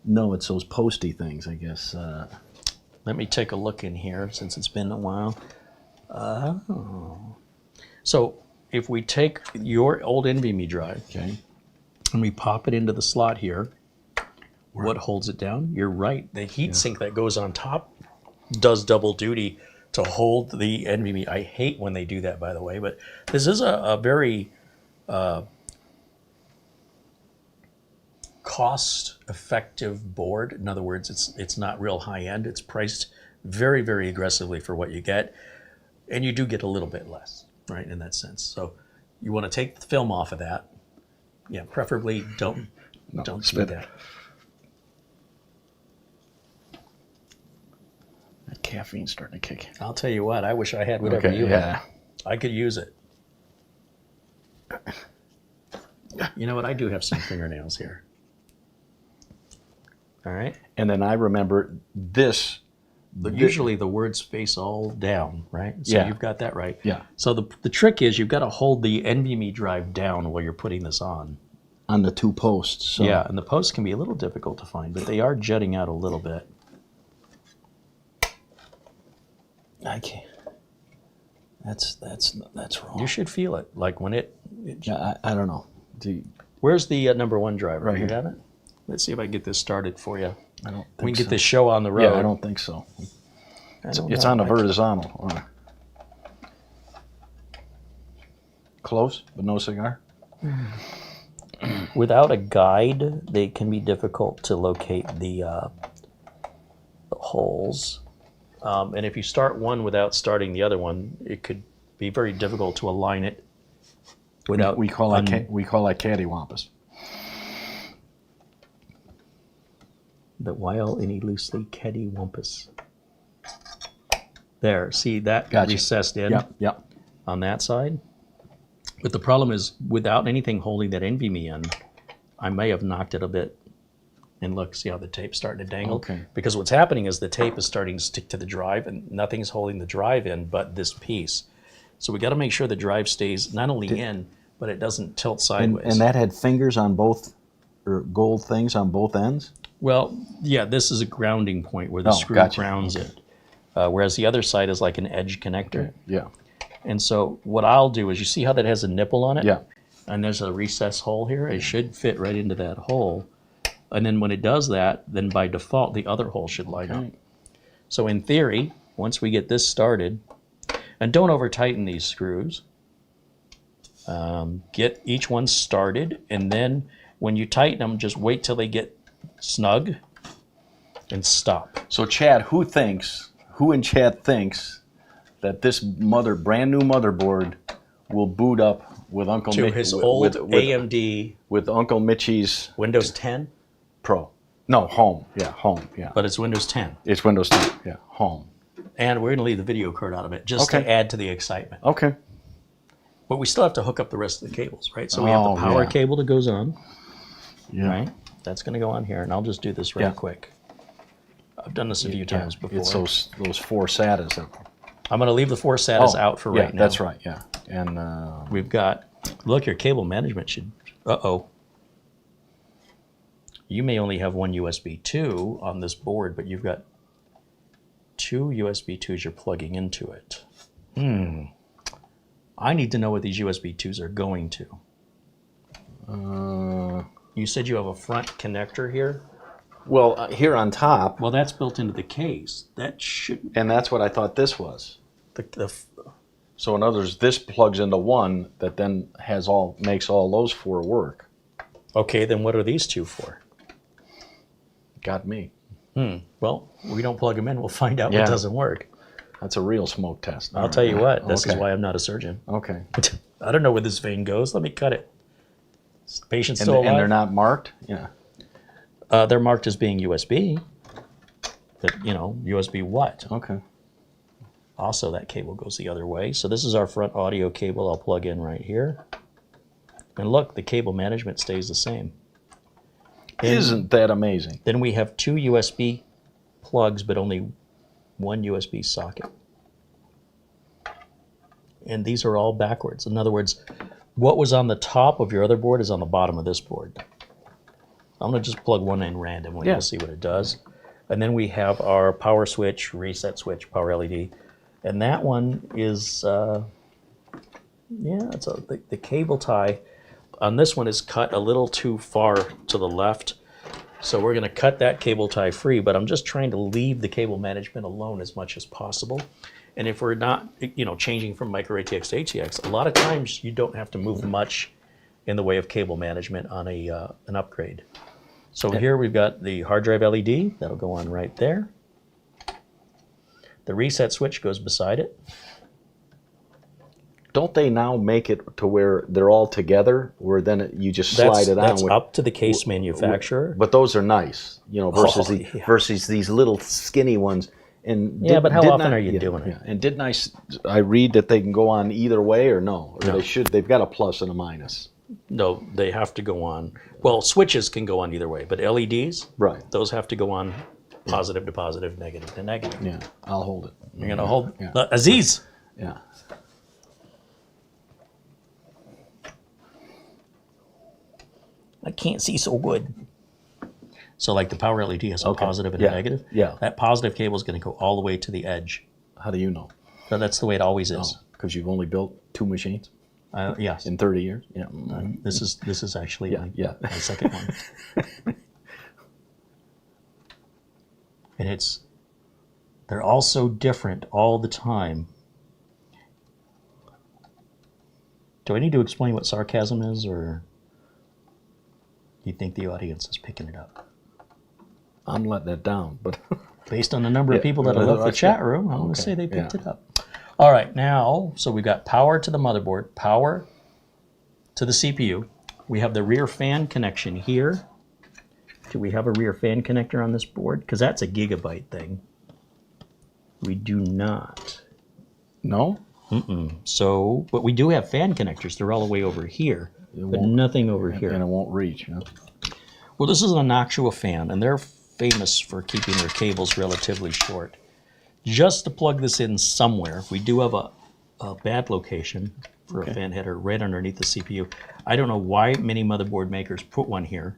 No, it's those posty things, I guess. Let me take a look in here since it's been a while. So if we take your old NVMe drive Okay. and we pop it into the slot here, what holds it down? You're right. The heatsink that goes on top does double duty to hold the NVMe. I hate when they do that, by the way, but this is a very cost-effective board. In other words, it's not real high-end. It's priced very, very aggressively for what you get, and you do get a little bit less, right, in that sense. So you want to take the film off of that. Yeah, preferably don't do spit. that. That caffeine's starting to kick. I'll tell you what, I wish I had whatever you had. I could use it. You know what? I do have some fingernails here. All right. And then I remember this. Usually the words face all down, right? So Yeah. you've got that right. Yeah. So the trick is you've got to hold the NVMe drive down while you're putting this on. On the 2 posts. So. Yeah, and the posts can be a little difficult to find, but they are jutting out a little bit. I can't. That's wrong. You should feel it, like when it. Yeah, I don't know. Where's the number 1 driver? Right You here. have it? Let's see if I can get this started for you. I don't think We can get so. this show on the road. Yeah, I don't think so. I don't It's know. on the horizontal. Close, but no cigar. Without a guide, they can be difficult to locate the holes. And if you start one without starting the other one, it could be very difficult to align it without. We call that cattywampus. The while any loosely cattywampus. There, see that Gotcha. recessed in Yep. on that side. But the problem is, without anything holding that NVMe in, I may have knocked it a bit. And look, see how the tape's starting to dangle? Okay. Because what's happening is the tape is starting to stick to the drive, and nothing's holding the drive in but this piece. So we got to make sure the drive stays not only in, but it doesn't tilt sideways. And that had fingers on both or gold things on both ends? Well, yeah, this is a grounding point where the Oh, screw gotcha. grounds it, whereas the other side is like an edge connector. Yeah. And so what I'll do is, you see how that has a nipple on it? Yeah. And there's a recess hole here. It should fit right into that hole. And then when it does that, then by default, the other hole should line up. So in theory, once we get this started, and don't over tighten these screws, get each one started, and then when you tighten them, just wait till they get snug and stop. So Chad, who in Chad thinks that this brand new motherboard will boot up with Uncle To Mitch, his old AMD with Uncle Mitchie's Windows 10, Pro? No, home. Yeah, home. Yeah. but it's Windows 10. It's Windows 10. Yeah, home. And we're going to leave the video card out of it just Okay. to add to the excitement. Okay. But we still have to hook up the rest of the cables, right? So we have Oh, the power yeah. cable that goes on, Yeah. right? That's going to go on here, and I'll just do this real Yeah. quick. I've done this a few times before. It's those four SATAs. I'm going to leave the 4 SATAs out for right yeah, now. that's right. Yeah. And We've got, look, your cable management should, you may only have one USB 2 on this board, but you've got 2 USB 2s you're plugging into it. I need to know what these USB 2s are going to. You said you have a front connector here? well, here on top, Well, that's built into the case. That should, and that's what I thought this was. the So in other words, this plugs into one that then makes all those four work. okay, then what are these 2 for? Got me. Well, we don't plug them in. We'll find out Yeah. what doesn't work. That's a real smoke test. I'll tell you what, this is Okay. why I'm not a surgeon. Okay. I don't know where this vein goes. Let me cut it. Is the patient And, still alive? and they're not marked? Yeah. They're marked as being USB. But, USB what? Okay. Also, that cable goes the other way. So this is our front audio cable I'll plug in right here. And look, the cable management stays the same. Isn't that amazing? Then we have 2 USB plugs, but only 1 USB socket. And these are all backwards. In other words, what was on the top of your other board is on the bottom of this board. I'm going to just plug one in randomly Yeah. and see what it does. And then we have our power switch, reset switch, power LED. And that one is, the cable tie on this one is cut a little too far to the left. So we're going to cut that cable tie free, but I'm just trying to leave the cable management alone as much as possible. And if we're not, changing from micro ATX to ATX, a lot of times you don't have to move much in the way of cable management on an upgrade. So here we've got the hard drive LED, that'll go on right there. The reset switch goes beside it. Don't they now make it to where they're all together, where then you just slide it on? That's up to the case manufacturer. But those are nice, versus yeah. versus these little skinny ones. And Yeah, but how often are you doing it? Yeah. And didn't I read that they can go on either way, or no? Or they've got a plus and a minus. No, they have to go on. Well, switches can go on either way, but LEDs, Right. those have to go on positive to positive, negative to negative. Yeah. I'll hold it. You're going to hold. Yeah. Aziz! Yeah. I can't see so good. So like the power LED has a Okay. positive and Yeah. a negative. Yeah. That positive cable is going to go all the way to the edge. How do you know? So that's the way it always is. Because you've only built 2 machines Yes. in 30 years. Yeah. This is actually Yeah. my second one. And they're all so different all the time. Do I need to explain what sarcasm is, or do you think the audience is picking it up? I'm letting it down, but Based on the number of people that have left the chat room, I'm going to Okay, say they picked yeah. it up. All right, now, so we've got power to the motherboard, power to the CPU. We have the rear fan connection here. Do we have a rear fan connector on this board? Because that's a Gigabyte thing. We do not. no. So, but we do have fan connectors. They're all the way over here, but nothing over here. And it won't reach. Well, this is an Noctua fan, and they're famous for keeping their cables relatively short. Just to plug this in somewhere, we do have a bad location for a fan header right underneath the CPU. I don't know why many motherboard makers put one here.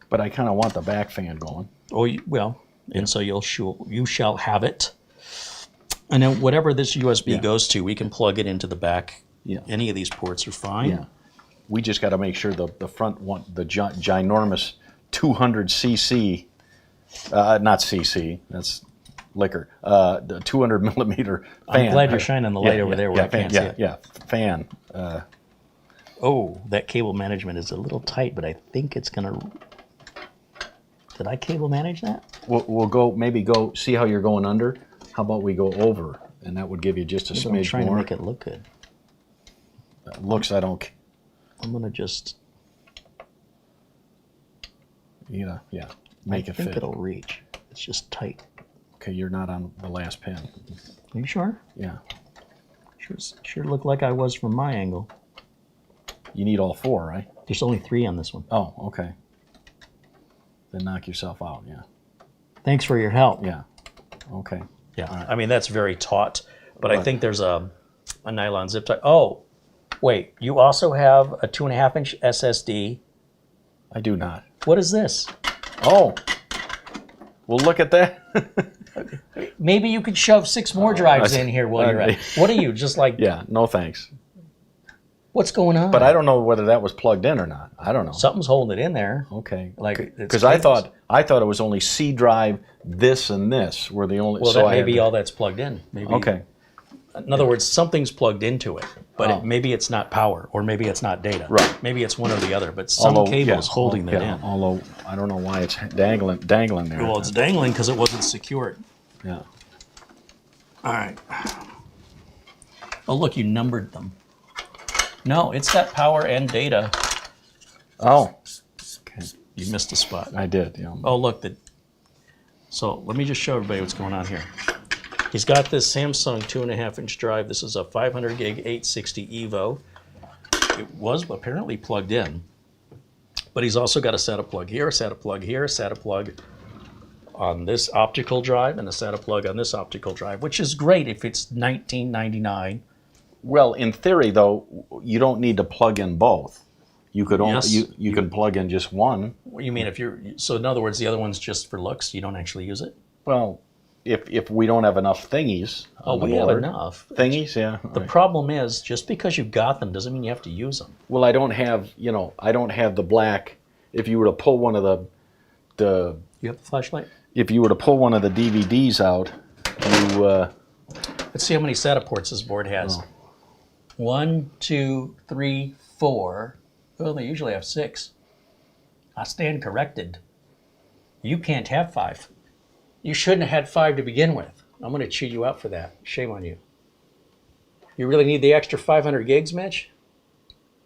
But I kind of want the back fan going. Oh, well, and so you shall have it. And then whatever this USB goes to, we can plug it into the back. Yeah. Any of these ports are fine. Yeah. We just got to make sure the front one, the ginormous 200 cc, not cc, that's liquor, the 200 millimeter fan. I'm glad you're shining the light over there where I can't see it. Yeah, fan. Oh, that cable management is a little tight, but I think it's gonna. Did I cable manage that? We'll maybe go see how you're going under. How about we go over, and that would give you just a smidge more. I'm trying to make it look good. Looks, I don't. I'm gonna just. Yeah, make it fit. I think it'll reach. It's just tight. Okay, you're not on the last pin. Are you sure? Yeah. Sure looked like I was from my angle. You need all 4, right? There's only 3 on this one. Oh, okay. Then knock yourself out, yeah. Thanks for your help. Yeah. Okay. Yeah. Right. I mean, that's very taut, but I think there's a nylon zip tie. Oh, wait. You also have a 2.5-inch SSD. I do not. What is this? Oh. Well, look at that. Maybe you could shove 6 more drives in here while you're at it. What are you, just like... Yeah, no thanks. What's going on? But I don't know whether that was plugged in or not. I don't know. Something's holding it in there. Okay. Like, because I thought it was only C drive, this and this were the only. Well, so that may be all that's plugged in. Maybe. Okay. In other words, something's plugged into it, but maybe it's not power, or maybe it's not data. Right. Maybe it's one or the other, but some cable is holding that in. Although I don't know why it's dangling there. Well, it's dangling because it wasn't secured. Yeah. All right. Oh, look, you numbered them. No, it's got power and data. Oh. Okay. You missed a spot. I did. Yeah. Oh, look. So let me just show everybody what's going on here. He's got this Samsung 2.5-inch drive. This is a 500 gig 860 Evo. It was apparently plugged in, but he's also got a SATA plug here, a SATA plug here, a SATA plug on this optical drive, and a SATA plug on this optical drive, which is great if it's $19.99. Well, in theory, though, you don't need to plug in both. You could only Yes. you can plug in just one. What do you mean so in other words, the other one's just for looks, you don't actually use it? Well, if we don't have enough thingies on the we have board. enough. Thingies, yeah. The problem is, just because you've got them doesn't mean you have to use them. Well, I don't have the black. If you were to pull one of the You have the flashlight? if you were to pull one of the DVDs out, you Let's see how many SATA ports this board has. 1, 2, 3, 4. Well, they usually have 6. I stand corrected. You can't have 5. You shouldn't have had 5 to begin with. I'm going to chew you out for that. Shame on you. You really need the extra 500 gigs, Mitch?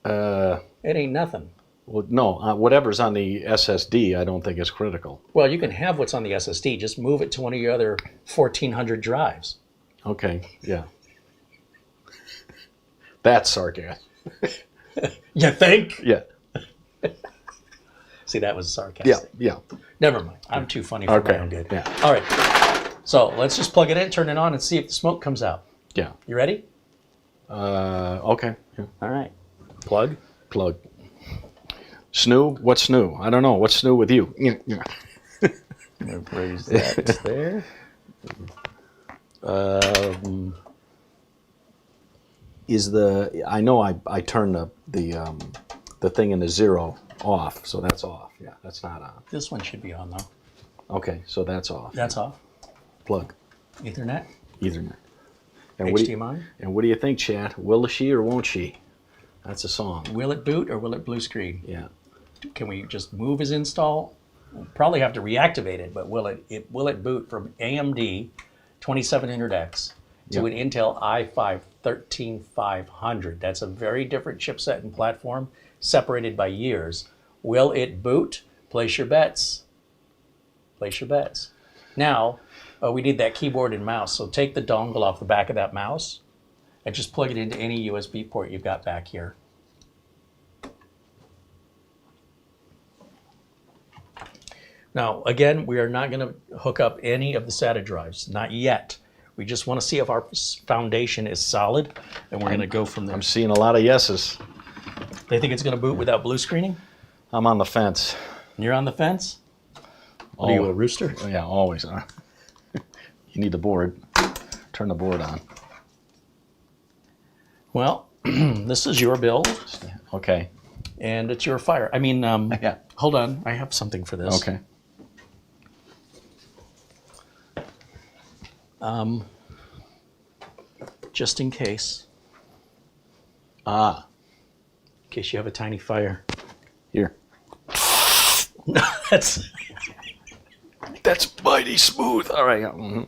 It ain't nothing. well, no, whatever's on the SSD, I don't think is critical. Well, you can have what's on the SSD. Just move it to one of your other 1,400 drives. Okay, yeah. That's sarcasm. You think? Yeah. See, that was sarcastic. Yeah. Never mind. I'm too funny for my own good. Yeah. All right. So let's just plug it in, turn it on, and see if the smoke comes out. Yeah. You ready? Okay. Yeah. All right. Plug. Plug. Snoo? What's new? I don't know. What's new with you? Yeah. I'm going to raise that there. I know I turned the thing in the 0 off, so that's off. Yeah, that's not on. This one should be on, though. Okay, so that's off. That's off. Plug. Ethernet. Ethernet. And HDMI. what do you think, chat? Will she or won't she? That's a song. Will it boot or will it blue screen? Yeah. Can we just move his install? We'll probably have to reactivate it, but will it boot from AMD 2700X to an Intel i5 13500? That's a very different chipset and platform, separated by years. Will it boot? Place your bets. Place your bets. Now, we need that keyboard and mouse, so take the dongle off the back of that mouse and just plug it into any USB port you've got back here. Now, again, we are not going to hook up any of the SATA drives, not yet. We just want to see if our foundation is solid, and we're going to go from there. I'm seeing a lot of yeses. They think it's going to boot without blue screening? I'm on the fence. You're on the fence? What are you, a rooster? Yeah, always. You need the board. Turn the board on. Well, this is your build, Okay. and it's your fire. I mean, Yeah. hold on. I have something for this. Okay. Just in case. Ah, In case you have a tiny fire. here. That's That's mighty smooth. All right. Mhm.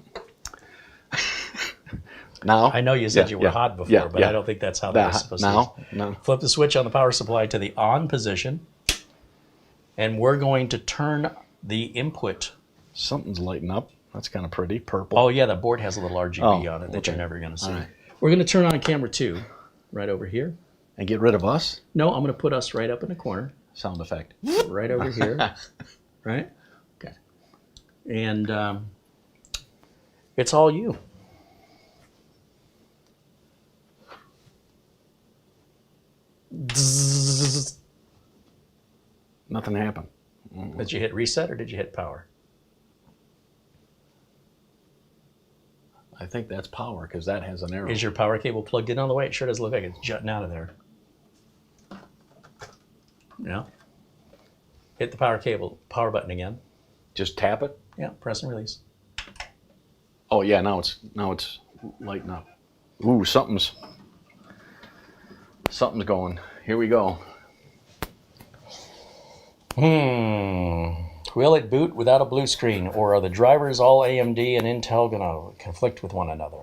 Now? I know you said Yeah, you were yeah, hot before, yeah, but yeah. I don't think that's how that was supposed to Now? be. No. Flip the switch on the power supply to the on position, and we're going to turn the input. Something's lighting up. That's kind of pretty. Purple. Oh yeah, the board has a little RGB Oh, on it that okay. you're never going to see. All right. We're going to turn on camera 2 right over here. And get rid of us? No, I'm going to put us right up in the corner, Sound effect. right over here, right? Okay. And it's all you. Nothing happened. Did you hit reset or did you hit power? I think that's power because that has an arrow. Is your power cable plugged in all the way? It sure does look like it's jutting out of there. Yeah. Hit the power button again. Just tap it? Yeah, press and release. Oh yeah, now it's lighting up. Ooh, something's going. Here we go. Will it boot without a blue screen, or are the drivers all AMD and Intel gonna conflict with one another?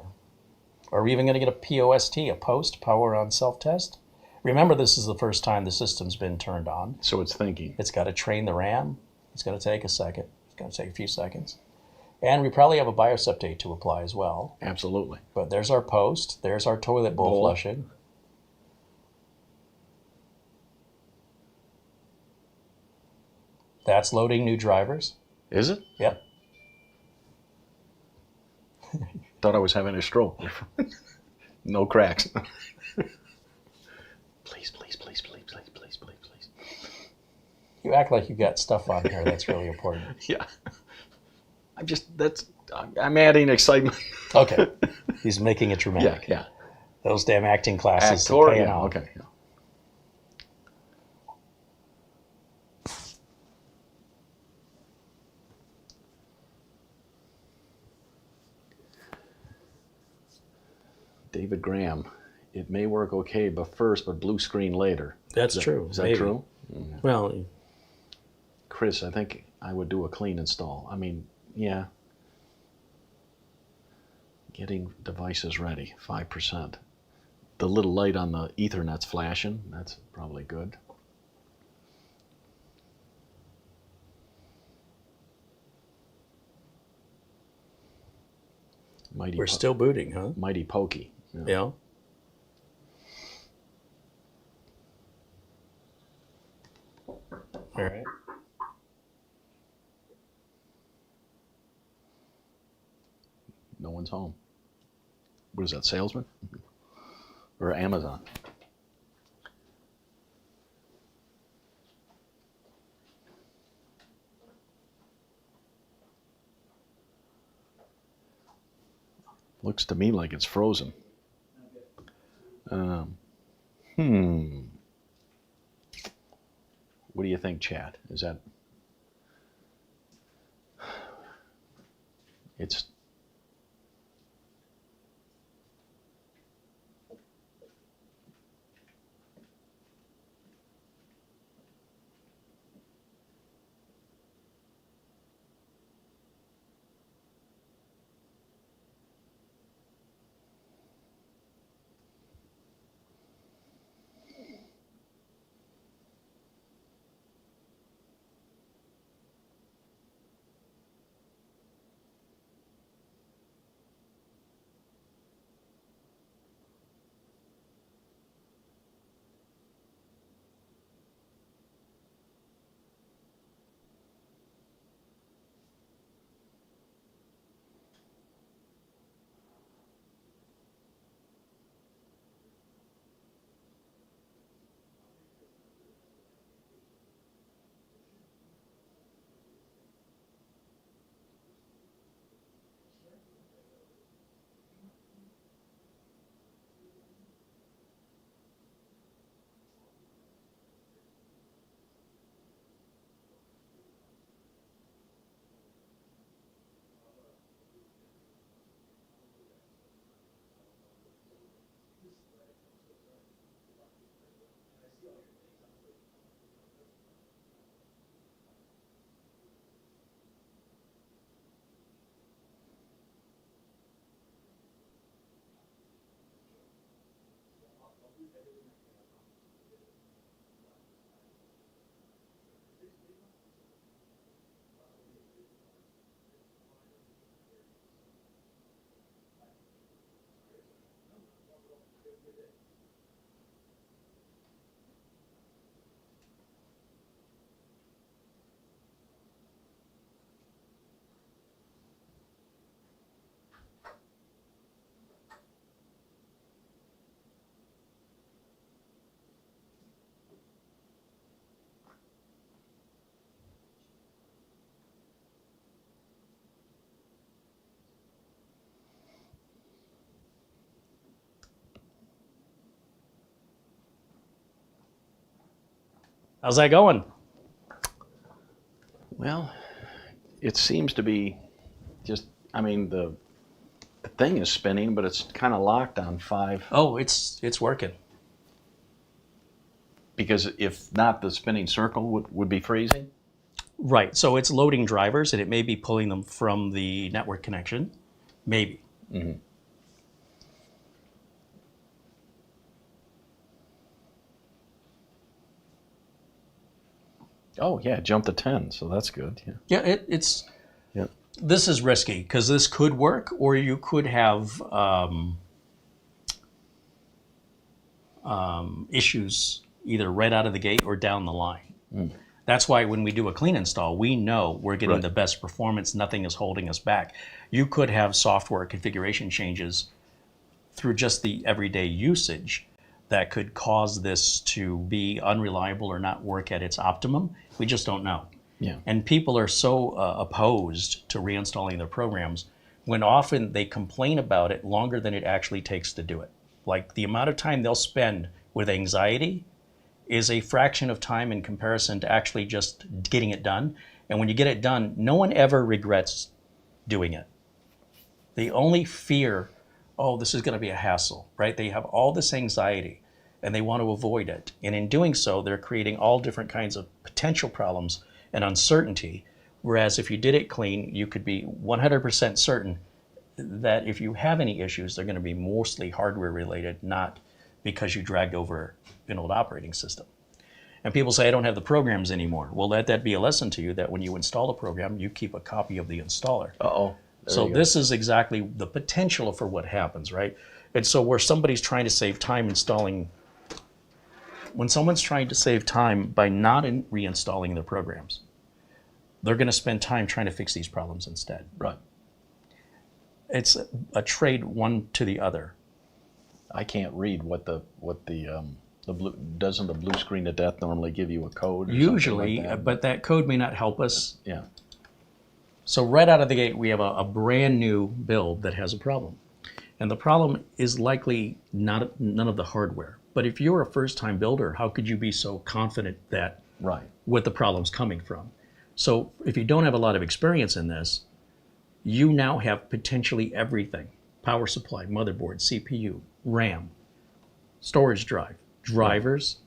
Are we even gonna get a POST, a post power on self-test? Remember, this is the first time the system's been turned on. So it's thinking. It's got to train the RAM. It's going to take a second. It's going to take a few seconds. And we probably have a BIOS update to apply as well. Absolutely. But there's our post. There's our toilet bowl flushing. That's loading new drivers. Is it? Yep. Thought I was having a stroke. No cracks. Please. You act like you got stuff on here. That's really important. Yeah. I'm adding excitement. Okay. He's making it dramatic. Yeah. Those damn acting classes are Actor, paying yeah, off. okay. Yeah. David Graham, it may work okay, but blue screen later. That's true. Is that Maybe. true? Well, Chris, I think I would do a clean install. I mean, yeah. Getting devices ready, 5%. The little light on the Ethernet's flashing. That's probably good. we're still booting, huh? Mighty pokey. Yeah. All right. No one's home. What is that, salesman? Or Amazon? Looks to me like it's frozen. What do you think, Chad? Is that... It's... How's that going? Well, it seems to be just, I mean, the thing is spinning, but it's kind of locked on 5. Oh, it's working. Because if not, the spinning circle would be freezing? Right. So it's loading drivers, and it may be pulling them from the network connection. Maybe. Mm-hmm. Oh, yeah, it jumped to 10, so that's good. Yeah. Yeah, it's. Yep. This is risky because this could work, or you could have issues either right out of the gate or down the line. Mm. That's why when we do a clean install, we know we're getting the best performance. Nothing is holding us back. You could have software configuration changes through just the everyday usage that could cause this to be unreliable or not work at its optimum. We just don't know. Yeah. And people are so opposed to reinstalling their programs when often they complain about it longer than it actually takes to do it. Like the amount of time they'll spend with anxiety is a fraction of time in comparison to actually just getting it done. And when you get it done, no one ever regrets doing it. They only fear, oh, this is going to be a hassle, right? They have all this anxiety and they want to avoid it. And in doing so, they're creating all different kinds of potential problems and uncertainty. Whereas if you did it clean, you could be 100% certain that if you have any issues, they're going to be mostly hardware related, not because you dragged over an old operating system. And people say, I don't have the programs anymore. Well, let that be a lesson to you that when you install a program, you keep a copy of the installer. Uh-oh. So this is exactly the potential for what happens, right? And so where somebody's trying to save time installing, when someone's trying to save time by not reinstalling their programs, they're going to spend time trying to fix these problems instead. Right. It's a trade one to the other. I can't read what the blue, doesn't the blue screen of death normally give you a code? Or Usually, like that? but that code may not help us. Yeah. So right out of the gate, we have a brand new build that has a problem. And the problem is likely none of the hardware. But if you're a first-time builder, how could you be so confident that what the problem's coming from? So if you don't have a lot of experience in this, you now have potentially everything. Power supply, motherboard, CPU, RAM, storage drive, drivers,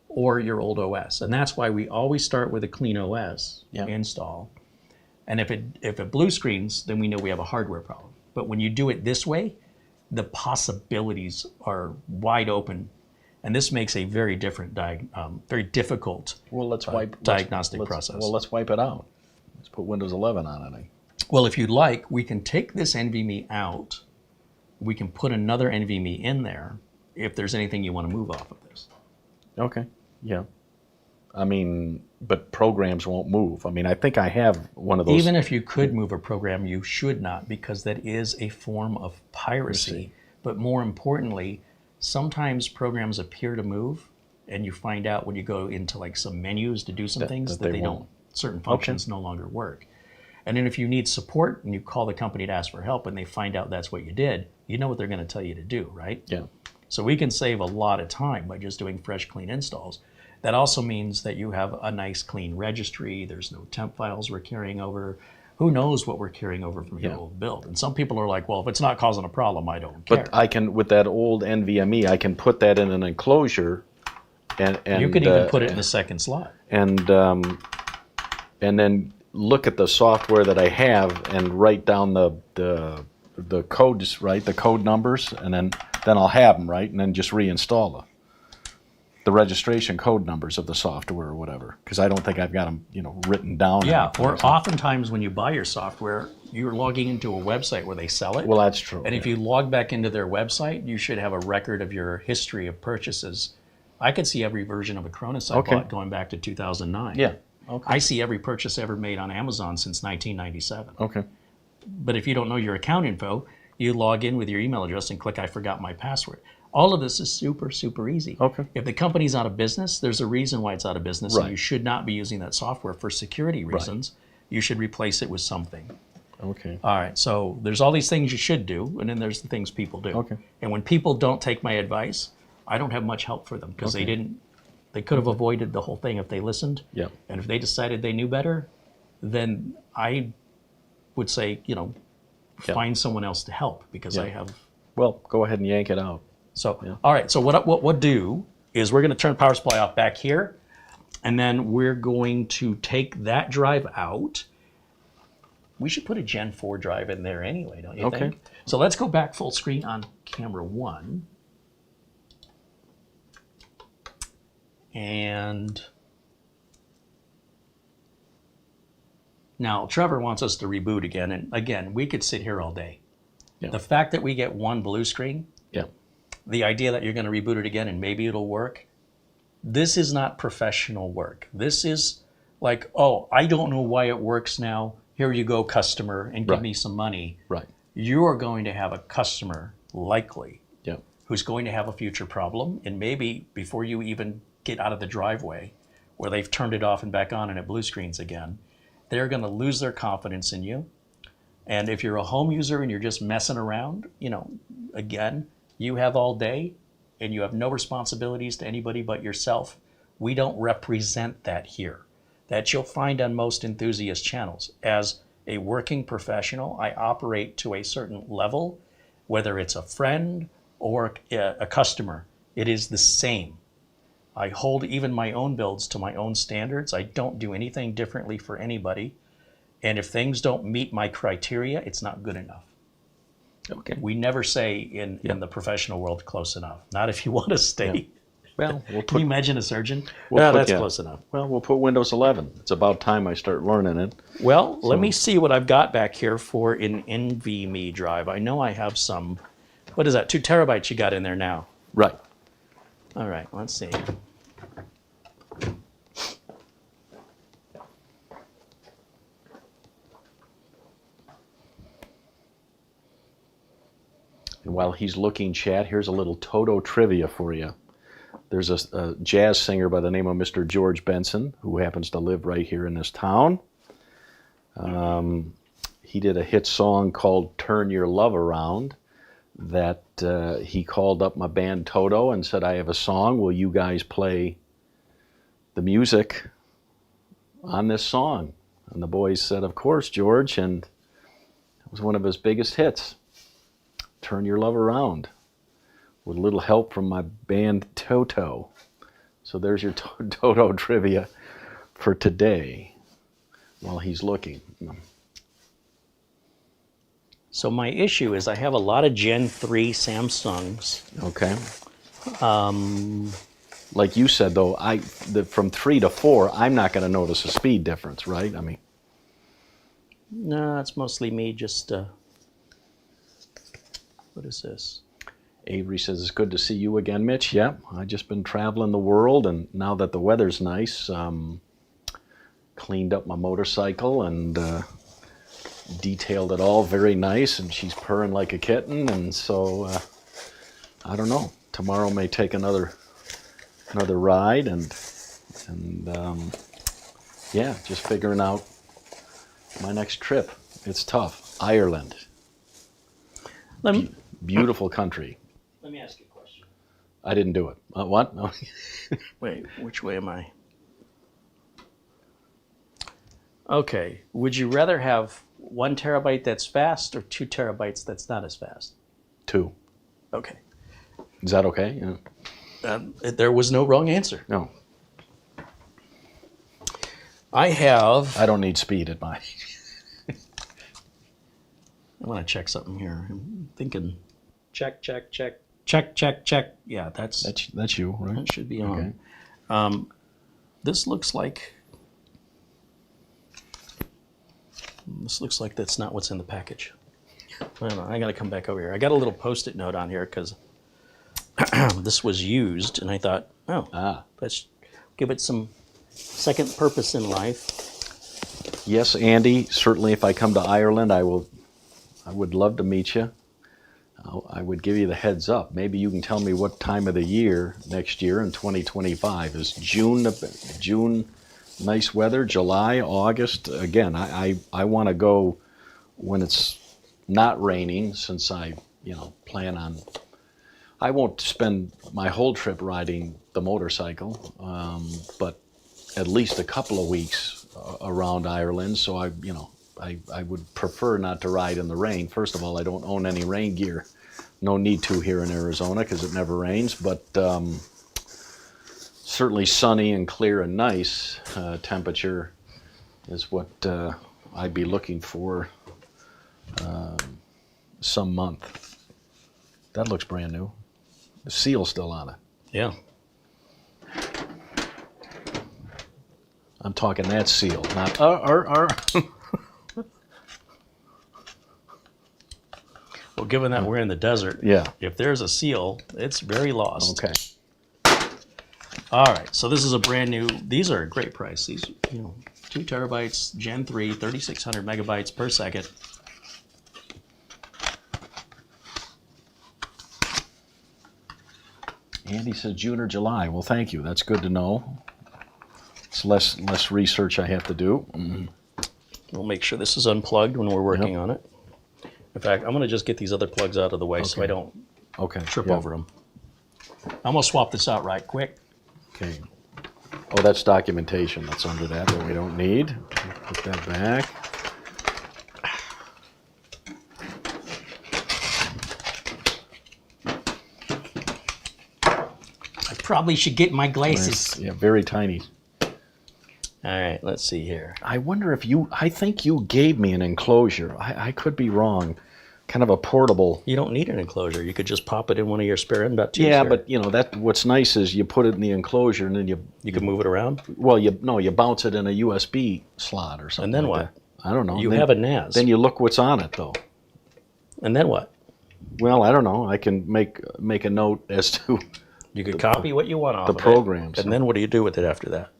or your old OS. And that's why we always start with a clean OS install. And if it blue screens, then we know we have a hardware problem. But when you do it this way, the possibilities are wide open. And this makes a very different, very difficult diagnostic process. Well, let's wipe it out. Let's put Windows 11 on it. Well, if you'd like, we can take this NVMe out. We can put another NVMe in there if there's anything you want to move off of this. Okay, yeah. I mean, but programs won't move. I mean, I think I have one of those. Even if you could move a program, you should not, because that is a form of piracy. But more importantly, sometimes programs appear to move, and you find out when you go into like some menus to do some things that they don't, certain functions no longer work. And then if you need support and you call the company to ask for help and they find out that's what you did, you know what they're going to tell you to do, right? Yeah. So we can save a lot of time by just doing fresh, clean installs. That also means that you have a nice, clean registry. There's no temp files we're carrying over. Who knows what we're carrying over from your old build? And some people are like, well, if it's not causing a problem, I don't care. But I can, with that old NVMe, I can put that in an enclosure. And you could even put it in the second slot. And then look at the software that I have and write down the codes, right? The code numbers, and then I'll have them, right? And then just reinstall the registration code numbers of the software or whatever, because I don't think I've got them, written down. Yeah, or oftentimes when you buy your software, you're logging into a website where they sell it. Well, that's true. And if you log back into their website, you should have a record of your history of purchases. I could see every version of Acronis I bought going back to 2009. Yeah. Okay. I see every purchase ever made on Amazon since 1997. Okay. But if you don't know your account info, you log in with your email address and click I forgot my password. All of this is super, super easy. Okay. If the company's out of business, there's a reason why it's out of business, and you should not be using that software for security reasons. You should replace it with something. Okay. All right, so there's all these things you should do, and then there's the things people do. Okay. And when people don't take my advice, I don't have much help for them because they They could have avoided the whole thing if they listened. Yep. And if they decided they knew better, then I would say, you know, find someone else to help, because I have. Well, go ahead and yank it out. So, all right. So what we'll do is we're going to turn the power supply off back here, and then we're going to take that drive out. We should put a Gen 4 drive in there anyway, don't you think? So let's go back full screen on camera 1. And now Trevor wants us to reboot again. And again, we could sit here all day. Yeah. The fact that we get one blue screen, the idea that you're going to reboot it again and maybe it'll work, this is not professional work. This is like, oh, I don't know why it works now. Here you go, customer, and give me some money. Right. You are going to have a customer, likely, Yep. who's going to have a future problem. And maybe before you even get out of the driveway, where they've turned it off and back on and it blue screens again, they're going to lose their confidence in you. And if you're a home user and you're just messing around, you know, again, you have all day and you have no responsibilities to anybody but yourself. We don't represent that here. That you'll find on most enthusiast channels. As a working professional, I operate to a certain level, whether it's a friend or a customer. It is the same. I hold even my own builds to my own standards. I don't do anything differently for anybody. And if things don't meet my criteria, it's not good enough. Okay. We never say in the professional world close enough. Not if you want to stay. Well, Can you imagine a surgeon? We'll That's close enough. Well, we'll put Windows 11. It's about time I start learning it. Well, let me see what I've got back here for an NVMe drive. I know I have some. What is that? 2 terabytes you got in there now. Right. All right, let's see. And while he's looking, chat, here's a little Toto trivia for you. There's a jazz singer by the name of Mr. George Benson, who happens to live right here in this town. He did a hit song called Turn Your Love Around that he called up my band Toto and said, I have a song. Will you guys play the music on this song? And the boys said, of course, George. And it was one of his biggest hits, Turn Your Love Around, with a little help from my band Toto. So there's your Toto trivia for today while he's looking. So my issue is I have a lot of Gen 3 Samsungs. Okay. Like you said, though, from 3 to 4, I'm not going to notice a speed difference, right? I mean, No, it's mostly me just, what is this? Avery says, it's good to see you again, Mitch. Yeah, I've just been traveling the world, and now that the weather's nice, cleaned up my motorcycle and detailed it all very nice, and she's purring like a kitten, and so, I don't know. Tomorrow may take another ride, and yeah, just figuring out my next trip. It's tough. Ireland. Beautiful country. Let me ask you a question. I didn't do it. What? No. Wait, which way am I? Okay, would you rather have 1 terabyte that's fast or 2 terabytes that's not as fast? 2. Okay. Is that okay? Yeah. There was no wrong answer. No. I don't need speed at my... I want to check something here. I'm thinking, check. Yeah, That's you, right? that should be on. Okay. This looks like that's not what's in the package. Wait a minute, I got to come back over here. I got a little Post-it note on here because this was used, and I thought, let's give it some second purpose in life. Yes, Andy. Certainly, if I come to Ireland, I would love to meet you. I would give you the heads up. Maybe you can tell me what time of the year next year in 2025 is. June, nice weather. July, August. Again, I want to go when it's not raining, since I plan on I won't spend my whole trip riding the motorcycle, but at least a couple of weeks around Ireland. So I would prefer not to ride in the rain. First of all, I don't own any rain gear. No need to here in Arizona because it never rains, but certainly sunny and clear and nice temperature is what I'd be looking for some month. That looks brand new. The seal's still on it. Yeah. I'm talking that seal, not Well, given that we're in the desert, Yeah. if there's a seal, it's very lost. Okay. All right, so this is a brand new. These are a great price. These, 2 terabytes, Gen 3, 3600 megabytes per second. Andy says June or July. Well, thank you. That's good to know. It's less research I have to do. We'll make sure this is unplugged when we're working on it. In fact, I'm going to just get these other plugs out of the way so I don't trip over them. I'm going to swap this out right quick. Okay. Oh, that's documentation that's under that we don't need. Put that back. I probably should get my glasses. Nice. Yeah, very tiny. All right, let's see here. I wonder if I think you gave me an enclosure. I could be wrong. Kind of a portable. You don't need an enclosure. You could just pop it in one of your spare end tubes. Yeah, here. but that what's nice is you put it in the enclosure and then you can move it around. Well, you bounce it in a USB slot or something. And then like what? That. I don't know. You have a NAS. Then you look what's on it though. And then what? Well, I don't know. I can make a note as to. You could copy what you want off the of programs. it, and then what do you do with it after that?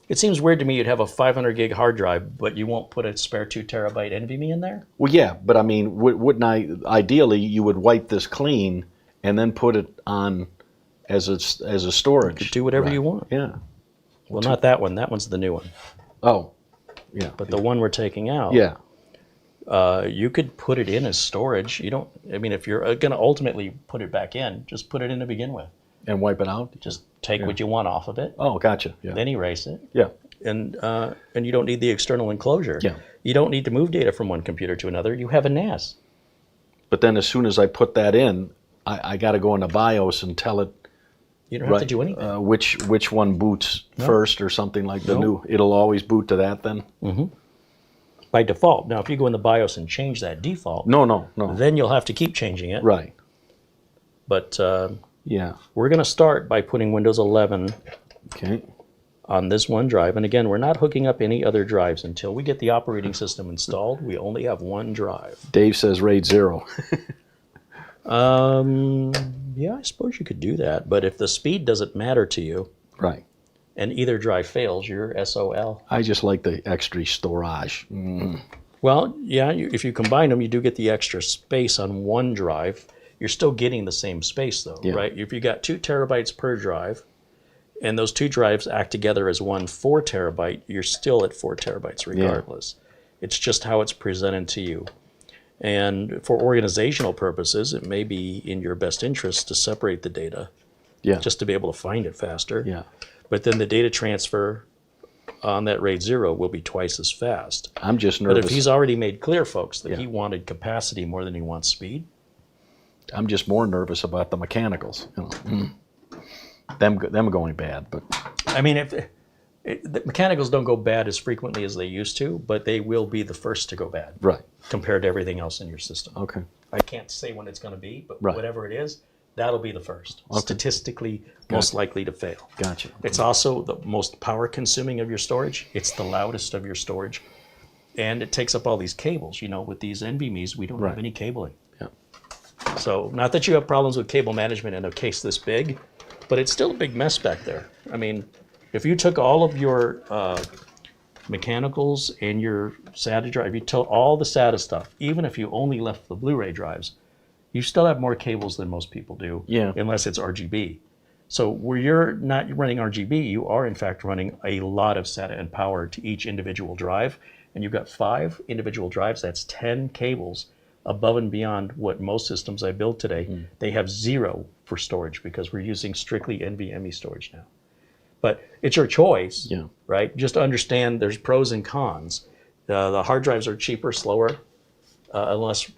It seems weird to me you'd have a 500 gig hard drive, but you won't put a spare 2 terabyte NVMe in there? Well, yeah, but I mean, wouldn't I? Ideally, you would wipe this clean and then put it on as a storage. You could do whatever you want. Yeah. Well, not that one. That one's the new one. Oh, yeah. But the one we're taking out, Yeah. you could put it in as storage. You don't. I mean, if you're going to ultimately put it back in, just put it in to begin with. And wipe it out. Just take what you want off of it. Oh, gotcha. Yeah. Then erase it. Yeah. And you don't need the external enclosure. Yeah. You don't need to move data from one computer to another. You have a NAS. But then as soon as I put that in, I got to go into BIOS and tell it. You don't have to do anything. Which one boots first or something like the new. It'll always boot to that then. Mm-hmm. By default. Now, if you go in the BIOS and change that default, No. then you'll have to keep changing it. Right. But Yeah. we're going to start by putting Windows 11 Okay. on this one drive. And again, we're not hooking up any other drives until we get the operating system installed. We only have one drive. Dave says RAID 0. Yeah, I suppose you could do that. But if the speed doesn't matter to you Right. and either drive fails, you're SOL. I just like the extra storage. Well, yeah, if you combine them, you do get the extra space on one drive. You're still getting the same space, though, right? If you got 2 terabytes per drive, and those 2 drives act together as one 4 terabyte, you're still at 4 terabytes regardless. It's just how it's presented to you. And for organizational purposes, it may be in your best interest to separate the data, just to be able to find it faster. Yeah. But then the data transfer on that RAID 0 will be twice as fast. I'm just nervous. But if he's already made clear, folks, that he wanted capacity more than he wants speed, I'm just more nervous about the mechanicals. Them going bad, but I mean, the mechanicals don't go bad as frequently as they used to, but they will be the first to go bad. Right. Compared to everything else in your system. Okay. I can't say when it's going to be, but whatever it is, that'll be the first. Statistically, most likely to fail. Gotcha. It's also the most power consuming of your storage. It's the loudest of your storage. And it takes up all these cables. With these NVMe's, we don't have any cabling. Yeah. So, not that you have problems with cable management in a case this big, but it's still a big mess back there. I mean, if you took all of your mechanicals and your SATA drive, if you took all the SATA stuff, even if you only left the Blu-ray drives, you still have more cables than most people do, unless it's RGB. So where you're not running RGB, you are in fact running a lot of SATA and power to each individual drive, and you've got 5 individual drives, that's 10 cables above and beyond what most systems I build today. They have 0 for storage because we're using strictly NVMe storage now. But it's your choice, Yeah. right? Just understand there's pros and cons. The hard drives are cheaper, slower, and less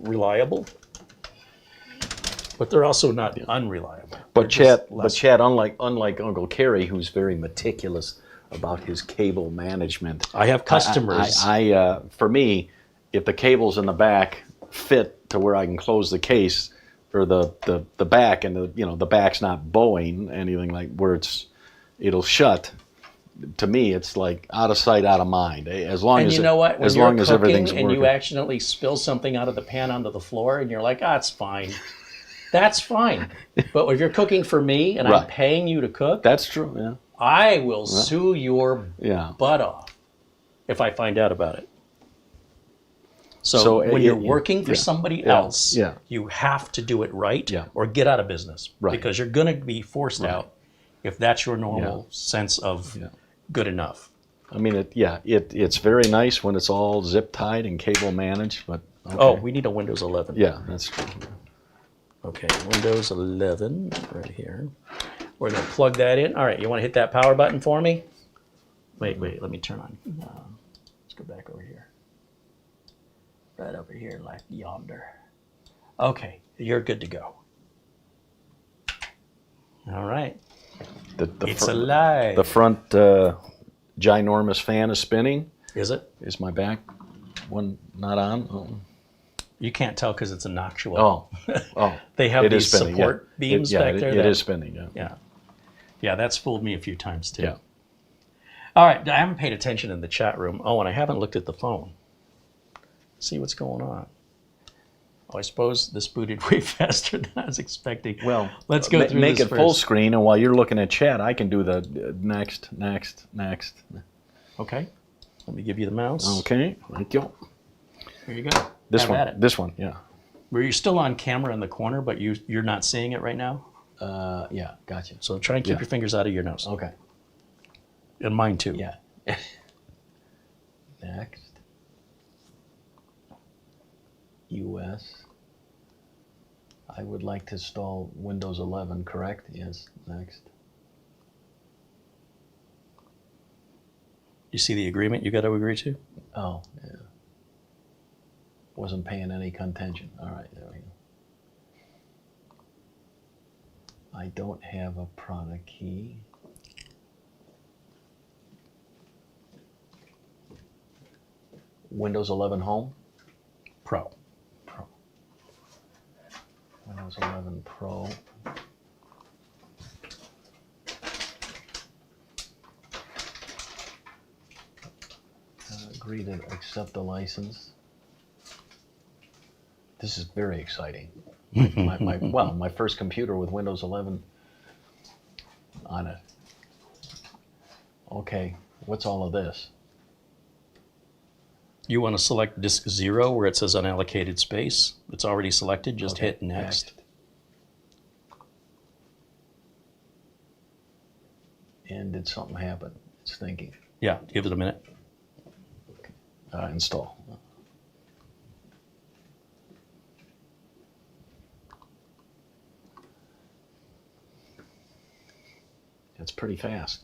reliable. But they're also not unreliable. But They're Chad, just less- unlike Uncle Kerry, who's very meticulous about his cable management. I have customers. For me, if the cables in the back fit to where I can close the case or the back, and the back's not bowing anything like where it'll shut. To me, it's like out of sight, out of mind. As long and as you know what? When as you're long as cooking everything's and working. you accidentally spill something out of the pan onto the floor, and you're like, it's fine. That's fine. But if you're cooking for me and I'm Right. paying you to cook, That's true. Yeah. I will sue your Yeah. butt off if I find out about it. So when you're working for somebody else, yeah. you have to do it right Yeah. or get out of business. Right. Because you're going to be forced out if that's your normal sense of good enough. I mean, it's very nice when it's all zip tied and cable managed, but okay. Oh, we need a Windows 11. Yeah, that's true. Okay, Windows 11 right here. We're going to plug that in. All right, you want to hit that power button for me? Wait, let me turn on. Let's go back over here. Right over here, like yonder. Okay, you're good to go. All right. It's alive. The front ginormous fan is spinning. Is it? Is my back one not on? Oh. You can't tell because it's a noctual. Oh. They have It these is spinning, support beams back there. It is spinning, yeah. Yeah. Yeah, that's fooled me a few times too. Yeah. All right, I haven't paid attention in the chat room. Oh, and I haven't looked at the phone. See what's going on. Oh, I suppose this booted way faster than I was expecting. Well, let's go through make this it full first. screen, and while you're looking at chat, I can do the next. Okay. Let me give you the mouse. Okay, thank you. Here you go. This Have one. at it. This one, yeah. Were you still on camera in the corner, but you're not seeing it right now? Yeah, gotcha. So try and keep Yeah. your fingers out of your nose. Okay. And mine too. Yeah. Next. US. I would like to install Windows 11, correct? Yes, next. You see the agreement you got to agree to? Oh, yeah. Wasn't paying any attention. All right, there we go. I don't have a product key. Windows 11 Home? Pro. Windows 11 Pro. Agree to accept the license. This is very exciting. My first computer with Windows 11 on it. Okay, what's all of this? You want to select disk 0 where it says unallocated space. It's already selected. Just Okay, hit next. And did something happen? It's thinking. Yeah, give it a minute. Install. It's pretty fast.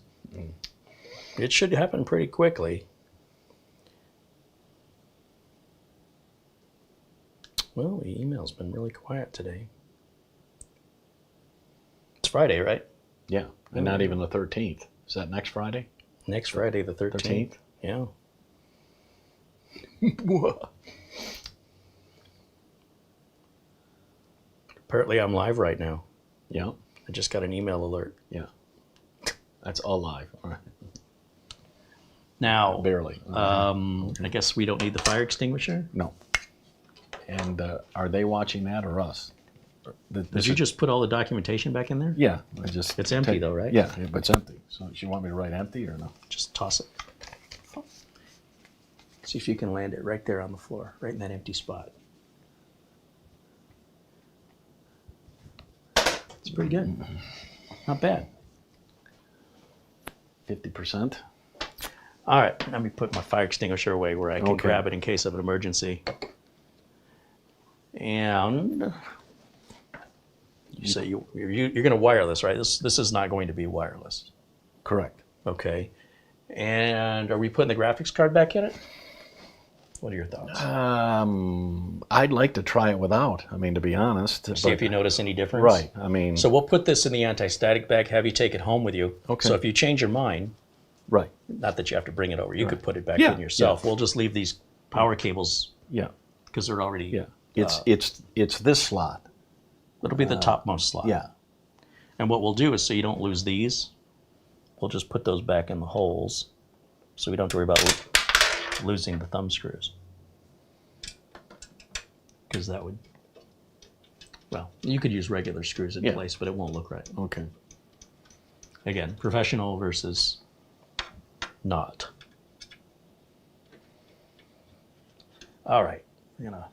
It should happen pretty quickly. Well, the email's been really quiet today. It's Friday, right? Yeah, and not even the 13th. Is that next Friday? Next Friday, the 13th. 13th? Yeah. Apparently I'm live right now. Yeah, I just got an email alert. yeah. That's all live. All right. Now, Barely. I guess we don't need the fire extinguisher. No. And are they watching that or us? Did you just put all the documentation back in there? Yeah, I just. It's empty though, right? Yeah, but it's empty. So you want me to write empty or no? Just toss it. See if you can land it right there on the floor, right in that empty spot. It's pretty good. Not bad. 50%. All right, let me put my fire extinguisher away where I can Okay. grab it in case of an emergency. And you say you're going to wire this, right? This is not going to be wireless. Correct. Okay. And are we putting the graphics card back in it? What are your thoughts? I'd like to try it without. I mean, to be honest. See if you notice any difference. Right. I mean. So we'll put this in the anti-static bag, have you take it home with you. Okay. So if you change your mind, Right. not that you have to bring it over, you could put it back Yeah, in yourself. yeah. We'll just leave these power cables Yeah. because they're already. Yeah. It's this slot. It'll be the topmost slot. Yeah. And what we'll do is, so you don't lose these, we'll just put those back in the holes, so we don't have to worry about losing the thumb screws. Because that would, well, you could use regular screws in place, but it won't look right. Okay. Again, professional versus not. All right, I'm gonna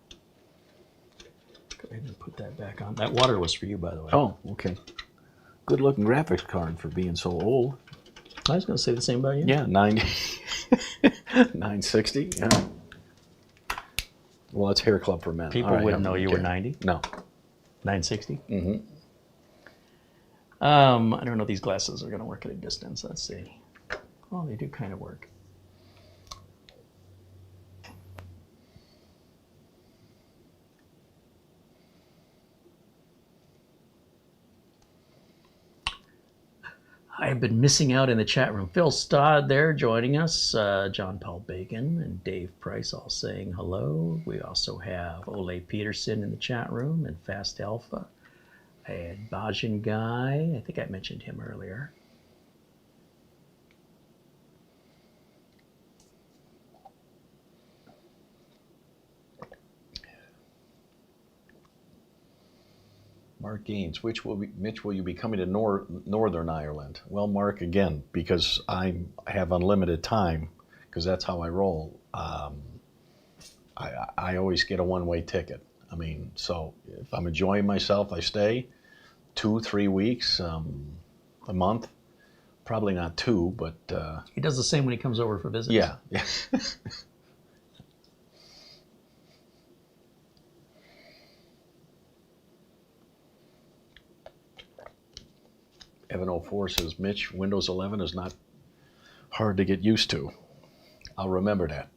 go ahead and put that back on. That water was for you, by the way. Oh, okay. Good looking graphics card for being so old. I was gonna say the same about you. Yeah, 90. 960. Yeah. Well, it's Hair Club for Men. People wouldn't know you were 90. No. 960. Mm-hmm. I don't know if these glasses are going to work at a distance. Let's see. Oh, they do kind of work. I've been missing out in the chat room. Phil Stodd there joining us. John Paul Bacon and Dave Price all saying hello. We also have Ole Peterson in the chat room and Fast Alpha. I had Bajan Guy. I think I mentioned him earlier. Mark Gaines, Mitch, will you be coming to Northern Ireland? Well, Mark, again, because I have unlimited time, because that's how I roll, I always get a one-way ticket. I mean, so if I'm enjoying myself, I stay 2-3 weeks, a month. Probably not 2, but... he does the same when he comes over for visits. Yeah. Evan 04 says, Mitch, Windows 11 is not hard to get used to. I'll remember that.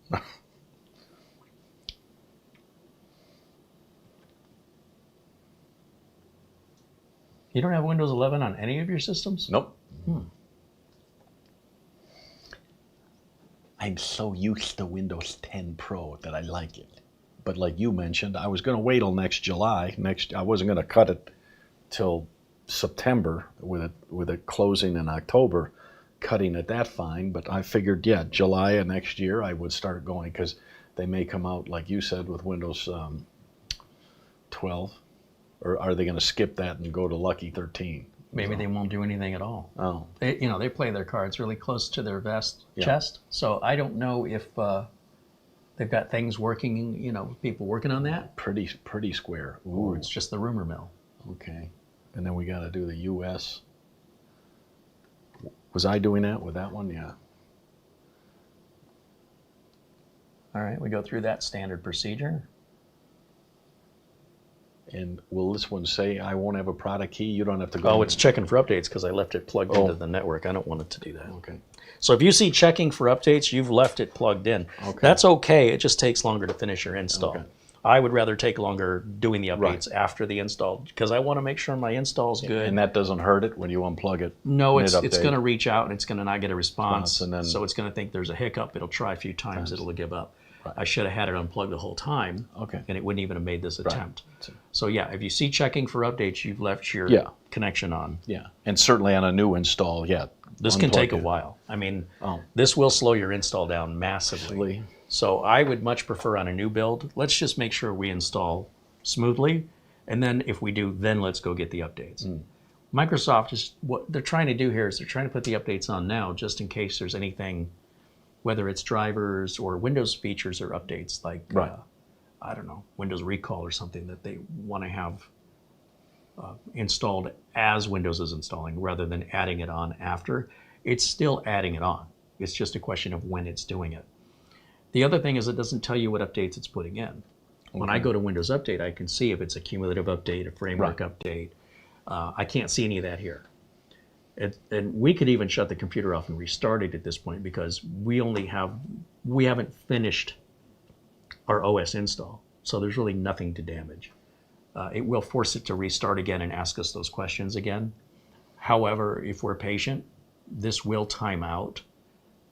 You don't have Windows 11 on any of your systems? Nope. I'm so used to Windows 10 Pro that I like it. But like you mentioned, I was going to wait till next July. I wasn't going to cut it till September with it closing in October, cutting it that fine. But I figured, yeah, July of next year I would start going, because they may come out, like you said, with Windows 12. Or are they going to skip that and go to Lucky 13? Maybe they won't do anything at all. Oh. They play their cards really close to their chest. So I don't know if they've got things working, people working on that. Pretty square. Ooh. Or it's just the rumor mill. Okay. And then we got to do the U.S. Was I doing that with that one? Yeah. All right, we go through that standard procedure. And will this one say I won't have a product key? You don't have to go. Oh, it's checking for updates because I left it plugged into the network. I don't want it to do that. Okay. So if you see checking for updates, you've left it plugged in. Okay. That's okay. It just takes longer to finish your install. Okay. I would rather take longer doing the updates after the install because I want to make sure my install is good. And that doesn't hurt it when you unplug it? No, it's going to reach out and it's going to not get a response. And then, so it's going to think there's a hiccup. It'll try a few times. It'll give up. Right. I should have had it unplugged the whole time. Okay. And it wouldn't even have made this attempt. Right. So yeah, if you see checking for updates, you've left your connection on. Yeah. And certainly on a new install, This can take a while. I mean, this will slow your install down massively. So I would much prefer on a new build, let's just make sure we install smoothly. And then if we do, then let's go get the updates. Microsoft is, what they're trying to do here is they're trying to put the updates on now just in case there's anything, whether it's drivers or Windows features or updates like, I don't know, Windows Recall or something that they want to have installed as Windows is installing rather than adding it on after. It's still adding it on. It's just a question of when it's doing it. The other thing is it doesn't tell you what updates it's putting in. When I go to Windows Update, I can see if it's a cumulative update, a framework update. I can't see any of that here. And we could even shut the computer off and restart it at this point because we haven't finished our OS install. So there's really nothing to damage. It will force it to restart again and ask us those questions again. However, if we're patient, this will time out.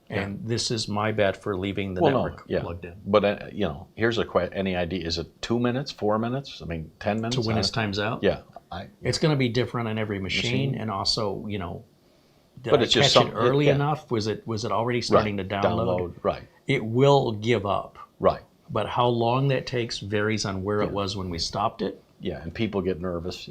And this is my bad for leaving the network plugged in. But, here's a question. Any idea? Is it 2 minutes, 4 minutes? I mean, 10 minutes? To when it times out? Yeah. It's going to be different on every machine. And also, did But I it's just catch it early enough? Was it already starting to download? Right. It will give up. Right. But how long that takes varies on where it was when we stopped it. Yeah, and people get nervous,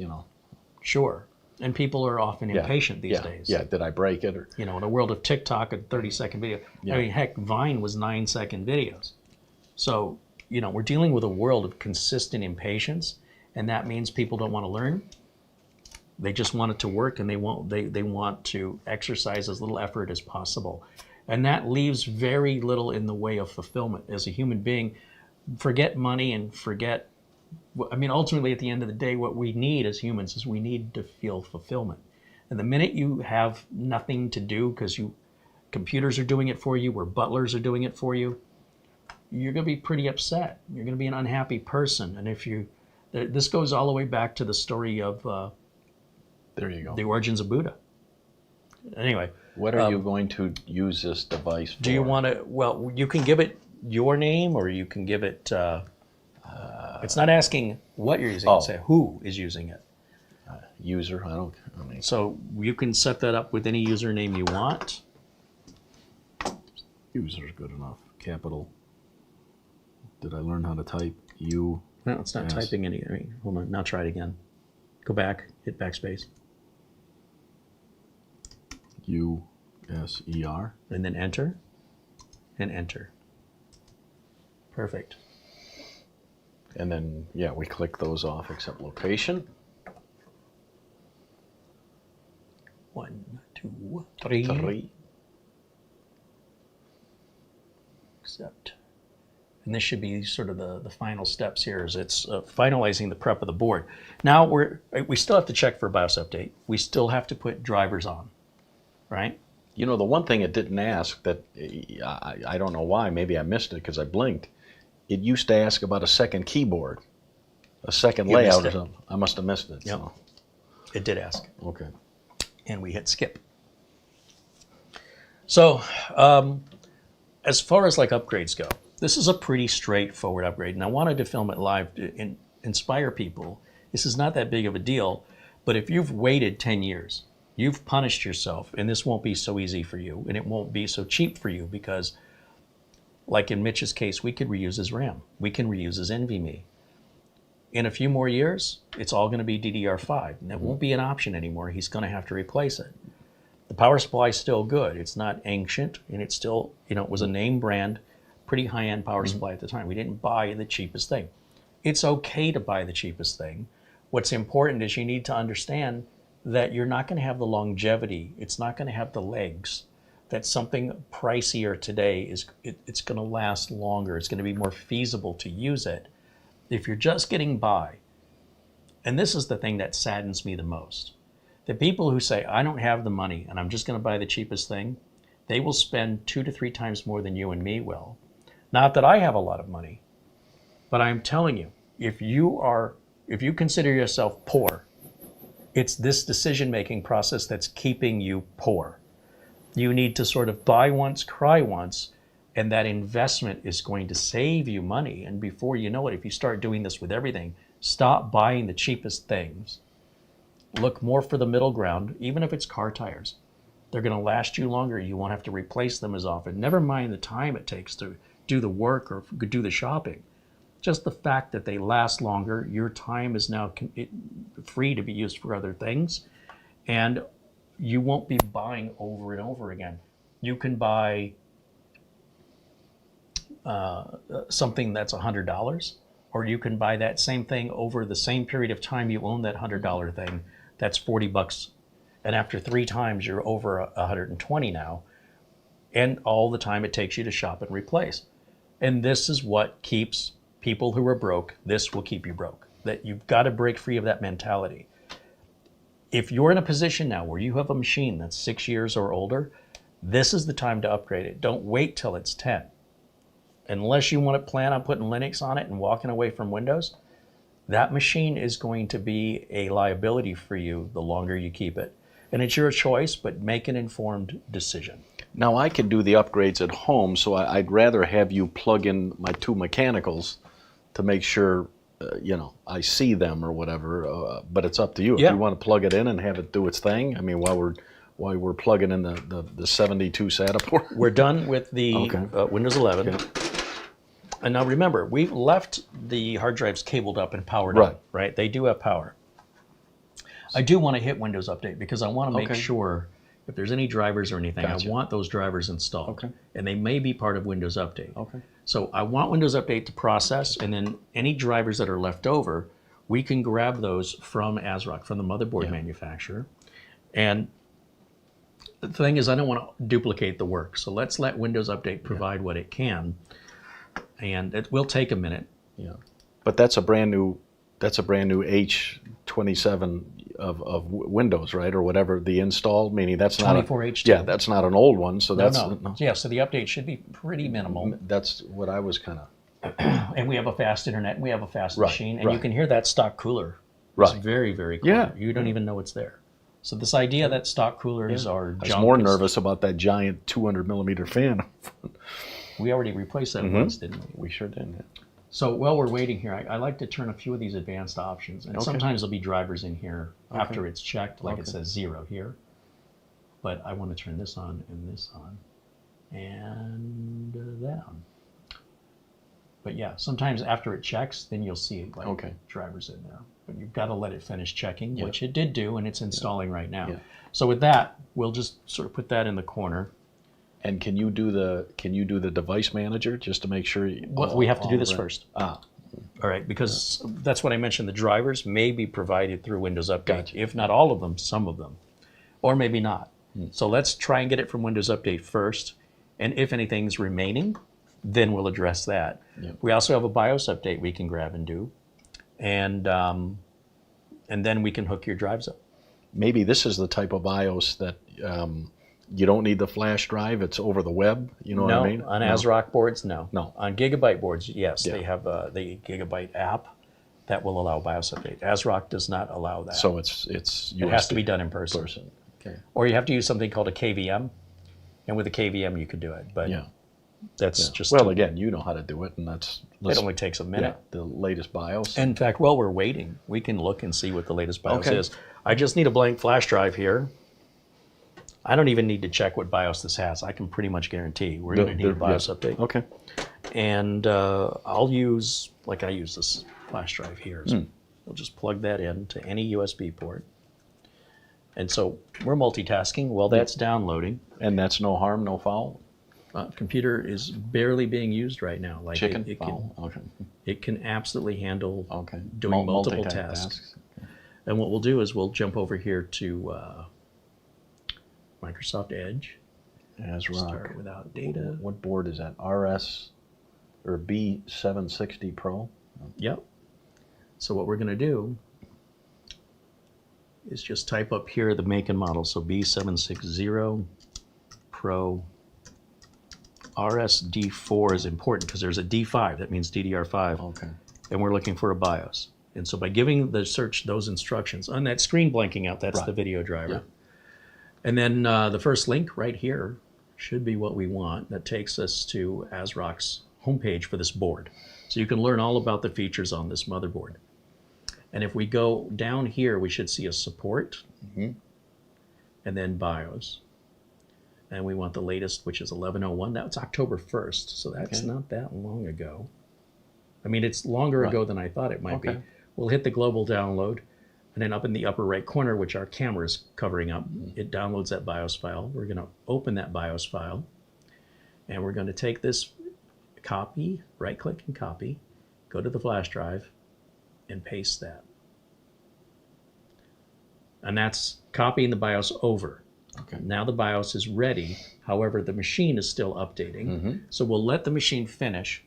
Sure. And people are often impatient these days. Yeah, did I break it? Or in a world of TikTok, a 30-second video. I mean, heck, Vine was 9-second videos. So, we're dealing with a world of consistent impatience, and that means people don't want to learn. They just want it to work, and they want to exercise as little effort as possible. And that leaves very little in the way of fulfillment. As a human being, forget money and forget, ultimately at the end of the day, what we need as humans is we need to feel fulfillment. And the minute you have nothing to do because computers are doing it for you or butlers are doing it for you, you're going to be pretty upset. You're going to be an unhappy person. And this goes all the way back to the story of there you go. The origins of Buddha. Anyway. What are you going to use this device for? Do you want to, well, you can give it your name or you can give it, it's not asking what you're using, it's saying who is using it. User, So you can set that up with any username you want. User's good enough. Capital. Did I learn how to type? U. No, it's not typing any. Hold on, now try it again. Go back, hit backspace. U-S-E-R. And then enter, and enter. Perfect. And then, we click those off, accept location. 1, 2, 3. 3. Accept. And this should be sort of the final steps here is it's finalizing the prep of the board. Now we still have to check for BIOS update. We still have to put drivers on, right? The one thing it didn't ask that, I don't know why, maybe I missed it because I blinked. It used to ask about a second keyboard, a second layout or something. I must have missed it. Yep. So. It did ask. Okay. And we hit skip. So as far as like upgrades go, this is a pretty straightforward upgrade. And I wanted to film it live to inspire people. This is not that big of a deal, but if you've waited 10 years, you've punished yourself, and this won't be so easy for you, and it won't be so cheap for you because like in Mitch's case, we could reuse his RAM. We can reuse his NVMe. In a few more years, it's all going to be DDR5, and that won't be an option anymore. He's going to have to replace it. The power supply is still good. It's not ancient, and it's still, it was a name brand, pretty high-end power supply at the time. We didn't buy the cheapest thing. It's okay to buy the cheapest thing. What's important is you need to understand that you're not going to have the longevity. It's not going to have the legs. That something pricier today it's going to last longer. It's going to be more feasible to use it. If you're just getting by, and this is the thing that saddens me the most, the people who say, I don't have the money and I'm just going to buy the cheapest thing, they will spend 2 to 3 times more than you and me will. Not that I have a lot of money, but I'm telling you, if you consider yourself poor, it's this decision-making process that's keeping you poor. You need to sort of buy once, cry once, and that investment is going to save you money. And before you know it, if you start doing this with everything, stop buying the cheapest things. Look more for the middle ground, even if it's car tires. They're going to last you longer. You won't have to replace them as often. Never mind the time it takes to do the work or do the shopping. Just the fact that they last longer, your time is now free to be used for other things. And you won't be buying over and over again. You can buy something that's $100, or you can buy that same thing over the same period of time you own that $100 thing. That's $40. And after 3 times, you're over $120 now. And all the time it takes you to shop and replace. And this is what keeps people who are broke, this will keep you broke. That you've got to break free of that mentality. If you're in a position now where you have a machine that's 6 years or older, this is the time to upgrade it. Don't wait till it's 10. Unless you want to plan on putting Linux on it and walking away from Windows, that machine is going to be a liability for you the longer you keep it. And it's your choice, but make an informed decision. Now I can do the upgrades at home, so I'd rather have you plug in my 2 mechanicals to make sure, you know, I see them or whatever. But it's up to you. Yeah. If you want to plug it in and have it do its thing. I mean, while we're plugging in the 72 SATA port. We're done with the Windows 11. Okay. And now remember, we've left the hard drives cabled up and powered up, right? They do have power. I do want to hit Windows Update because I want to make sure if there's any drivers or anything, I want those drivers installed. Okay. And they may be part of Windows Update. Okay. So I want Windows Update to process, and then any drivers that are left over, we can grab those from Asrock, from the motherboard manufacturer. And the thing is, I don't want to duplicate the work. So let's let Windows Update provide what it can. And it will take a minute. Yeah. But that's a brand new H27 of Windows, right? Or whatever the install, meaning that's not 24H2. Yeah, that's not an old one, so that's No. Yeah, so the update should be pretty minimal. That's what I was kind of. And we have a fast internet, and we have a fast machine, and you can hear that stock cooler. Right. It's very, very cool. Yeah. You don't even know it's there. So this idea that stock coolers are junk. I was more nervous about that giant 200 millimeter fan. We already replaced that once, didn't we? We sure did. Yeah. So while we're waiting here, I like to turn a few of these advanced options. And sometimes there'll be drivers in here after it's checked, like it says 0 here. But I want to turn this on and this on and that on. But yeah, sometimes after it checks, then you'll see like drivers in there. But you've got to let it finish checking, which it did do, and it's installing right now. Yeah. So with that, we'll just sort of put that in the corner. And can you do the device manager just to make sure? We have to do this first. All right, because that's what I mentioned. The drivers may be provided through Windows Update. If not all of them, some of them, or maybe not. So let's try and get it from Windows Update first. And if anything's remaining, then we'll address that. We also have a BIOS update we can grab and do, and then we can hook your drives up. Maybe this is the type of BIOS that you don't need the flash drive. It's over the web. You know what I mean? No, on Asrock boards, no. No. On Gigabyte boards, yes. They have the Gigabyte app that will allow BIOS update. Asrock does not allow that. So it's USB. It has to be done in person. Okay. Or you have to use something called a KVM, and with a KVM you could do it. But that's just again, you know how to do it, and it only takes a minute. The latest BIOS. In fact, while we're waiting, we can look and see what the latest BIOS is. I just need a blank flash drive here. I don't even need to check what BIOS this has. I can pretty much guarantee we're going to need a BIOS update. Okay. And I'll use, like I use this flash drive here. So we'll just plug that in to any USB port. And so we're multitasking while that's downloading. And that's no harm, no foul? Computer is barely being used right now. Like foul? It can absolutely handle doing multiple tasks. And what we'll do is we'll jump over here to Microsoft Edge. Asrock. Start without data. What board is that? RS or B760 Pro? Yep. So what we're going to do is just type up here the make and model. So B760 Pro. RS D4 is important because there's a D5. That means DDR5. Okay. And we're looking for a BIOS. And so by giving the search those instructions, on that screen blanking out, that's the video driver. Yeah. And then the first link right here should be what we want. That takes us to Asrock's homepage for this board. So you can learn all about the features on this motherboard. And if we go down here, we should see a support, and then BIOS. And we want the latest, which is 1101. That's October 1st, so that's not that long ago. I mean, it's longer ago than I thought it might be. We'll hit the global download. And then up in the upper right corner, which our camera is covering up, it downloads that BIOS file. We're going to open that BIOS file. And we're going to take this copy, right-click and copy, go to the flash drive, and paste that. And that's copying the BIOS over. Okay. Now the BIOS is ready. However, the machine is still updating. So we'll let the machine finish.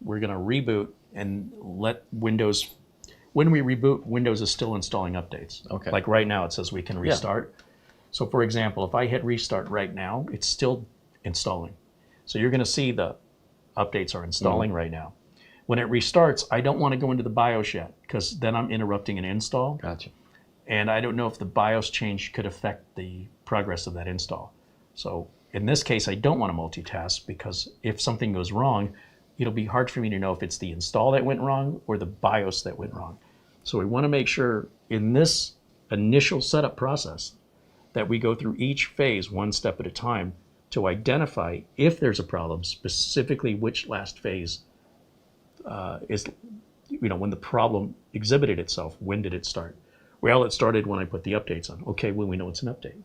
we're going to reboot and let Windows, when we reboot, Windows is still installing updates. Okay. Like right now, it says we can restart. So for example, if I hit restart right now, it's still installing. So you're going to see the updates are installing right now. When it restarts, I don't want to go into the BIOS yet because then I'm interrupting an install. Gotcha. And I don't know if the BIOS change could affect the progress of that install. So in this case, I don't want to multitask because if something goes wrong, it'll be hard for me to know if it's the install that went wrong or the BIOS that went wrong. So we want to make sure in this initial setup process that we go through each phase one step at a time to identify if there's a problem, specifically which last phase is, when the problem exhibited itself, when did it start? Well, it started when I put the updates on. Okay, well, we know it's an update.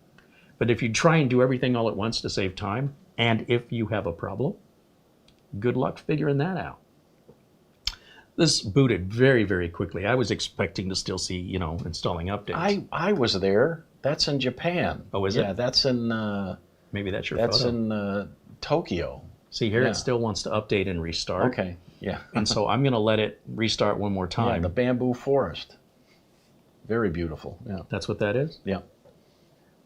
But if you try and do everything all at once to save time, and if you have a problem, good luck figuring that out. This booted very, very quickly. I was expecting to still see, installing updates. I was there. That's in Japan. Oh, is it? Yeah, that's in Maybe that's your that's photo. in Tokyo. See here, yeah. It still wants to update and restart. Okay. Yeah. And so I'm going to let it restart one more Yeah, time. the bamboo forest. Very beautiful. Yeah. That's what that is? Yeah.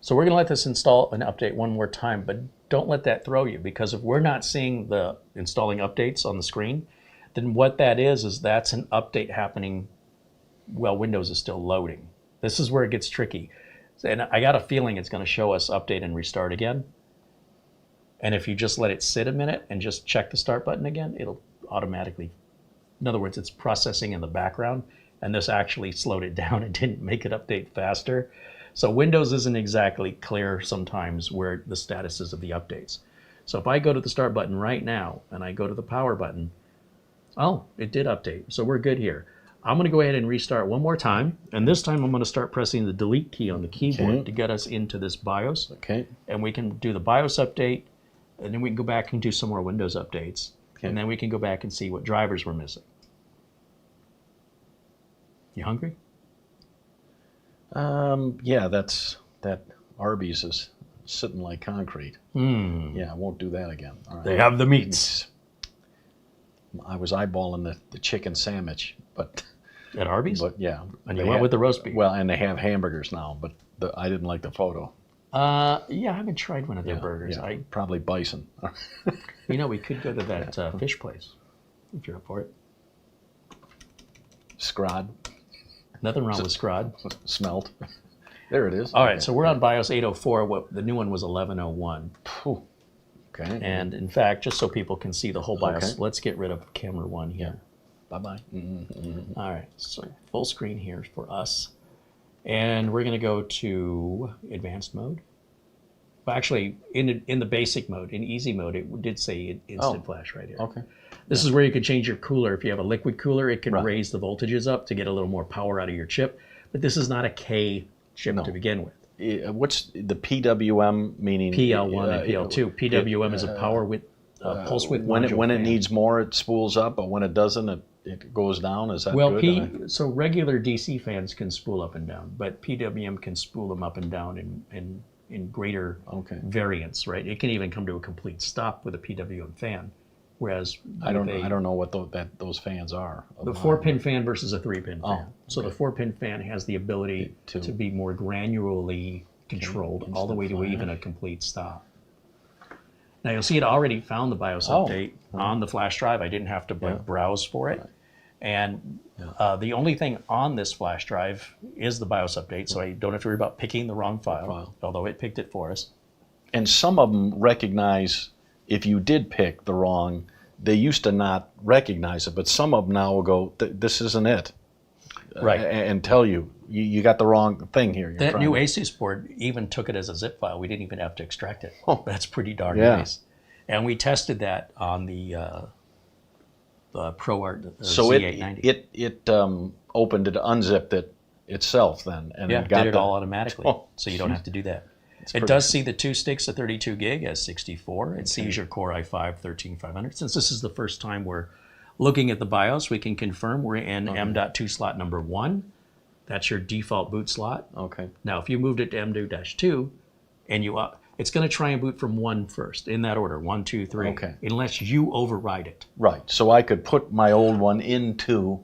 So we're going to let this install and update one more time, but don't let that throw you, because if we're not seeing the installing updates on the screen, then what that is that's an update happening while Windows is still loading. This is where it gets tricky. And I got a feeling it's going to show us update and restart again. And if you just let it sit a minute and just check the start button again, it'll automatically, in other words, it's processing in the background, and this actually slowed it down and didn't make it update faster. So Windows isn't exactly clear sometimes where the status is of the updates. So if I go to the start button right now and I go to the power button, oh, it did update. So we're good here. I'm going to go ahead and restart one more time. And this time I'm going to start pressing the delete key on the keyboard to get us into this BIOS. Okay. And we can do the BIOS update, and then we can go back and do some more Windows updates. Okay. And then we can go back and see what drivers we're missing. You hungry? Yeah, that Arby's is sitting like concrete. Yeah, I won't do that again. All right. They have the meats. I was eyeballing the chicken sandwich, but At Arby's? yeah. And they you went with the roast beef. Well, and they have hamburgers now, but I didn't like the photo. Yeah, I haven't tried one of their burgers. Yeah, probably bison. We could go to that fish place if you're up for it. Scrod. Nothing wrong with Scrod. Smelt. There it is. All right, so we're on BIOS 804. The new one was 1101. Whew. Okay. And in fact, just so people can see the whole BIOS, Okay. let's get rid of camera one here. Bye-bye. All right, so full screen here for us. And we're going to go to advanced mode. Well, actually, in the basic mode, in easy mode, it did say instant flash right here. Okay. This is where you can change your cooler. If you have a liquid cooler, it can Right. raise the voltages up to get a little more power out of your chip. But this is not a K chip to begin with. What's the PWM meaning? PL1 and PL2. PWM is a power width, pulse width When module it fan. needs more, it spools up, but when it doesn't, it goes down. Is that Well, good? so regular DC fans can spool up and down, but PWM can spool them up and down in greater variance, right? It can even come to a complete stop with a PWM fan, whereas I don't know what those fans are. the 4-pin fan versus a 3-pin fan. Oh, So the 4-pin fan has the ability to be more granularly controlled all the way to even a complete stop. Now you'll see it already found the BIOS update on the flash drive. I didn't have to browse for it. And the only thing on this flash drive is the BIOS update, so I don't have to worry about picking the wrong file, although it picked it for us. And some of them recognize if you did pick the wrong, they used to not recognize it, but some of them now will go, this isn't it. Right. And tell you got the wrong thing here. That new Asus board even took it as a zip file. We didn't even have to extract it. Oh. That's pretty darn nice. And we tested that on the ProArt So Z890. it opened it, unzipped it itself then, and Yeah, got did it all automatically, Oh, so you don't have to do that. It pretty- does see the 2 sticks of 32 gig as 64. It sees your Core i5-13500. Since this is the first time we're looking at the BIOS, we can confirm we're in M.2 slot number 1. That's your default boot slot. Okay. Now, if you moved it to M.2, and It's going to try and boot from 1 first, in that order, 1, 2, 3. Okay. Unless you override it. Right. So I could put my old one in 2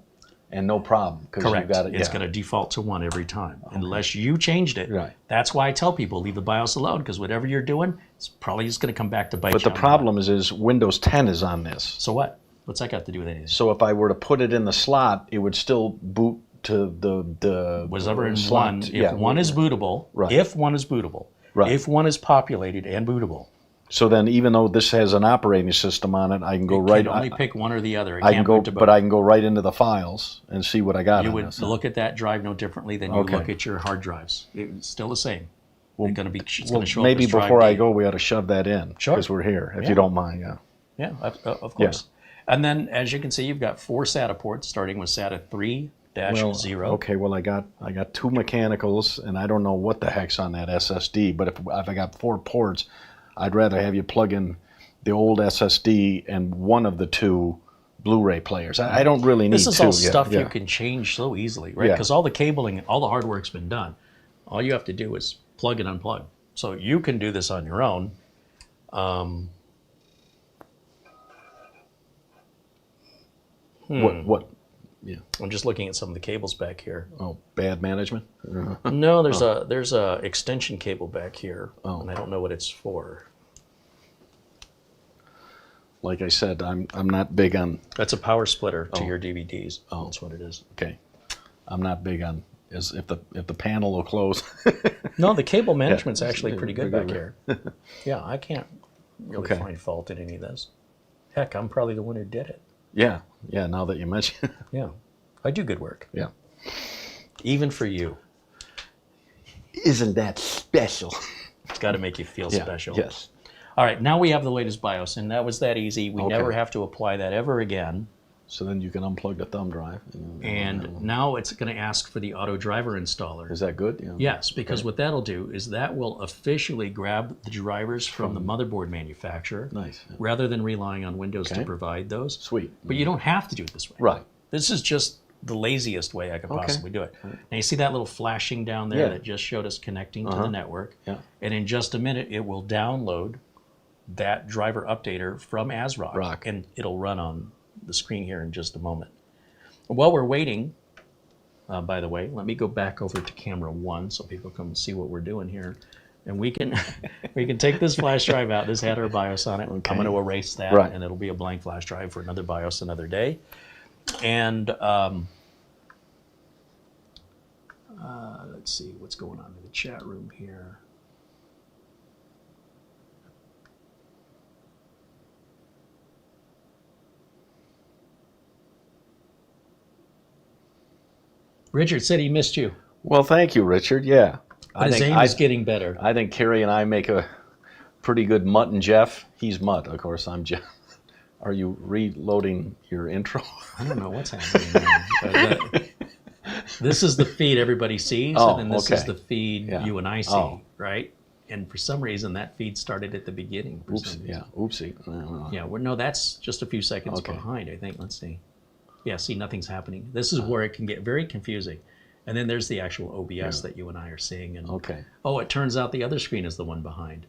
and no problem. Correct. Got it, It's going to default to 1 every time, unless you changed it. Right. That's why I tell people, leave the BIOS alone, because whatever you're doing, it's probably just going to come back to bite But you. the problem is Windows 10 is on this. So what? What's that got to do with anything? So if I were to put it in the slot, it would still boot to the Whatever in slot. 1, if 1 is bootable, Right. if 1 is bootable, Right. if 1 is populated and bootable, So then, even though this has an operating system on it, I can go you right. can only pick one or the other. It I can can't go, boot to both. but I can go right into the files and see what I got. You on would this. look at that drive no differently than you Okay. look at your hard drives. It's still the same. It's going Well, to show up maybe as drive before I D. go, we ought to shove that in Sure. because we're here. If Yeah. you don't mind, yeah. Yeah, of course. And then, as you can see, you've got 4 SATA ports, starting with SATA 3-0. Okay, well, I got 2 mechanicals, and I don't know what the heck's on that SSD. But if I got 4 ports, I'd rather have you plug in the old SSD and one of the 2 Blu-ray players. I don't really need 2. This is all stuff yeah. you can change so easily, right? Yeah. Because all the cabling, all the hard work's been done. All you have to do is plug and unplug. So you can do this on your own. What? Yeah. I'm just looking at some of the cables back here. Oh, bad management. No, there's a extension cable back here, Oh. and I don't know what it's for. Like I said, I'm not big on. That's a power splitter to your DVDs. Oh. That's what it is. Okay, I'm not big on. Is if the panel will close. No, the cable management's actually Yeah, pretty good back here. Yeah, I can't really Okay. find fault in any of this. Heck, I'm probably the one who did it. Yeah. Now that you mention. Yeah, I do good work, Yeah. even for you. Isn't that special? It's got to make you feel special. Yes. All right, now we have the latest BIOS, and that was that easy. We Okay. never have to apply that ever again. So then you can unplug the thumb drive. And now it's going to ask for the auto driver installer. Is that good? Yeah. Yes, because what that'll do is that will officially grab the drivers from the motherboard manufacturer, Nice. Yeah. rather than relying on Windows to Okay. provide those. Sweet. But you don't have to do it this way. Right. This is just the laziest way I could possibly do it. Now you see that little flashing down there Yeah. that just showed us connecting to the network. Yeah. And in just a minute, it will download that driver updater from Asrock, and it'll run on the screen here in just a moment. While we're waiting, by the way, let me go back over to camera 1 so people can see what we're doing here. And we can we can take this flash drive out. This had our BIOS on it. Okay. I'm going to erase that, Right. and it'll be a blank flash drive for another BIOS another day. And let's see what's going on in the chat room here. Richard said he missed you, Well, thank you, Richard. Yeah. but his aim is getting better. I think Carrie and I make a pretty good Mutt and Jeff. He's Mutt, of course. I'm Jeff. Are you reloading your intro? I don't know what's happening now. But, this is the feed everybody sees, Oh, and then this is okay. the feed Yeah. you and I see, Oh. right? And for some reason, that feed started at the beginning. For Oops. some reason. Yeah. Oopsie. No. Yeah, well, no, that's just a few seconds Okay. behind, I think. Let's see. Yeah, see, nothing's happening. This is where it can get very confusing. And then there's the actual OBS that you and I are seeing. And Okay. oh, it turns out the other screen is the one behind.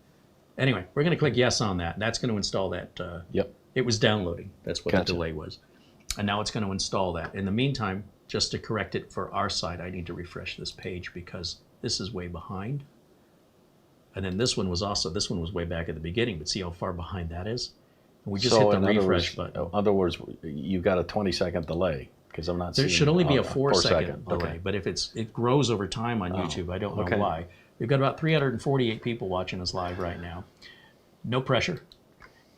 Anyway, we're going to click yes on that. That's going to install that. Yep. It was downloading. That's what Gotcha. the delay was. And now it's going to install that. In the meantime, just to correct it for our side, I need to refresh this page because this is way behind. And then this one was way back at the beginning, but see how far behind that is? And we just hit the in other refresh words, button. In other words, you've got a 20-second delay because I'm not There seeing. should only be a 4 4-second delay, Okay. but if it grows over time on YouTube, I don't know okay. why. We've got about 348 people watching us live right now. No pressure.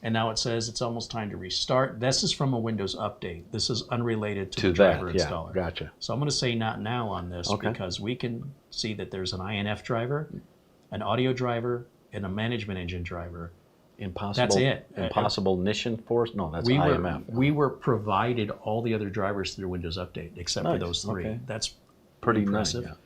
And now it says it's almost time to restart. This is from a Windows update. This is unrelated to the driver that. Yeah. installer. Gotcha. So I'm going to say not now on this Okay. because we can see that there's an INF driver, an audio driver, and a management engine driver. Impossible. That's it. Impossible Nishan Force? No, that's We IMF. were provided all the other drivers through Windows Update except for Nice. those 3. Okay. That's Pretty impressive. nice. Yeah.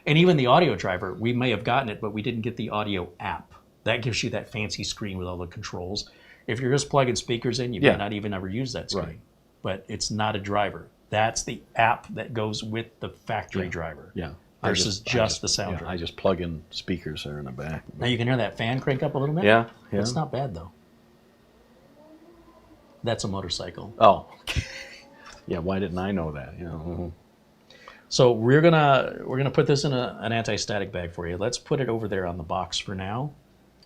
And even the audio driver, we may have gotten it, but we didn't get the audio app. That gives you that fancy screen with all the controls. If you're just plugging speakers in, you may not even ever use that screen. Right. But it's not a driver. That's the app that goes with the factory driver. Yeah. versus just the sound Yeah, drive. I just plug in speakers there in the back. Now you can hear that fan crank up a little bit. Yeah, yeah. It's not bad though. That's a motorcycle. Oh, yeah. Why didn't I know that? You know. So we're gonna put this in an anti-static bag for you. Let's put it over there on the box for now.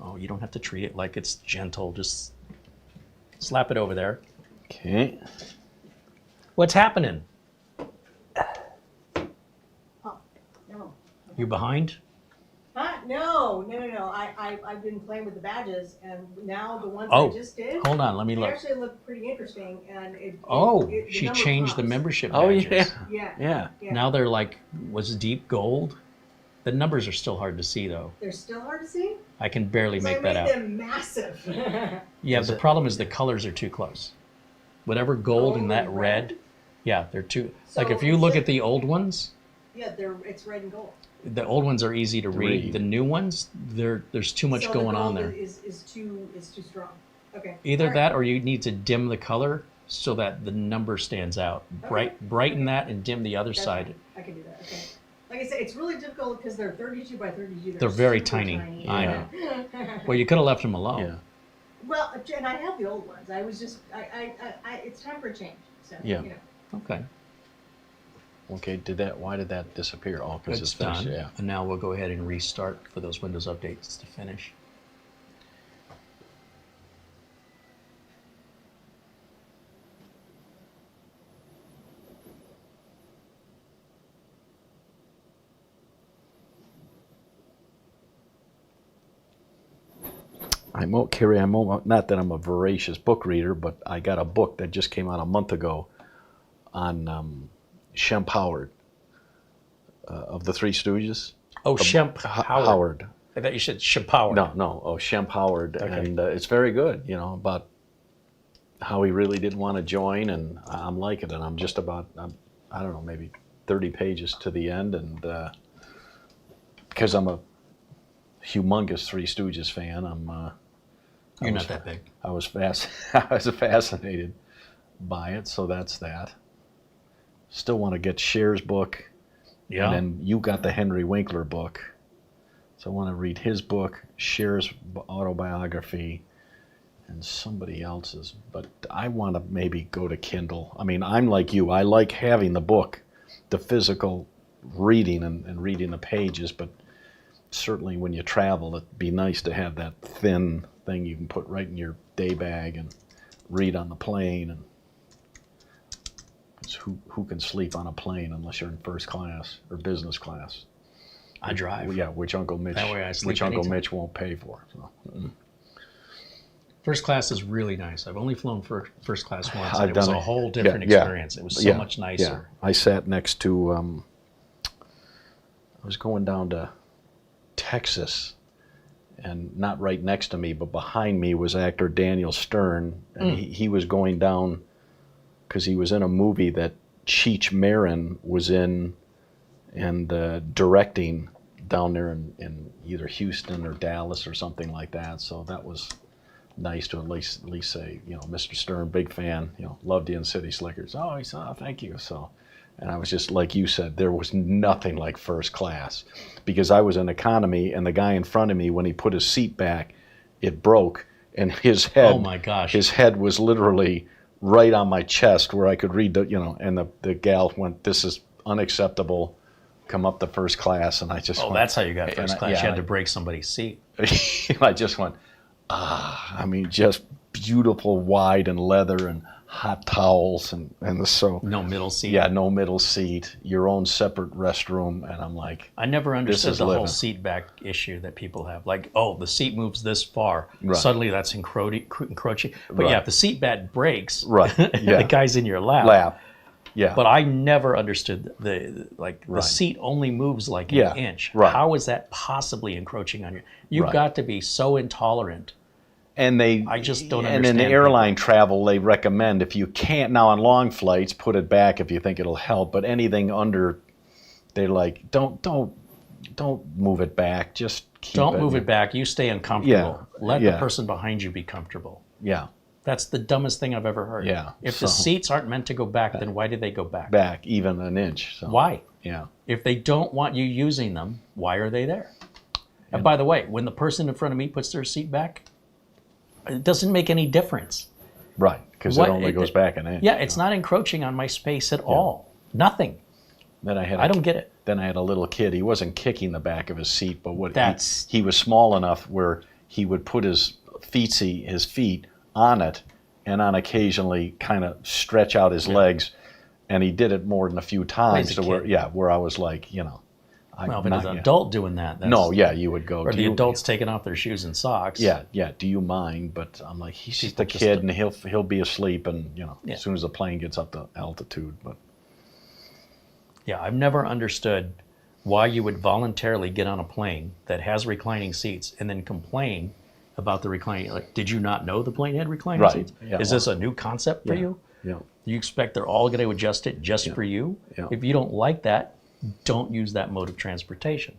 Oh, you don't have to treat it like it's gentle. Just slap it over there. Okay. What's happening? Oh, no. You behind? No. I've been playing with the badges, and now the ones Oh, I just did, hold on. Let me they look. actually look pretty interesting. And Oh, the she number changed the pops. membership Oh badges. yeah. Yeah. Yeah. Now they're like, was deep gold? The numbers are still hard to see though. They're still hard to see. I can barely 'Cause make I that made out. them massive. Yeah, Is the it- problem is the colors are too close. Whatever gold and Gold that and red, red? yeah, they're too. Like So if you is look it- at the old ones, Yeah, it's red and gold. the old ones are easy to read. Read. The new ones, there's too much So going the on gold there. Is too strong. Okay. Either All right. that or you need to dim the color so that the number stands out. Brighten that and dim the other That's side. fine. I can do that. Okay. Like I said, it's really difficult because they're 32 by 32. They're very super tiny. I know. Well, you could have left them alone. Yeah. Well, and I have the old ones. I was just, it's time for a change. So, Yeah. You know. Okay, Okay. Why did that disappear? Oh, because it's it's finished. done. Yeah. And now we'll go ahead and restart for those Windows updates to finish. Not that I'm a voracious book reader, but I got a book that just came out a month ago on Shem Howard of the Three Stooges. Oh, Shemp Howard. I thought you said Shempower. No. Oh, Shem Howard, Okay. and it's very good. You know, about how he really didn't want to join, and I'm liking it. I'm just about, I don't know, maybe 30 pages to the end, and because I'm a humongous Three Stooges fan, You're not that big. I was fascinated by it, so that's that. Still want to get Cher's book, Yeah. and then you got the Henry Winkler book, so I want to read his book, Cher's autobiography, and somebody else's. But I want to maybe go to Kindle. I mean, I'm like you. I like having the book, the physical reading and reading the pages, but certainly when you travel, it'd be nice to have that thin thing you can put right in your day bag and read on the plane. And it's who can sleep on a plane unless you're in first class or business class? I drive. Yeah, which Uncle Mitch, That way I sleep which Uncle anytime. Mitch won't pay for. So. First class is really nice. I've only flown for first class once, I've and it was done a it. whole different Yeah. experience. It was so much nicer. Yeah. I sat next to. I was going down to Texas, and not right next to me, but behind me was actor Daniel Stern, and he was going down because he was in a movie that Cheech Marin was in and directing down there in either Houston or Dallas or something like that. So that was nice to at least say, you know, Mr. Stern, big fan, you know, loved you in City Slickers. Oh, he said, oh, thank you. So, and I was just like you said, there was nothing like first class, because I was in economy, and the guy in front of me, when he put his seat back, it broke, and his head. Oh my gosh. His head was literally right on my chest where I could read the, you know, and the gal went, "This is unacceptable. Come up to first class." And I just Oh, went, that's how you got first and class. yeah, You had to break somebody's seat. I just went, I mean, just beautiful wide and leather and hot towels and so. No middle seat. Yeah, no middle seat, your own separate restroom, and I'm like, I never understood is the whole living. seat back issue that people have. Like, oh, the seat moves this far. Right. Suddenly that's encroaching. But Right. yeah, if the seat back breaks, Right, yeah. the guy's in your lap. lap. Yeah. But I never understood the Right. seat only moves like Yeah, an inch. right. How is that possibly encroaching on you? You've Right. got to be so intolerant. And I just don't And understand in airline travel, they recommend, if you can't, now on long flights, put it back if you think it'll help. But anything under, they're like, don't move it back. Just keep Don't move it back. You stay uncomfortable. Let the yeah. person behind you be comfortable. Yeah, That's the dumbest thing I've ever heard. Yeah, If the so- seats aren't meant to go back, then why do they go back? back even an inch. So. Why? Yeah. If they don't want you using them, why are they there? And by the way, when the person in front of me puts their seat back, it doesn't make any difference. Right, because it What- only goes back an inch. Yeah, it's not encroaching on my space at all. Nothing. Then I don't get it. Then I had a little kid. He wasn't kicking the back of his seat, but he was small enough where he would put his feet on it, and on occasionally kind of stretch out his legs, and he did it more than a few times. He's a To where, kid. where I was like, you know, Well, but as an adult doing that, that's, No, yeah, you would go. or "Do the you-" adults taking off their shoes and socks. Yeah, yeah. Do you mind? But I'm like, he's just People a just kid, don't- and he'll be asleep, and you know, Yeah. as soon as the plane gets up to altitude. But Yeah, I've never understood why you would voluntarily get on a plane that has reclining seats and then complain about the reclining. Like, did you not know the plane had reclining Right, seats? yeah, Is this a new concept for you? yeah, Do you expect they're all going to adjust it just for you? Yeah. If you don't like that, don't use that mode of transportation.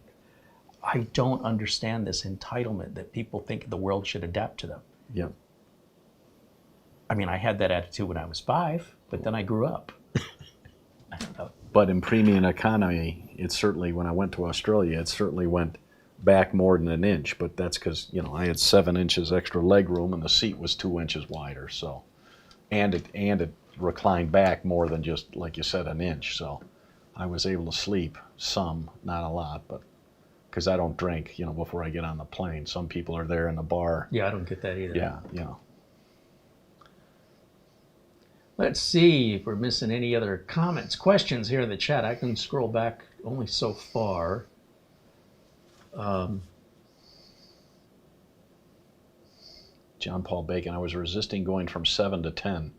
I don't understand this entitlement that people think the world should adapt to them. yeah. I mean, I had that attitude when I was 5, but then I grew up. I don't know. But in premium economy, it certainly, when I went to Australia, it certainly went back more than an inch. But that's because, you know, I had 7 inches extra leg room, and the seat was 2 inches wider. So, and it reclined back more than just, like you said, an inch. So, I was able to sleep some, not a lot, but because I don't drink, you know, before I get on the plane. Some people are there in the bar. Yeah, I don't get that either. Yeah, you know. Let's see if we're missing any other comments, questions here in the chat. I can scroll back only so far. John Paul Bacon, I was resisting going from 7 to 10.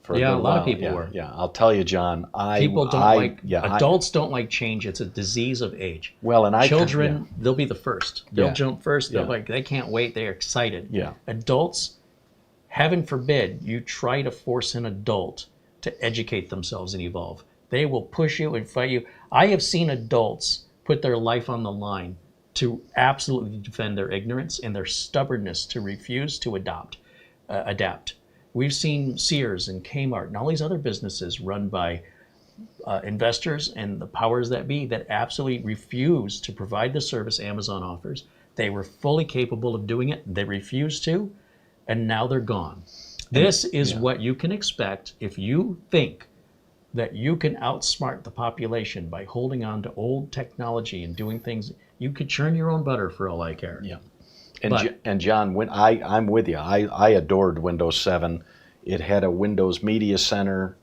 For Yeah, good a lot of while. people Yeah, were. Yeah, I'll tell you, John. People don't adults don't like change. It's a disease of age. Well, and Children, they'll be the first. They'll Yeah. jump first. They're Yeah. like, they can't wait. They're excited. Yeah. Adults, heaven forbid, you try to force an adult to educate themselves and evolve. They will push you and fight you. I have seen adults put their life on the line to absolutely defend their ignorance and their stubbornness to refuse to adapt. We've seen Sears and Kmart and all these other businesses run by investors and the powers that be that absolutely refuse to provide the service Amazon offers. They were fully capable of doing it. They refused to, and now they're gone. This is what you can expect if you think that you can outsmart the population by holding on to old technology and doing things. You could churn your own butter for all I care. Yeah. But- And John, when I'm with you. I adored Windows 7. It had a Windows Media Center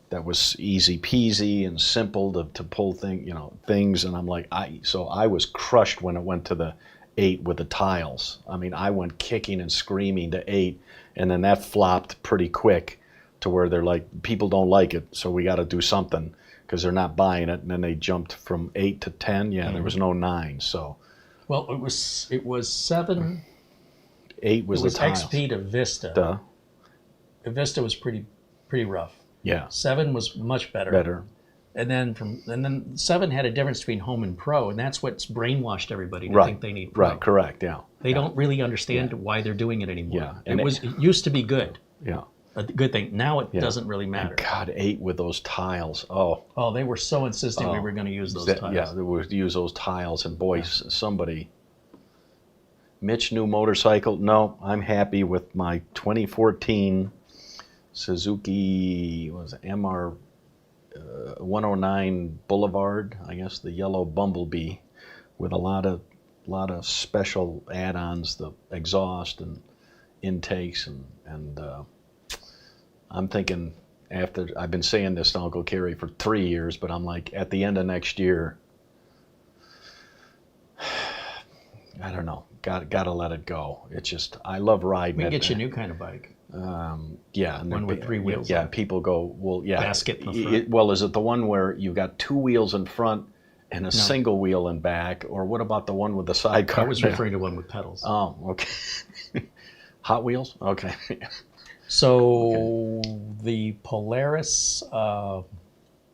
that was easy peasy and simple to pull things, and I'm like, I was crushed when it went to the 8 with the tiles. I mean, I went kicking and screaming to 8, and then that flopped pretty quick to where they're like, people don't like it, so we got to do something because they're not buying it. And then they jumped from 8 to 10. Yeah, there was no 9, so. Well, it was 7. 8 was It was the tiles. XP to Vista. Duh. Vista was pretty rough. Yeah. 7 was much better. Better. And then 7 had a difference between Home and Pro, and that's what's brainwashed everybody to Right. think they need Pro. Right. Correct. Yeah. They don't really understand why they're doing it anymore. Yeah. And It used to be good, Yeah. a good thing. Now it doesn't really matter. God, 8 with those tiles. Oh. Oh, they were so insistent we were going to use those tiles. Yeah, they would use those tiles, and boy, somebody. Mitch, new motorcycle? No, I'm happy with my 2014 Suzuki. What was it, MR 109 Boulevard? I guess the yellow Bumblebee, with a lot of special add-ons, the exhaust and intakes, and I'm thinking. After I've been saying this to Uncle Kerry for 3 years, but I'm like, at the end of next year, I don't know. Got to let it go. It's just, I love riding We can it. get you a new kind of bike. Yeah, and One with 3 wheels Yeah, on it. people go, well, yeah. Basket in the front. Well, is it the one where you've got 2 wheels in front and a single wheel in back, or what about the one with the sidecar? I was referring to one with pedals. Oh, okay. Hot Wheels? Okay. So the Polaris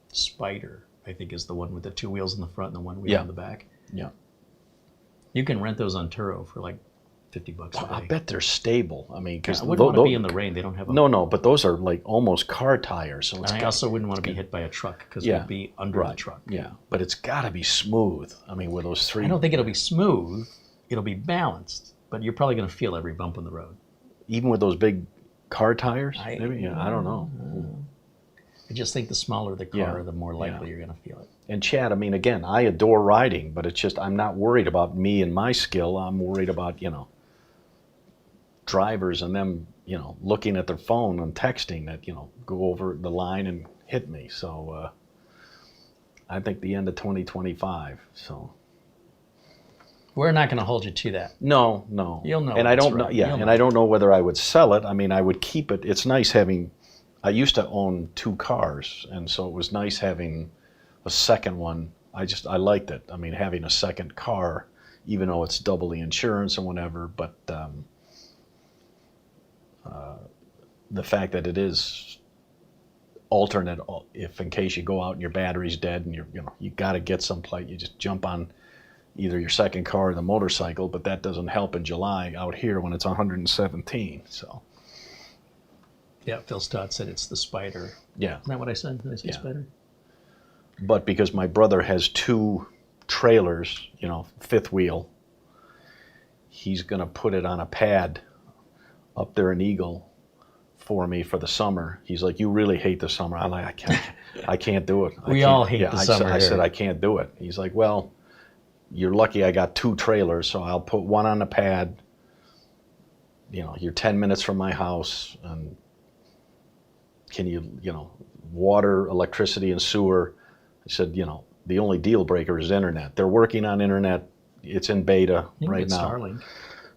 Spider, I think, is the one with the 2 wheels in the front and the 1 wheel in the back. Yeah. You can rent those on Turo for like $50 a day. I bet they're stable. I mean, because I wouldn't want to be in the rain. They don't have a... No, but those are like almost car tires. So I also wouldn't want to be hit by a truck because Yeah. we'd be under the truck. Yeah, but it's got to be smooth. I mean, with those three... I don't think it'll be smooth. It'll be balanced, but you're probably going to feel every bump in the road. Even with those big car tires? I don't know. I just think the smaller the car, the more likely you're going to feel it. And Chad, I mean, again, I adore riding, but it's just, I'm not worried about me and my skill. I'm worried about, drivers and them, looking at their phone and texting that, go over the line and hit me. So I think the end of 2025, so... We're not going to hold you to that. No. You'll know. And I don't know. right. Yeah, You'll and know. I don't know whether I would sell it. I mean, I would keep it. It's nice having. I used to own 2 cars, and so it was nice having a second one. I liked it. I mean, having a second car, even though it's double the insurance and whatever. But the fact that it is alternate, if in case you go out and your battery's dead and you got to get someplace, you just jump on either your second car or the motorcycle, but that doesn't help in July out here when it's 117. So Yeah, Phil Stott said it's the Spider. yeah, Isn't that what I said? Did I say Spider? but because my brother has 2 trailers, 5th wheel, he's gonna put it on a pad up there in Eagle for me for the summer. He's like, you really hate the summer. I'm like, I can't do it. We all hate the summer I said here. I can't do it. He's like, well, you're lucky I got 2 trailers, so I'll put one on the pad. You're 10 minutes from my house, and can you, water, electricity, and sewer. I said, the only deal breaker is internet. They're working on internet. It's in beta You can right get now. Starlink.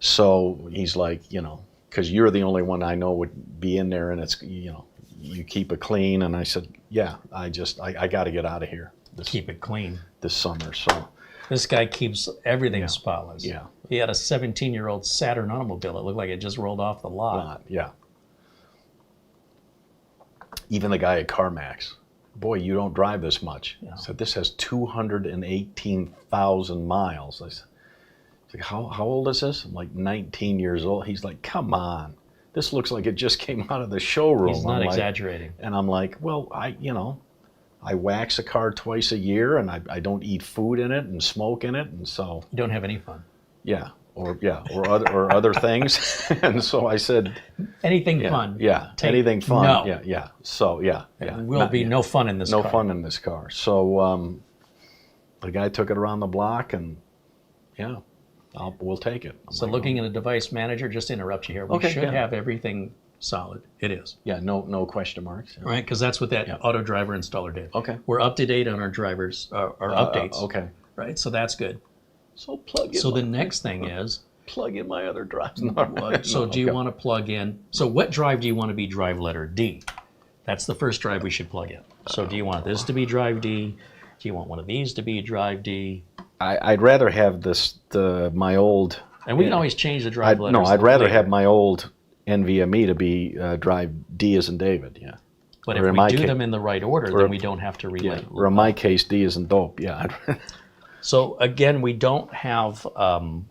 So he's like, because you're the only one I know would be in there, and it's, you keep it clean. And I said, yeah, I got to get out of here. Keep it clean. This summer, so. This guy keeps everything spotless. Yeah. He had a 17-year-old Saturn automobile. It looked like it just rolled off the lot. Yeah. Even the guy at CarMax, boy, you don't drive this much. Yeah. Said this has 218,000 miles. I said, he's like, how old is this? I'm like 19 years old. He's like, come on, this looks like it just came out of the showroom. He's not I'm like, exaggerating. and I'm like, well, I wax a car twice a year, and I don't eat food in it and smoke in it, and so You don't have any fun. or other things. And so I said, Anything fun. anything fun. No. Yeah. So yeah. There will be no fun in this no car. fun in this car. So the guy took it around the block, and we'll take it. So looking at a device manager, just to interrupt you here, we should have everything solid. It is. Yeah, no question marks. Right, because that's what that auto driver installer did. Okay. We're up to date on our drivers, our updates. Okay. Right, so that's good. So plug in. So the next thing is, plug in my other drives. so do you want to plug in? So what drive do you want to be drive letter D? That's the first drive we should plug in. So do you want this to be drive D? Do you want one of these to be drive D? I'd rather have my old. And we can always change the drive letters. No, I'd rather have my old NVMe to be drive D as in David. Yeah. But or if in we my do ca- them in the right order, or then if- we don't have to relate. Or in my case, D as in dope. Yeah. So again, we don't have an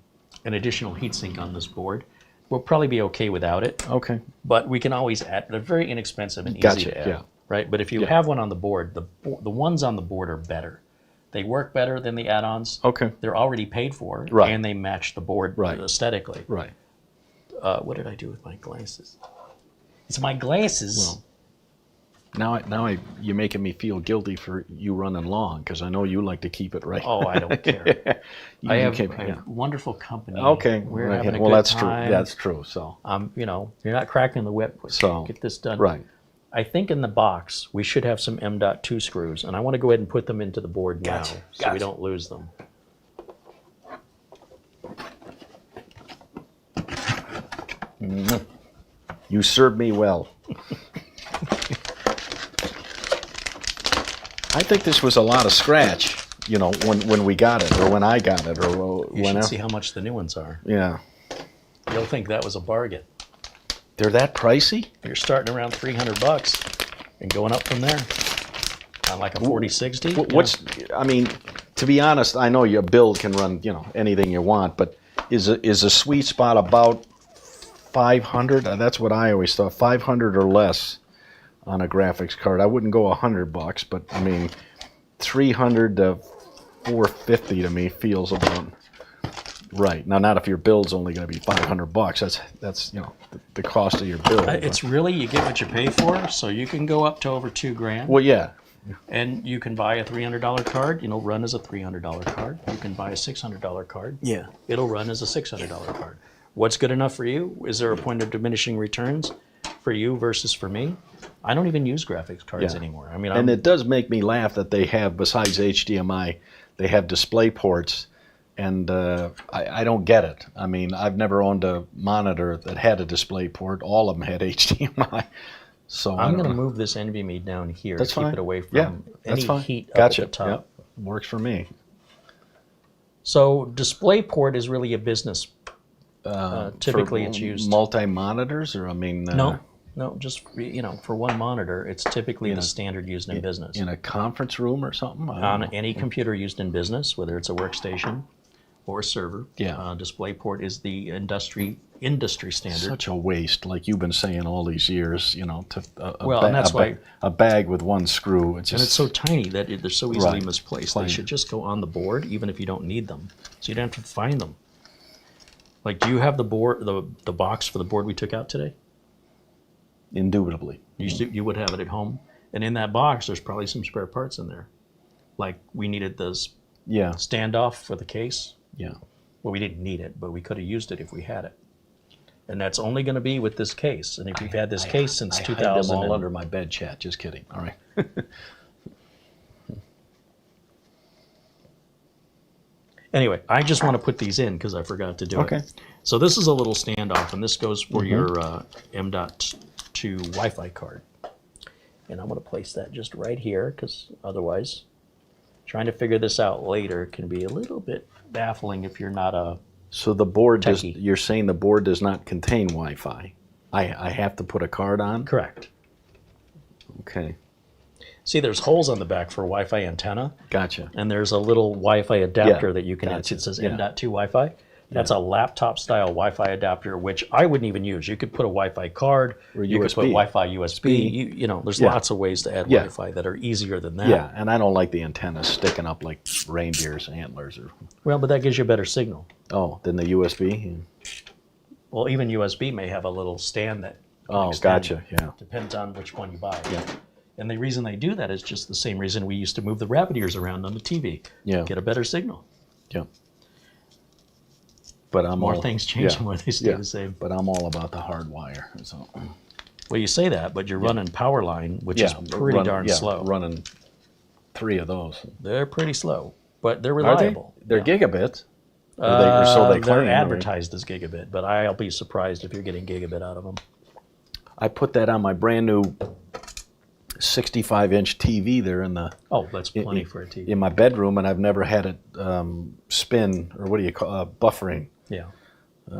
additional heatsink on this board. We'll probably be okay without it, Okay. but we can always add. They're very inexpensive and easy Gotcha, to add, yeah. right? But if you have one on the board, the ones on the board are better. They work better than the add-ons. Okay. They're already paid for, Right. and they match the board Right. aesthetically. Right. What did I do with my glasses? It's my glasses. Now you're making me feel guilty for you running long, because I know you like to keep it right. Oh, I don't care. I have keep- a wonderful company. Okay. We're Right, having yeah. a Well, good that's time. true. That's true. So. You're not cracking the whip. So, Get this done. Right. I think in the box we should have some M.2 screws, and I want to go ahead and put them into the board now, so we don't lose them. You served me well. I think this was a lot of scratch, when we got it, or when I got it, or You whenever. should see how much the new ones are. Yeah. You'll think that was a bargain. They're that pricey? You're starting around $300 and going up from there on like a 4060. I mean, to be honest, I know your build can run, anything you want, but is a sweet spot about 500. That's what I always thought, 500 or less on a graphics card. I wouldn't go $100, but I mean, 300 to 450 to me feels about right. Now, not if your build's only going to be $500. That's you know the cost of your build. It's really, you get what you pay for, so you can go up to over $2,000. Well, yeah. And you can buy a $300 card, run as a $300 card. You can buy a $600 card. Yeah. It'll run as a $600 card. What's good enough for you? Is there a point of diminishing returns for you versus for me? I don't even use graphics cards anymore. I mean, and it does make me laugh that they have, besides HDMI, they have display ports, and I don't get it. I mean, I've never owned a monitor that had a display port. All of them had HDMI. So I'm going to move this NVMe down here to keep it away from any heat up gotcha. at the top. Yep. Works for me. So DisplayPort is really a business. Typically, it's used multi-monitors, or I mean, no, just for one monitor. It's typically the standard used in business. In a conference room or something. On any computer used in business, whether it's a workstation or a server. Yeah. DisplayPort is the industry standard. Such a waste, like you've been saying all these years. And that's why a bag with one screw. It's just, and it's so tiny that they're so easily Right. misplaced. Plain. They should just go on the board, even if you don't need them, so you don't have to find them. Like, do you have the board, the box for the board we took out today? indubitably. You would have it at home, and in that box, there's probably some spare parts in there. Like, we needed this Yeah, standoff for the case. yeah. Well, we didn't need it, but we could have used it if we had it. And that's only going to be with this case. And if you've had this case since I 2000, hide them all under my bed, chat. Just kidding. All right. Anyway, I just want to put these in because I forgot to do Okay. it. So this is a little standoff, and this goes for your M.2 Wi-Fi card. And I'm going to place that just right here because otherwise, trying to figure this out later can be a little bit baffling if you're not a... So the board does, Techie. you're saying the board does not contain Wi-Fi. I have to put a card on? Correct. Okay. See, there's holes on the back for Wi-Fi antenna. Gotcha. And there's a little Wi-Fi adapter Yeah, that you can gotcha. It says Yeah. M.2 Wi-Fi. That's a laptop-style Wi-Fi adapter, which I wouldn't even use. You could put a Wi-Fi card, Or you could put USB. Wi-Fi USB. There's Yeah. lots of ways to add Yeah. Wi-Fi that are easier than that. Yeah, and I don't like the antennas sticking up like reindeer's antlers. Well, but that gives you a better signal. Than the USB? Well, even USB may have a little stand that can Oh, extend. gotcha, yeah. Depends on which one you buy. Yeah. And the reason they do that is just the same reason we used to move the rabbit ears around on the TV. Yeah. Get a better signal. Yeah. But I'm More all, things change yeah, more they stay yeah. the same. But I'm all about the hard wire. So Well, you say that, but you're running power line, which is pretty darn slow. Running 3 of those. They're pretty slow, but they're Are they? reliable. They're Yeah. gigabits. Or so they claim. They're advertised as gigabit, but I'll be surprised if you're getting gigabit out of them. I put that on my brand new 65-inch TV there in the Oh, that's plenty for a TV. in my bedroom, and I've never had it spin, or what do you call buffering Yeah.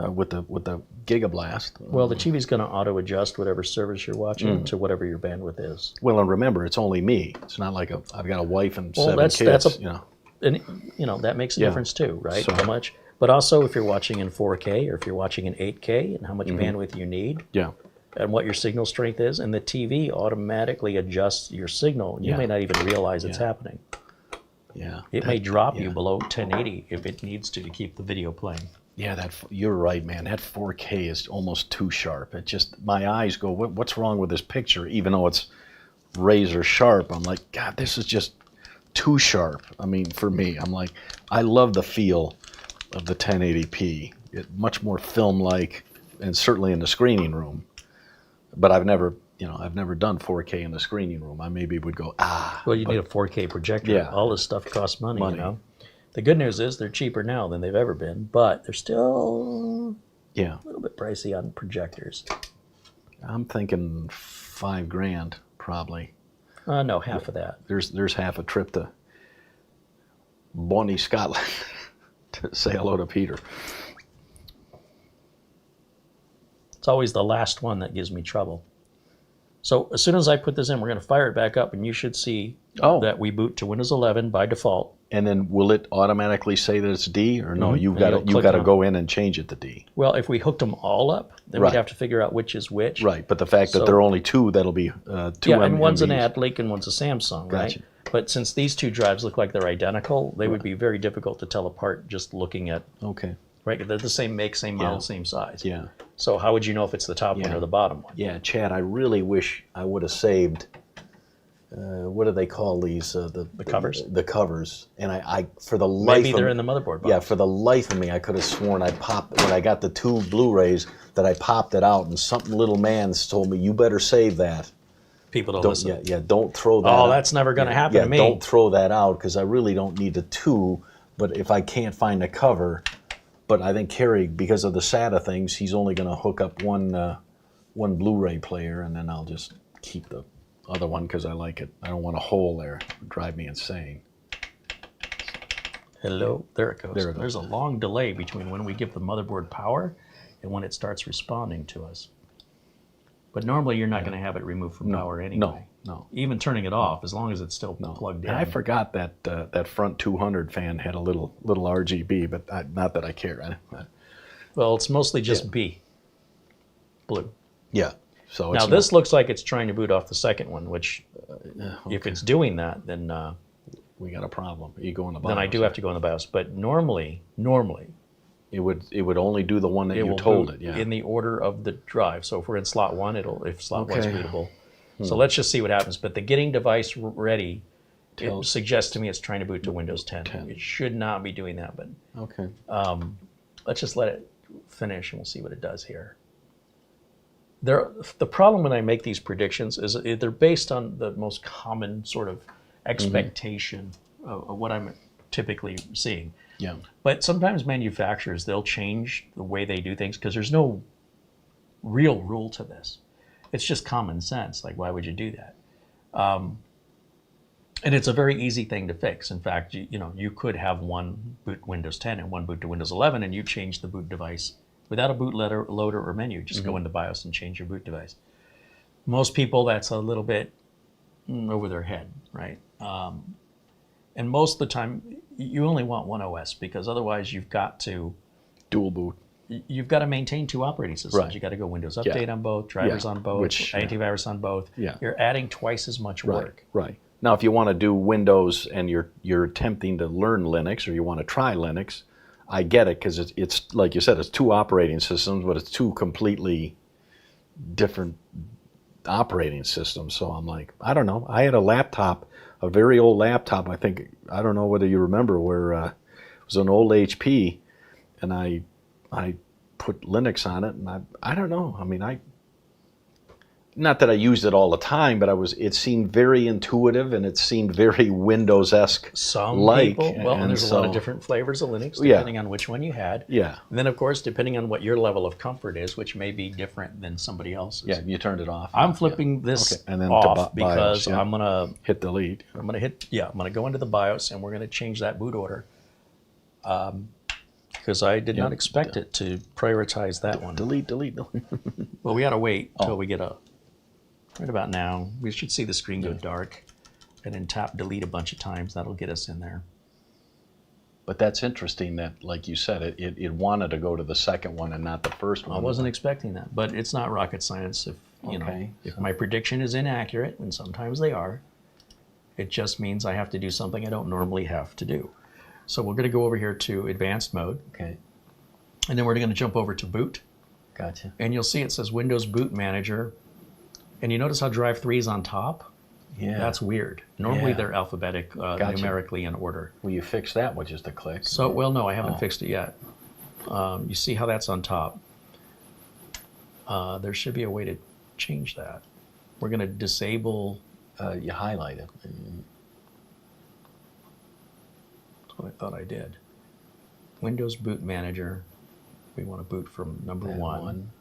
with the Gigablast. Well, the TV's going to auto adjust whatever service you're watching to whatever your bandwidth is. Well, and remember, it's only me. It's not like I've got a wife and Well, 7 that's- kids. that's a- you know. And that makes a Yeah. difference too, right? So- How much? But also if you're watching in 4K or if you're watching in 8K and how much bandwidth you need Yeah. and what your signal strength is, and the TV automatically adjusts your signal. You Yeah. may not even realize it's Yeah. happening. Yeah. It may drop you yeah. below 1080 if it needs to keep the video playing. Yeah, you're right, man. That 4K is almost too sharp. It just, my eyes go, what's wrong with this picture? Even though it's razor sharp, I'm like, God, this is just too sharp. I mean, for me, I'm like, I love the feel of the 1080p. Much more film-like, and certainly in the screening room. But I've never done 4K in the screening room. I maybe would go, Well, you need a 4K projector. Yeah. All this stuff costs money, Money. you know. The good news is they're cheaper now than they've ever been, but they're still yeah. a little bit pricey on projectors. I'm thinking $5,000 probably. No, half of that. There's half a trip to Bonnie, Scotland to say hello to Peter. It's always the last one that gives me trouble. So as soon as I put this in, we're going to fire it back up, and you should see Oh. that we boot to Windows 11 by default. And then will it automatically say that it's D, or no? Mhm. You've And got to you'll click got to on go in and change it to D. Well, if we hooked them all up, then Right. we'd have to figure out which is which. Right, but the fact that So- there are only two, that'll be two. Yeah, and one's an MVs. Addlink and one's a Samsung, Gotcha. right? But since these two drives look like they're identical, they would be very difficult to tell apart just looking at, Okay. right? They're the same make, same model, Yeah. same size. Yeah. So how would you know if it's the top one Yeah. or the bottom one? Yeah, Chad, I really wish I would have saved. What do they call these? The covers? The covers. And I for the life Maybe of they're me, in the motherboard box. yeah, for the life of me, I could have sworn I popped when I got the two Blu-rays that I popped it out, and some little man told me, "You better save that. People don't Don't, listen. yeah, don't throw that. Oh, out. that's never going to happen Yeah, to me. don't throw that out because I really don't need the two. But if I can't find a cover, but I think Kerry, because of the SATA things, he's only going to hook up one Blu-ray player, and then I'll just keep the other one because I like it. I don't want a hole there. It would drive me insane. Hello, there it goes. There it goes. There's a long delay between when we give the motherboard power and when it starts responding to us. But normally you're not going to have it removed from power anyway. No. Even turning it off, as long as it's still plugged in. And I forgot that that front 200 fan had a little RGB, but not that I care. Well, it's mostly just B, blue. Yeah. So Now it's this looks like it's trying to boot off the second one, which if okay. it's doing that, then we got a problem. You go in the BIOS. then I do have to go in the BIOS. But normally It would only do the one that it you will told boot it. Yeah. in the order of the drive. So if we're in slot one, if slot one's Okay. bootable. So let's just see what happens. But the getting device ready, it Tells- suggests to me it's trying to boot to Windows 10. 10. It should not be doing that, but Okay. let's just let it finish and we'll see what it does here. The problem when I make these predictions is they're based on the most common sort of expectation of what I'm typically seeing. Yeah. But sometimes manufacturers, they'll change the way they do things because there's no real rule to this. It's just common sense. Like, why would you do that? And it's a very easy thing to fix. In fact, you could have one boot Windows 10 and one boot to Windows 11, and you change the boot device without a bootloader or menu. Just go into BIOS and change your boot device. Most people, that's a little bit over their head, right? And most of the time, you only want one OS because otherwise you've got to Dual boot. maintain two operating systems. Right. You got to go Windows Update on both, drivers Yeah. on both, antivirus on both. Yeah. You're adding twice as much work. Right. Now, if you want to do Windows and you're attempting to learn Linux or you want to try Linux, I get it because it's like you said, it's two operating systems, but it's two completely different operating systems. So I'm like, I don't know. I had a laptop, a very old laptop. I don't know whether you remember where it was an old HP, and I put Linux on it, and I don't know. I mean, not that I used it all the time, but it seemed very intuitive and it seemed very Windows-esque. Some people, and there's a lot of different flavors of Linux depending on which one you had. Yeah. And then, of course, depending on what your level of comfort is, which may be different than somebody else's. Yeah, you turned it off. I'm flipping this Okay. And then to off BIOS, because yeah. I'm gonna Hit delete. go into the BIOS and we're gonna change that boot order. Because I did not expect it to prioritize that one. Delete. Well, we gotta wait until we get right about now. We should see the screen go dark and then tap delete a bunch of times. That'll get us in there. But that's interesting that, like you said, it wanted to go to the second one and not the first one. I wasn't expecting that, but it's not rocket science. If my prediction is inaccurate, and sometimes they are, it just means I have to do something I don't normally have to do. So we're going to go over here to advanced mode. Okay. And then we're going to jump over to boot. Gotcha. And you'll see it says Windows Boot Manager. And you notice how drive 3 is on top? Yeah. That's weird. Normally Yeah. they're alphabetic, numerically in order. Well, you fixed that with just a click. So, well, no, I haven't fixed it yet. You see how that's on top? There should be a way to change that. We're going to disable. You highlight it. That's what I thought I did. Windows Boot Manager. We want to boot from number one.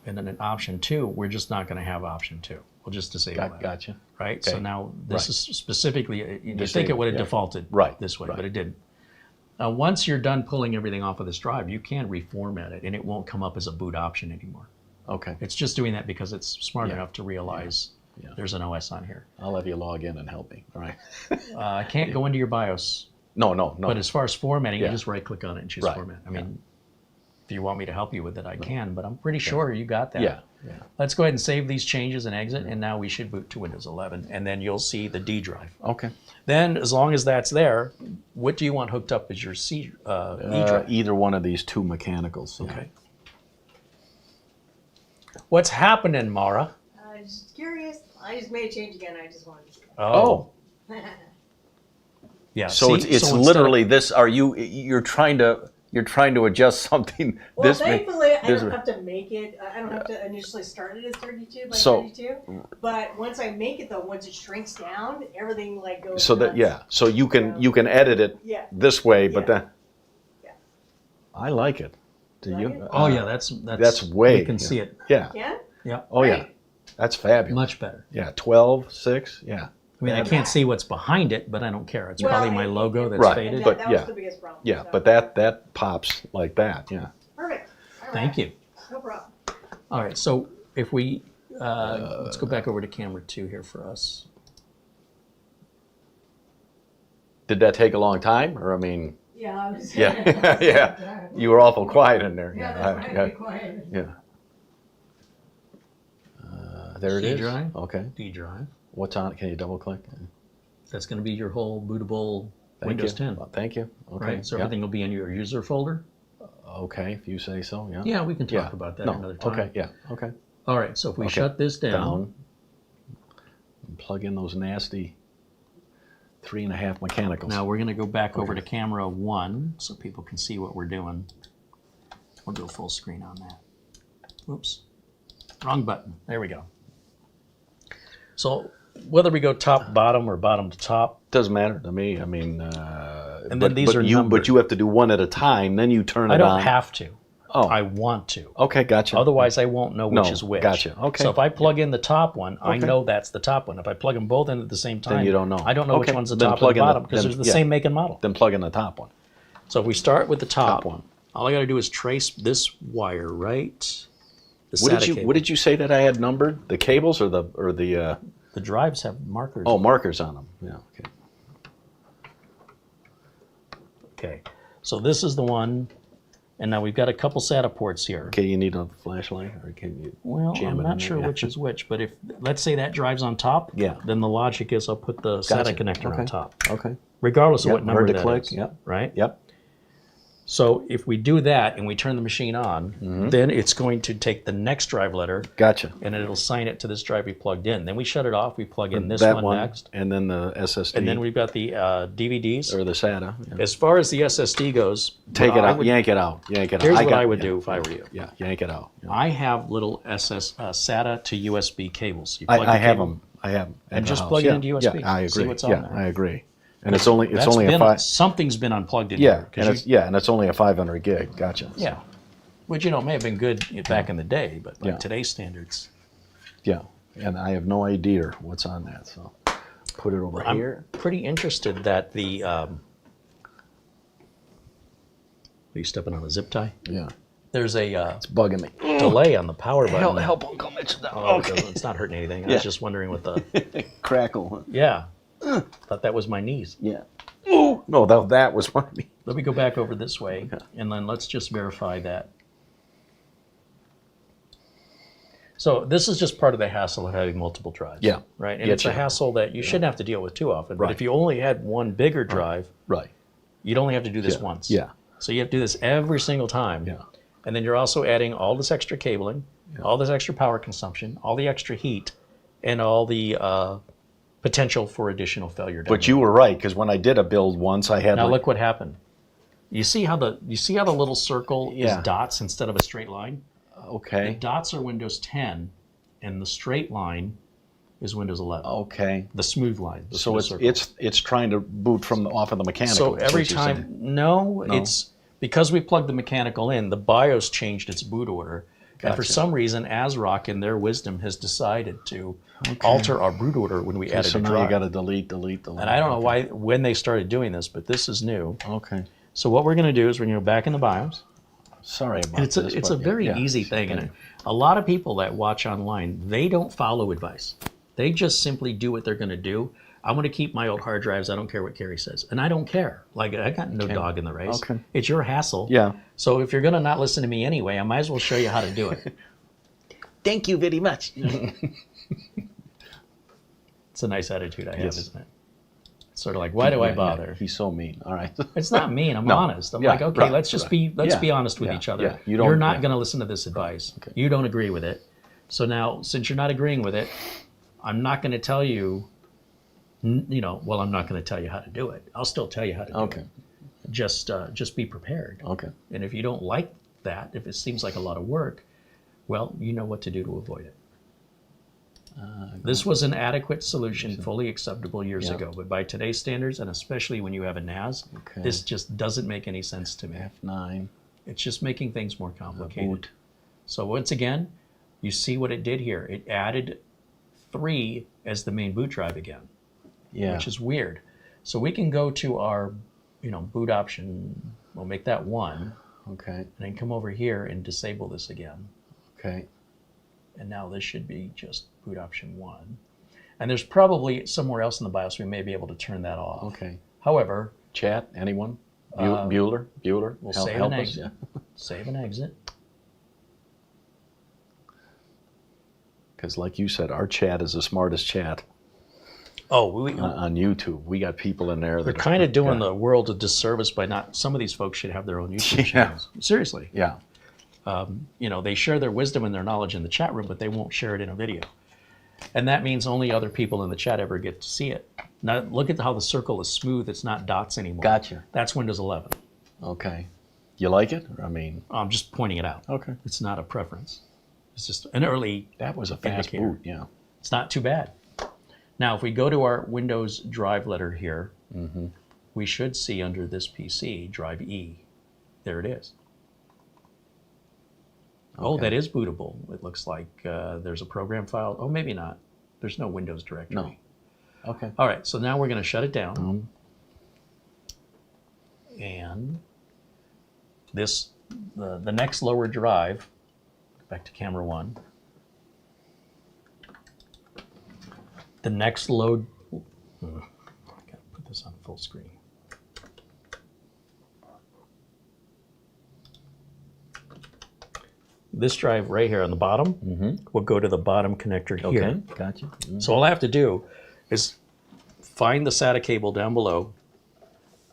And then in option 2, we're just not going to have option 2. We'll just disable that. Gotcha. Right? Okay. So now this is specifically, you think it Disable, would have yeah. defaulted this way, but it didn't. Now, once you're done pulling everything off of this drive, you can reformat it, and it won't come up as a boot option anymore. Okay. It's just doing that because it's smart enough to realize Yeah. There's an OS on here. I'll have you log in and help me. All right. I can't go into your BIOS, No. but as far as formatting, Yeah. you just right-click on it and choose Right. format. I mean, if you want me to help you with it, I can, but I'm pretty sure you got that. Yeah. Let's go ahead and save these changes and exit, and now we should boot to Windows 11, and then you'll see the D drive. Okay. Then, as long as that's there, what do you want hooked up as your E drive? Either one of these two mechanicals. Yeah. Okay. What's happening, Mara? I was just curious. I just made a change again. I just wanted to see. Oh. Yeah. So see? it's So literally this. You're trying to adjust something. Well, this thankfully, I this don't have to make it. I don't have to initially start it as 32 by So- 32. But once I make it, though, once it shrinks down, everything like goes. so that nuts. So you can edit it Yeah. this way, but Yeah. then Yeah. I like it. Do Like you? it? Oh yeah, that's way. You can see it. Yeah. Yeah. Yeah. Oh yeah. Right. That's fabulous. Much better. Yeah. 12, 6. Yeah. I mean, I can't see what's behind it, but I don't care. It's Well, probably my and- logo that's Right. faded. And But that yeah. was the biggest problem. Yeah. so. But that pops like that. Yeah. Perfect. All Thank right. you. No problem. All right, so if we let's go back over to camera 2 here for us. Did that take a long time, or I mean, Yeah. I was, yeah, yeah. You were awful quiet in there. Yeah, Yeah. that's why I be quiet. Yeah. There it C is. drive. Okay. D drive. What's on it? Can you double click? That's going to be your whole bootable Thank Windows you. 10. Well, thank you. Okay. Right, so Yep. everything will be in your user folder. Okay, if you say so. Yeah. Yeah, we can talk Yeah. about that No. another time. Okay. Yeah. Okay. All right, so if we Okay. shut this down, Down. And plug in those nasty 3.5 mechanicals. now we're going to go back over to camera 1 so people can see what we're doing. We'll go full screen on that. Whoops. Wrong button. There we go. So whether we go top, bottom, or bottom to top, Doesn't matter to me. I mean, And then these are you, numbered. but you have to do one at a time. Then you turn I it don't on. have to. Oh. I want to. Okay, gotcha. Otherwise, I won't know which No, is which. gotcha. Okay. So if I plug in the top one, I Okay. know that's the top one. If I plug them both in at the same time, you don't know. I don't know which Okay, one's the then top or plug the in the- bottom because then- there's the yeah. same make and model. Then plug in the top one. So if we start with the top, Top one. all I got to do is trace this wire right. The What SATA did you cable. What did you say that I had numbered? The cables or the The drives have markers. oh, markers on them? Yeah. Okay. Okay. So this is the one, and now we've got a couple SATA ports here. Okay. You need a flashlight, or can you? Well, Jam it I'm in not there, sure yeah. which is which, but if let's say that drive's on top, Yeah. then the logic is I'll put the Gotcha. SATA connector Okay. on top, Okay. regardless of Yep, what number hard to that click, is, yep. right? Yep. So if we do that and we turn the machine on, Mm-hmm. then it's going to take the next drive letter Gotcha. and it'll assign it to this drive we plugged in. Then we shut it off. We plug in this that one next, and then the SSD, and then we've got the DVDs. or the SATA. Yeah. As far as the SSD goes, Take what it I out. would- Yank it out. Yank it out. Here's what got- I would yeah, do if I were you. Yeah. Yank it out. Yeah. I have little SATA to USB cables. You plug I the have cable- them. I have them. at And the just house. plug it Yeah, into USB. Yeah, I agree. See what's on yeah, there. I agree. And it's only That's a been, 5. something's been unplugged in Yeah, here. 'cause and you- it's only a 500 gig. Gotcha. yeah. Which, may have been good back in the day, but by Yeah. today's standards. Yeah, and I have no idea what's on that. So put it over I'm here. pretty interested that the. Are you stepping on a zip tie? Yeah, There's a it's bugging me. delay on the power button. Help Uncle Mitch down. Oh, it doesn't- it's not hurting anything. I Yeah. was just wondering what the. Crackle. Yeah. Thought that was my knees. Yeah. Oh no, that was one. Let me go back over this way, and then let's just verify that. So this is just part of the hassle of having multiple drives. Yeah. Right? And Get it's a you. hassle that you shouldn't have to deal with too often. But Right. if you only had one bigger drive, Right. you'd only have to do this Yeah. once. Yeah. So you have to do this every single time. Yeah. And then you're also adding all this extra cabling, all this extra power consumption, all the extra heat, and all the potential for additional failure. down But you were right, because when I did a build once, I had Now like, look what happened. You see how the little circle Yeah. is dots instead of a straight line? The okay, dots are Windows 10, and the straight line is Windows 11. okay. The smooth line. The So smooth it's circle. it's trying to boot from off of the mechanical. So is every what you're time, saying. no, it's because we plugged the mechanical in. The BIOS changed its boot order, and for Gotcha. some reason, Asrock, in their wisdom, has decided to alter our boot order when we added So a now drive. you got to delete. And I don't know why when they started doing this, but this is new. Okay. So what we're going to do is we're going to go back in the BIOS. Sorry about And it's this. a but very yeah. easy thing, and a lot of people that watch online, they don't follow advice. They just simply do what they're going to do. I'm going to keep my old hard drives. I don't care what Carrie says. And I don't care. Like, I got no dog in the race. Okay. It's your hassle. Yeah. So if you're going to not listen to me anyway, I might as well show you how to do it. Thank you very much. It's a nice attitude I have, Yes. isn't it? Sort of like, why do I bother? He's so mean. All right. It's not mean. I'm No. honest. I'm Yeah, like, okay, right, let's just right. be honest with Yeah, each other. yeah. You're not yeah. going to listen to this advice. Okay. You don't agree with it. So now, since you're not agreeing with it, I'm not going to tell you, well, I'm not going to tell you how to do it. I'll still tell you how to do Okay. it. Just be prepared. Okay. And if you don't like that, if it seems like a lot of work, well, you know what to do to avoid it. This was an adequate solution, fully acceptable years Yeah. ago. But by today's standards, and especially when you have a NAS, Okay. this just doesn't make any sense to me. F9. It's just making things more complicated. Boot. So once again, you see what it did here. It added 3 as the main boot drive again, Yeah. which is weird. So we can go to our, boot option. We'll make that 1, Okay. and then come over here and disable this again. Okay. And now this should be just boot option 1. And there's probably somewhere else in the BIOS we may be able to turn that off. Okay. However, Chat. Anyone? Bueller. Bueller. we'll Help save and us? exit. Save and exit. Because, like you said, our chat is the smartest chat Oh, on YouTube. We got people in there we're that kind of doing the world a disservice by not. Some of these folks should have their own YouTube channels. Seriously. Yeah. They share their wisdom and their knowledge in the chat room, but they won't share it in a video. And that means only other people in the chat ever get to see it. Now, look at how the circle is smooth. It's not dots anymore. Gotcha. That's Windows 11. Okay. You like it? I mean. I'm just pointing it out. Okay. It's not a preference. It's just an early That was a fast indicator. boot. Yeah. It's not too bad. Now, if we go to our Windows drive letter here, we should see under this PC, drive E. There it is. Oh, Okay. that is bootable. It looks like there's a program file. Oh, maybe not. There's no Windows directory. No. Okay. All right, so now we're going to shut it down. And this, the next lower drive, back to camera 1. The next load, I gotta put this on full screen. This drive right here on the bottom will go to the bottom connector here. Okay. Gotcha. So all I have to do is find the SATA cable down below,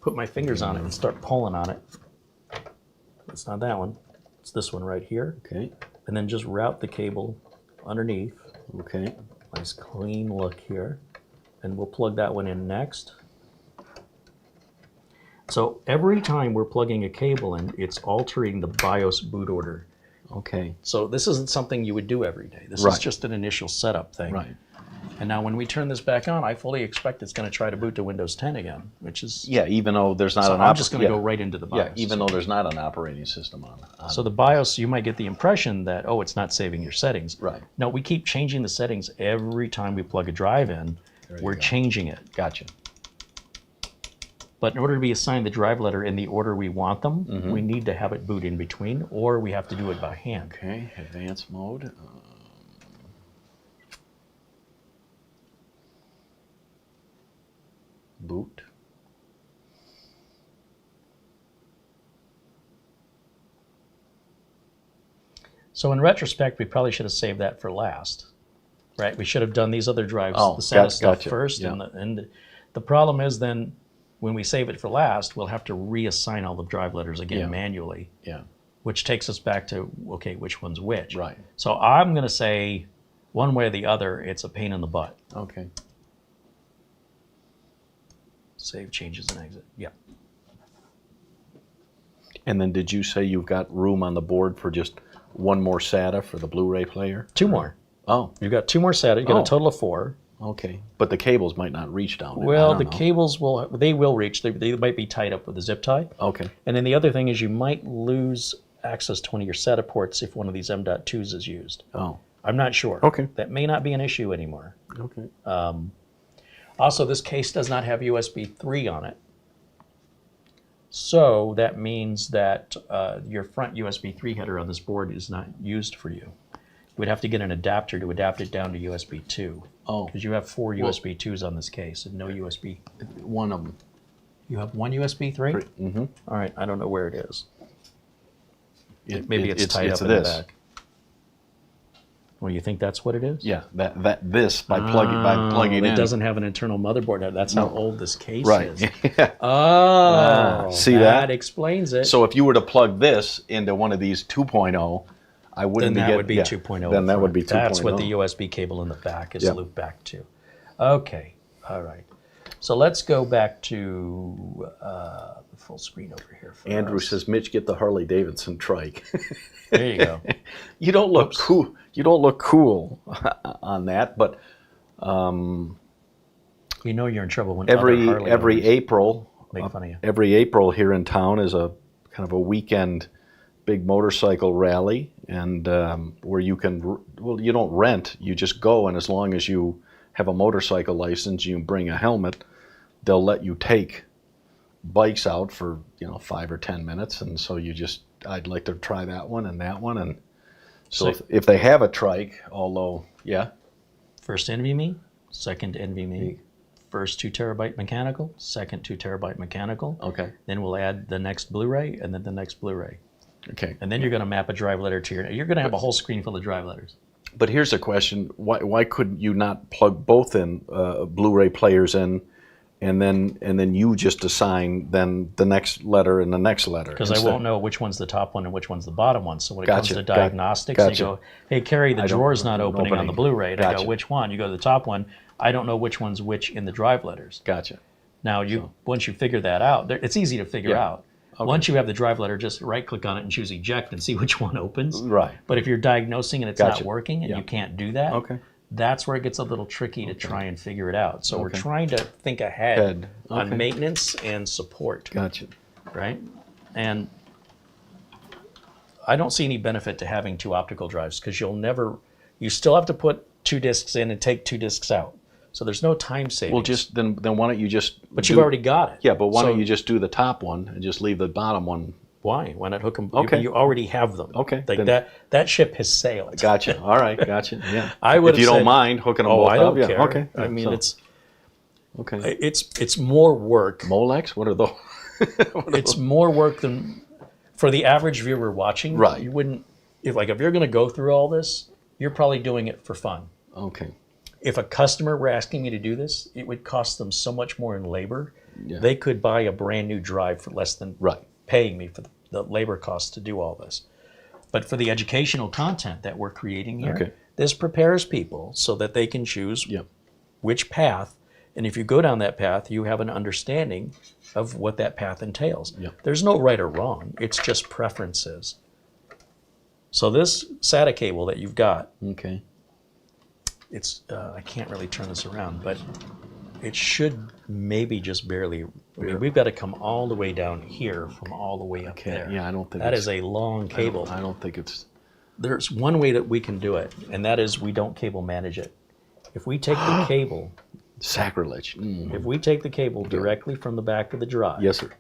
put my fingers on it and start pulling on it. It's not that one, it's this one right here. Okay. And then just route the cable underneath. Okay. Nice clean look here. And we'll plug that one in next. So every time we're plugging a cable in, it's altering the BIOS boot order. Okay. So this isn't something you would do every day. This Right. is just an initial setup thing. Right. And now when we turn this back on, I fully expect it's going to try to boot to Windows 10 again, which is... Yeah, even though there's not So an I'm just going to go right into the BIOS. Yeah, even though there's not an operating system on. So the BIOS, you might get the impression that, oh, it's not saving your settings. Right. No, we keep changing the settings every time we plug a drive in. We're changing it. Gotcha. But in order to be assigned the drive letter in the order we want them, we need to have it boot in between, or we have to do it by hand. Okay, advanced mode. Boot. So in retrospect, we probably should have saved that for last, right? We should have done these other drives, Oh, the SATA stuff gotcha. first. Yeah. And the problem is then when we save it for last, we'll have to reassign all the drive letters again Yeah. manually, Yeah. which takes us back to, okay, which one's which? Right. So I'm going to say one way or the other, it's a pain in the butt. Okay. Save changes and exit. Yeah. And then did you say you've got room on the board for just one more SATA for the Blu-ray player? 2 more. Oh, You've got 2 more SATA. You've got Oh. a total of 4. okay. But the cables might not reach down there. I Well, don't the know. cables will reach. They might be tied up with a zip tie. Okay. And then the other thing is you might lose access to one of your SATA ports if one of these M.2s is used. Oh, I'm not sure. Okay. That may not be an issue anymore. okay. Also, this case does not have USB 3 on it. So that means that your front USB 3 header on this board is not used for you. We'd have to get an adapter to adapt it down to USB 2. Oh. Because you have 4 USB 2s on this case and no USB. One of them. You have one USB 3? Mm-hmm. All right, I don't know where it is. Maybe it's tied up in this. the back. Well, you think that's what it is? Yeah, this by plugging in. It doesn't have an internal motherboard. That's how old this case Right. is. Yeah. Oh, see that? That explains it. So if you were to plug this into one of these 2.0, I wouldn't then be that would be yeah, 2.0. Then that would be 2.0. That's what the USB cable in the back is looped back to. Okay, all right. So let's go back to the full screen over here. For Andrew us. says, Mitch, get the Harley Davidson trike. There you go. You don't look cool. You don't look cool on that, but You know you're in trouble when every other Harley owners April, make fun of you. every April here in town is a kind of a weekend big motorcycle rally, and where you can, well, you don't rent, you just go, and as long as you have a motorcycle license, you bring a helmet, they'll let you take bikes out for 5 or 10 minutes, and so I'd like to try that one, and so if they have a trike, although First envy me, second envy me. First 2 terabyte mechanical, second 2 terabyte mechanical. okay, Then we'll add the next Blu-ray and then the next Blu-ray. okay. And then you're going to map a drive letter to you're going to have a whole screen full of drive letters. But here's a question: why could you not plug both in Blu-ray players in, and then you just assign then the next letter and the next letter? Because I won't know which one's the top one and which one's the bottom one. So when it comes to diagnostics, gotcha. you go, hey, Carrie, the drawer's not opening on the Blu-ray. And I go, Gotcha. which one? You go to the top one. I don't know which one's which in the drive letters. Gotcha. Now, once you figure that out, it's easy to figure out. Okay. Once you have the drive letter, just right-click on it and choose eject and see which one opens. Right. But if you're diagnosing and it's Gotcha. not working and you can't do that, Okay. that's where it gets a little tricky to try and figure it out. So we're trying to think ahead on Okay. maintenance and support, Gotcha. right? And I don't see any benefit to having 2 optical drives because you still have to put 2 discs in and take 2 discs out. So there's no time savings. Well, just then why don't you just? But you've already got it. Yeah, but why So don't you just do the top one and just leave the bottom one? Why? Why not hook them? Okay. You already have them. Okay, Like then- that ship has sailed. Gotcha. All right. Gotcha. Yeah. I would If you have don't said- mind hooking them Oh, both I up. don't Yeah. care. Okay. I mean, So- it's okay. it's more work. Molex? What are those? It's more work than for the average viewer watching. Right. You wouldn't if you're going to go through all this, you're probably doing it for fun. Okay. If a customer were asking me to do this, it would cost them so much more in labor. Yeah. They could buy a brand new drive for less than Right. paying me for the labor costs to do all this. But for the educational content that we're creating here, Okay. this prepares people so that they can choose Yep. which path. And if you go down that path, you have an understanding of what that path entails. Yep. There's no right or wrong. It's just preferences. So this SATA cable that you've got, Okay. it's I can't really turn this around, but it should maybe just barely. I mean, we've got to come all the way down here from all the way up there. Yeah, I don't think that it's- is a long cable. I don't think it's. There's one way that we can do it, and that is we don't cable manage it. If we take the cable, Sacrilege. Mm. if we take the cable directly from the back of the drive, Yes, sir.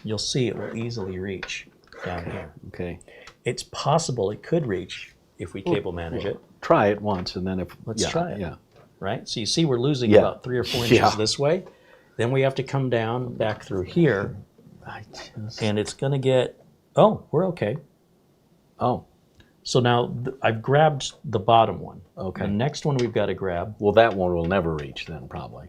you'll see it will easily reach down here. Okay. It's possible it could reach if we cable manage it, Try it once, and then if Let's try it. Yeah. right? So you see we're losing Yeah. about 3 or 4 inches Yeah. this way. Then we have to come down back through here, and it's going to get, oh, we're okay. Oh. So now I've grabbed the bottom one. Okay. The next one we've got to grab. Well, that one will never reach then, probably.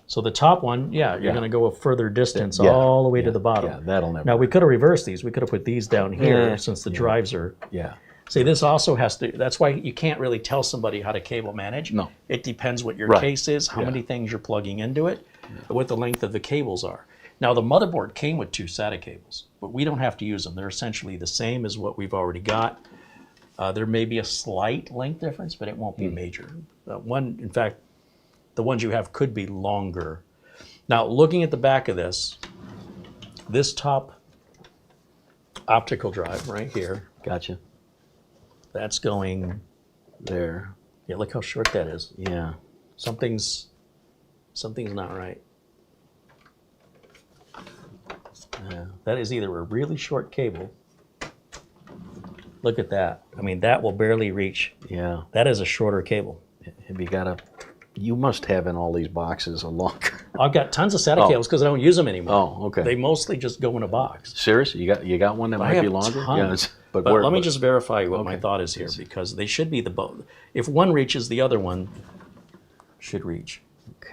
So the top one, you're Yeah. going to go a further distance Yeah. all the way to Yeah. the bottom. Yeah, that'll never. Now we could have reversed these. We could have put these down here Yeah. since the drives are. Yeah. See, this also has to. That's why you can't really tell somebody how to cable manage. No. It depends what your Right. case is, how Yeah. many things you're plugging into it, what the length of the cables are. Now the motherboard came with 2 SATA cables, but we don't have to use them. They're essentially the same as what we've already got. There may be a slight length difference, but it won't be major. In fact, the ones you have could be longer. Now, looking at the back of this top optical drive right here, Gotcha. that's going, There. yeah, look how short that is. Yeah. Something's not right. That is either a really short cable Look at that. I mean, that will barely reach. Yeah. That is a shorter cable. Have you got a? You must have in all these boxes a longer. I've got tons of SATA cables because I don't use them anymore. Oh, okay. They mostly just go in a box. Serious? You got one that I might have be longer? tons. Yeah. But let me just verify what my thought is here, because they should be the both. If one reaches, the other one should reach.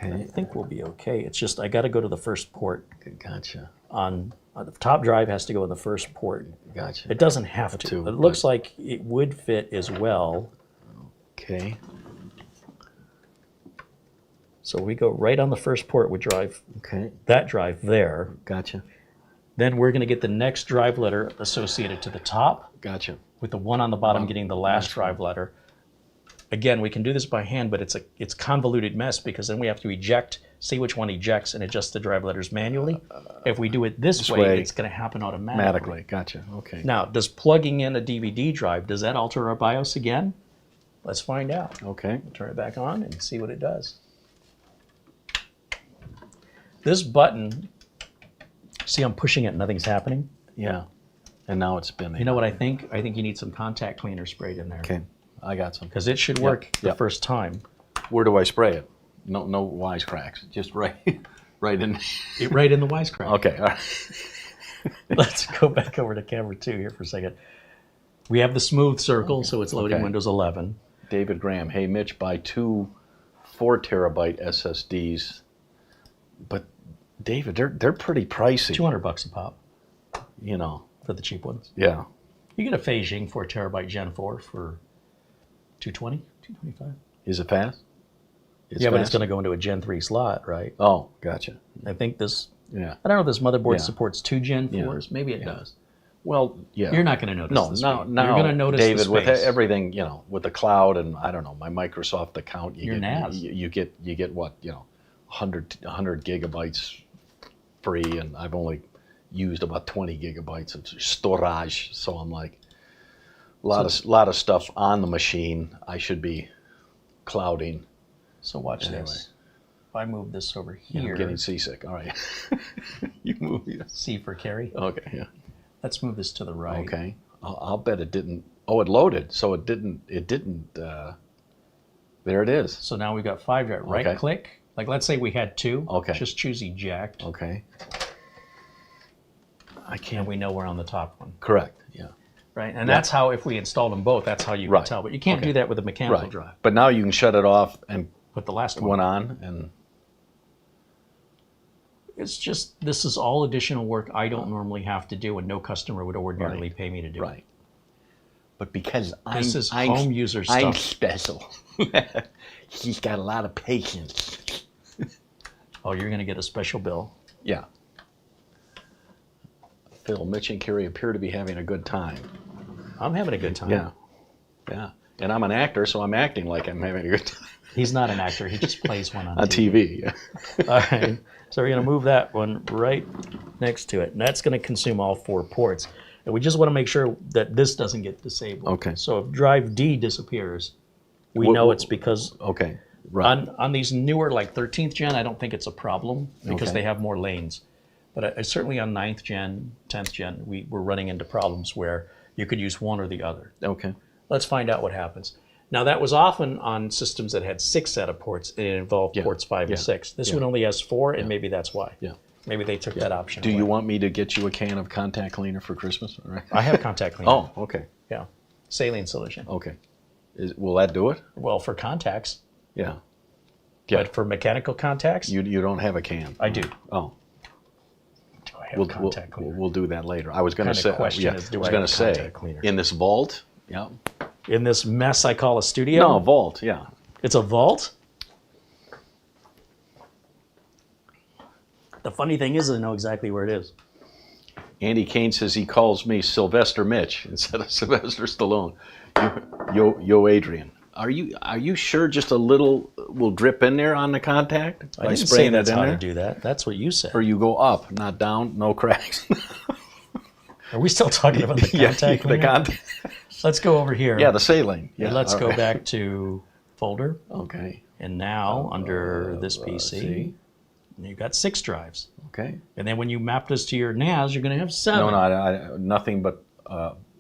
I Okay. think we'll be okay. It's just I got to go to the first port. Gotcha. On the top drive has to go in the first port. Gotcha. It doesn't have to. To, It looks like it would fit as well. Okay. So we go right on the first port with drive, Okay. that drive there. Gotcha. Then we're going to get the next drive letter associated to the top, Gotcha. with the one on the bottom getting the last drive letter. Again, we can do this by hand, but it's a convoluted mess, because then we have to eject, see which one ejects, and adjust the drive letters manually. If we do it this way, it's going to happen automatically. Gotcha. Okay. Now, does plugging in a DVD drive, does that alter our BIOS again? Let's find out. Okay. Turn it back on and see what it does. This button, see I'm pushing it, nothing's happening. Yeah. And now it's spinning. You know what I think? I think you need some contact cleaner sprayed in there. Okay. I got some. Because it should work the Yep. first time. Where do I spray it? No wisecracks. Just right in. Right in the wisecrack. Okay. All right. Let's go back over to camera 2 here for a second. We have the smooth circle, so it's loading Okay. Windows 11. David Graham. Hey, Mitch, buy 2 4-terabyte SSDs. But David, they're pretty pricey. $200 a pop You know. for the cheap ones. Yeah. You get a Beijing 4TB Gen 4 for $220, $225. Is it fast? It's Yeah, but it's fast? going to go into a Gen 3 slot, right? Oh, gotcha. I think this, Yeah. I don't know if this motherboard Yeah. supports 2 Gen Yeah. 4s. Maybe it does. Well, yeah. You're not going to notice No, the now, speed. now, You're going to notice David, the with space. everything, with the cloud and I don't know, my Microsoft account, Your get, NAS. you get what, 100 gigabytes free, and I've only used about 20 gigabytes of storage, so I'm like, a lot of stuff on the machine I should be clouding. So watch Anyway. this. If I move this over I'm here, getting seasick. All right. You move. Yeah. C for carry. Okay. Yeah. Let's move this to the right. Okay. I'll bet it didn't. Oh, it loaded, so it didn't. There it is. So now we've got 5 drive. Right Okay. click. Like let's say we had 2. Okay. Just choose eject. Okay. I And can't. we know we're on the top one. Correct. Yeah. Right. And that's how, if we installed them both, that's how you Right. can tell. But you can't Okay. do that with a mechanical Right. drive. But now you can shut it off and But the last one one. on, and It's just, this is all additional work I don't normally have to do, and no customer would ordinarily Right. pay me to do. right. But because I'm This is home user I'm stuff. special. He's got a lot of patience. Oh, you're going to get a special bill. Yeah. Phil, Mitch, and Carrie appear to be having a good time. I'm having a good time. Yeah. Yeah. And I'm an actor, so I'm acting like I'm having a good time. He's not an actor. He just plays one on On TV. Yeah. All right. So we're going to move that one right next to it. And that's going to consume all 4 ports. And we just want to make sure that this doesn't get disabled. Okay. So if drive D disappears, we Wh- know wh- it's because Okay. Right. on these newer, like 13th gen, I don't think it's a problem because Okay. they have more lanes. But certainly on 9th gen, 10th gen, we're running into problems where you could use one or the other. Okay. Let's find out what happens. Now, that was often on systems that had 6 SATA ports, and it involved Yeah. ports 5 and Yeah. 6. This Yeah. one only has 4, and maybe that's why. Yeah. Maybe they took that option Do away. you want me to get you a can of contact cleaner for Christmas? All right. I have contact cleaner. Oh, okay. Yeah. Saline solution. Okay. Will that do it? Well, for contacts. Yeah. Yeah. But for mechanical contacts, You don't have a can. I do. Oh. Do I have We'll, contact cleaner? we'll do that later. I was going to Kind say. of question yeah, is, do I was I going have to say contact cleaner? in this vault. Yeah. In this mess I call a studio? No, vault. Yeah. It's a vault? The funny thing is I know exactly where it is. Andy Kane says he calls me Sylvester Mitch instead of Sylvester Stallone. Yo, Adrian. Are you sure just a little will drip in there on the contact I by didn't say spraying that's it in how there? to do that. That's what you said. Or you go up, not down, no cracks. Are we still talking about the contact the cleaner? contact. Let's go over here. Yeah, the saline. Yeah, And let's all go right. back to folder. Okay. And now under this PC, see. you've got 6 drives. Okay. And then when you map this to your NAS, you're going to have 7. No, I nothing but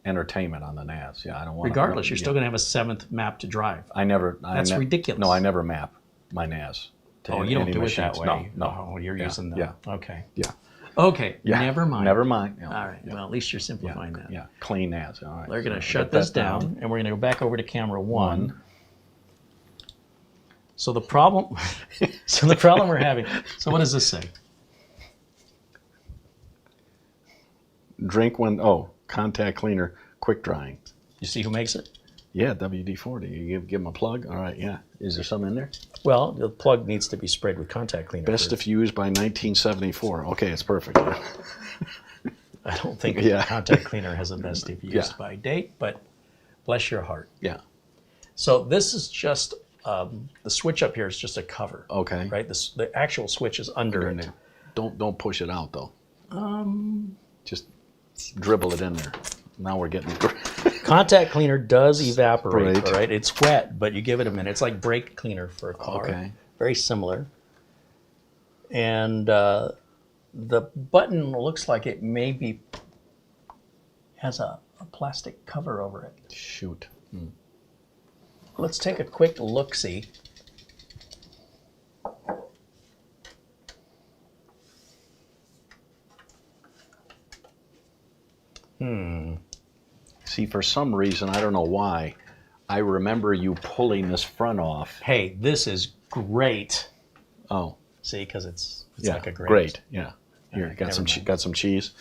entertainment on the NAS. Yeah, I don't want. Regardless, you're still going to have a 7th map to drive. That's ridiculous. No, I never map my NAS. Oh, you don't do machines. it that way. No. Oh, you're using the. Yeah. Okay. Yeah. Okay. Yeah. Never mind. Never mind. All right. Well, at least you're simplifying that. Yeah. Clean NAS. All right. They're going to So shut get this that down, and we're going to go back over to camera 1. So the problem, we're having. So what does this say? Drink when contact cleaner, quick drying. You see who makes it? Yeah, WD-40. You give them a plug. All right. Yeah. Is there some in there? Well, the plug needs to be sprayed with contact cleaner. Best if used by 1974. Okay, it's perfect. I don't think Yeah. contact cleaner has a best if used by date, but bless your heart. Yeah. So this is just the switch up here is just a cover. Okay. Right. The actual switch is under it. Don't push it out though. Just dribble it in there. Now we're getting. Contact cleaner does evaporate. Right. All right. It's wet, but you give it a minute. It's like brake cleaner for a car. Okay. Very similar. And the button looks like it maybe has a plastic cover over it. Shoot. Let's take a quick look-see. See, for some reason, I don't know why, I remember you pulling this front off. Hey, this is great. Oh. See, because it's Yeah. like a grape. Great. Yeah. Here, Alright, got some never mind. got some cheese.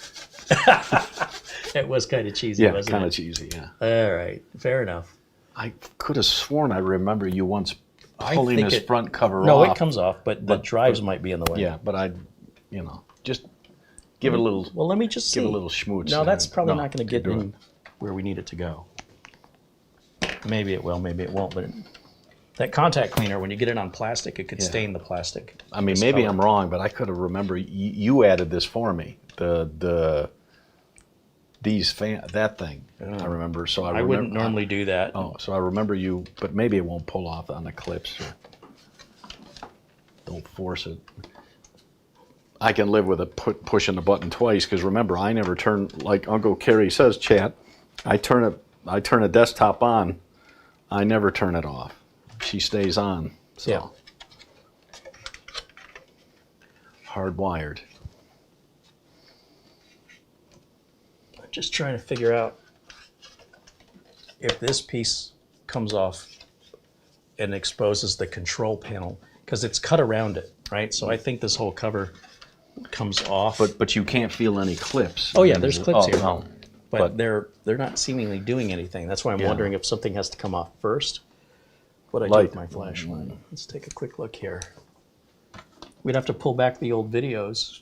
It was kind of cheesy, Yeah, wasn't kind of it? cheesy. Yeah. All right, fair enough. I could have sworn I remember you once I pulling think this it- front cover No, off. it comes off, but the drives might be in the way. Yeah, but just give it a little. Well, let me just see. Give it a little schmooze. No, that's probably No, not going to get do it. in where we need it to go. Maybe it will, maybe it won't. But that contact cleaner, when you get it on plastic, it could stain the plastic. I mean, this maybe color. I'm wrong, but I could have remembered you added this for me. That thing. I remember. So I wouldn't normally do that. Oh, so I remember you, but maybe it won't pull off on the clips. Don't force it. I can live with it pushing the button twice because remember, I never turn, like Uncle Kerry says, chat. I turn a desktop on. I never turn it off. She stays on. So. Yeah. Hardwired. I'm just trying to figure out if this piece comes off and exposes the control panel because it's cut around it, right? So I think this whole cover comes off. But you can't feel any clips. Oh yeah, there's clips here. No. But they're not seemingly doing anything. That's why I'm wondering if something has to come off first. What I do with my flashlight. Let's take a quick look here. We'd have to pull back the old videos.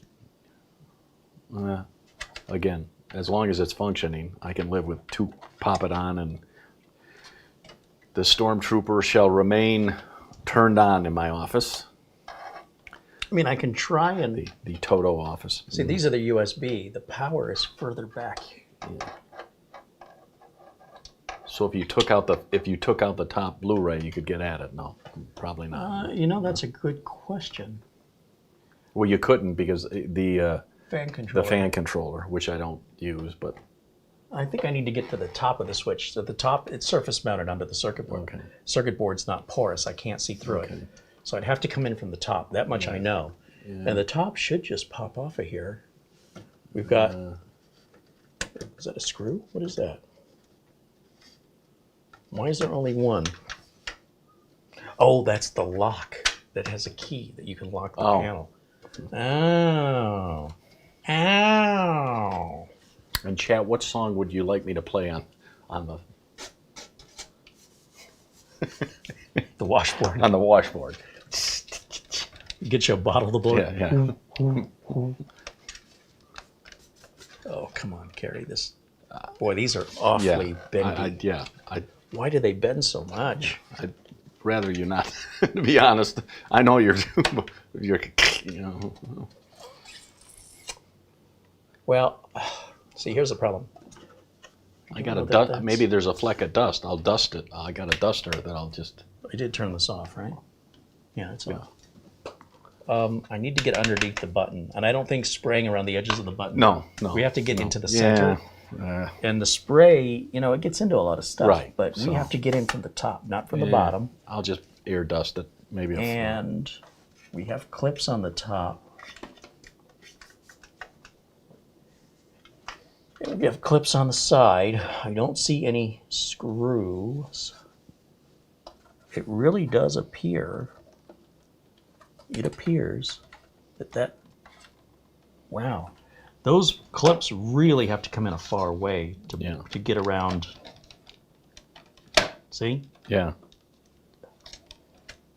Again, as long as it's functioning, I can live with pop it on, and the StormTrooper shall remain turned on in my office. I mean, I can try and The Toto office. see. These are the USB. The power is further back. So if you took out the top Blu-ray, you could get at it. No, probably not. You know, that's a good question. Well, you couldn't because the Fan controller. fan controller, which I don't use, but I think I need to get to the top of the switch. So the top, it's surface mounted onto the circuit board. Okay. Circuit board's not porous. I can't see through it. So I'd have to come in from the top. That much I know. And the top should just pop off of here. We've got, is that a screw? What is that? Why is there only one? Oh, that's the lock that has a key that you can lock the panel. Oh. Ow. And chat, what song would you like me to play on the The washboard. on the washboard? Get you a bottle of the blood. Yeah. Oh, come on, Carrie. This. Boy, these are awfully bendy. Why do they bend so much? I'd rather you not, to be honest. I know you're, you know. Well, see, here's the problem. I got know a that dust. that's- Maybe there's a fleck of dust. I'll dust it. I got a duster that I'll just. I did turn this off, right? Yeah, it's off. I need to get underneath the button, and I don't think spraying around the edges of the button. No. We have to get into the Yeah. center. And the spray, you know, it gets into a lot of stuff. Right, But so- we have to get in from the top, not from the Yeah. bottom. I'll just air dust it. Maybe. And we have clips on the top. And we have clips on the side. I don't see any screws. It really does appear, it appears that, wow. Those clips really have to come in a far way to get around. See? Yeah.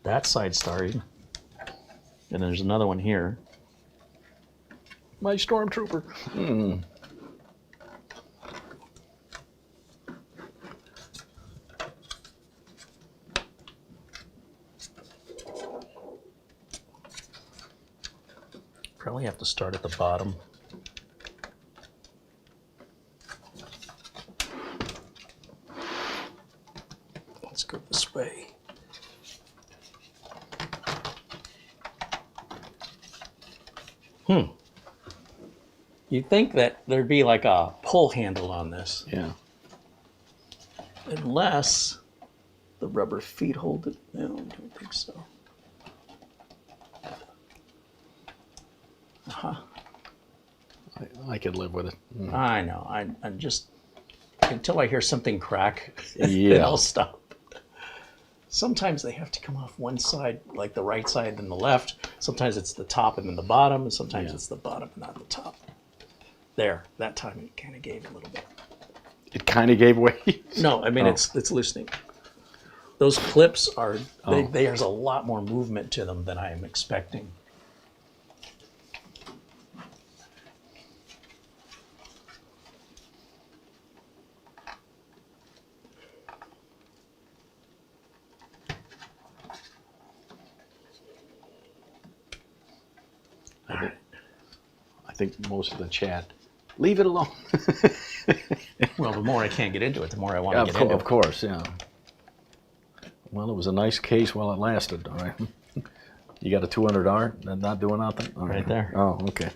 That side started. And there's another one here. My StormTrooper. Probably have to start at the bottom. Let's go this way. You'd think that there'd be like a pull handle on this, Yeah. unless the rubber feet hold it. No, I don't think so. I could live with it. I know. I'm just until I hear something crack, then Yeah. I'll stop. Sometimes they have to come off one side, like the right side, then the left. Sometimes it's the top and then the bottom, and sometimes it's the bottom and not the top. There, that time it kind of gave a little bit. It kind of gave way. No, I mean it's loosening. Those clips are there's a lot more movement to them than I am expecting. I think most of the chat, leave it alone. Well, the more I can't get into it, the more I want to get into Of it. course, yeah. Well, it was a nice case while it lasted, all right. You got a 200R and not doing nothing? All Right there. Oh, okay.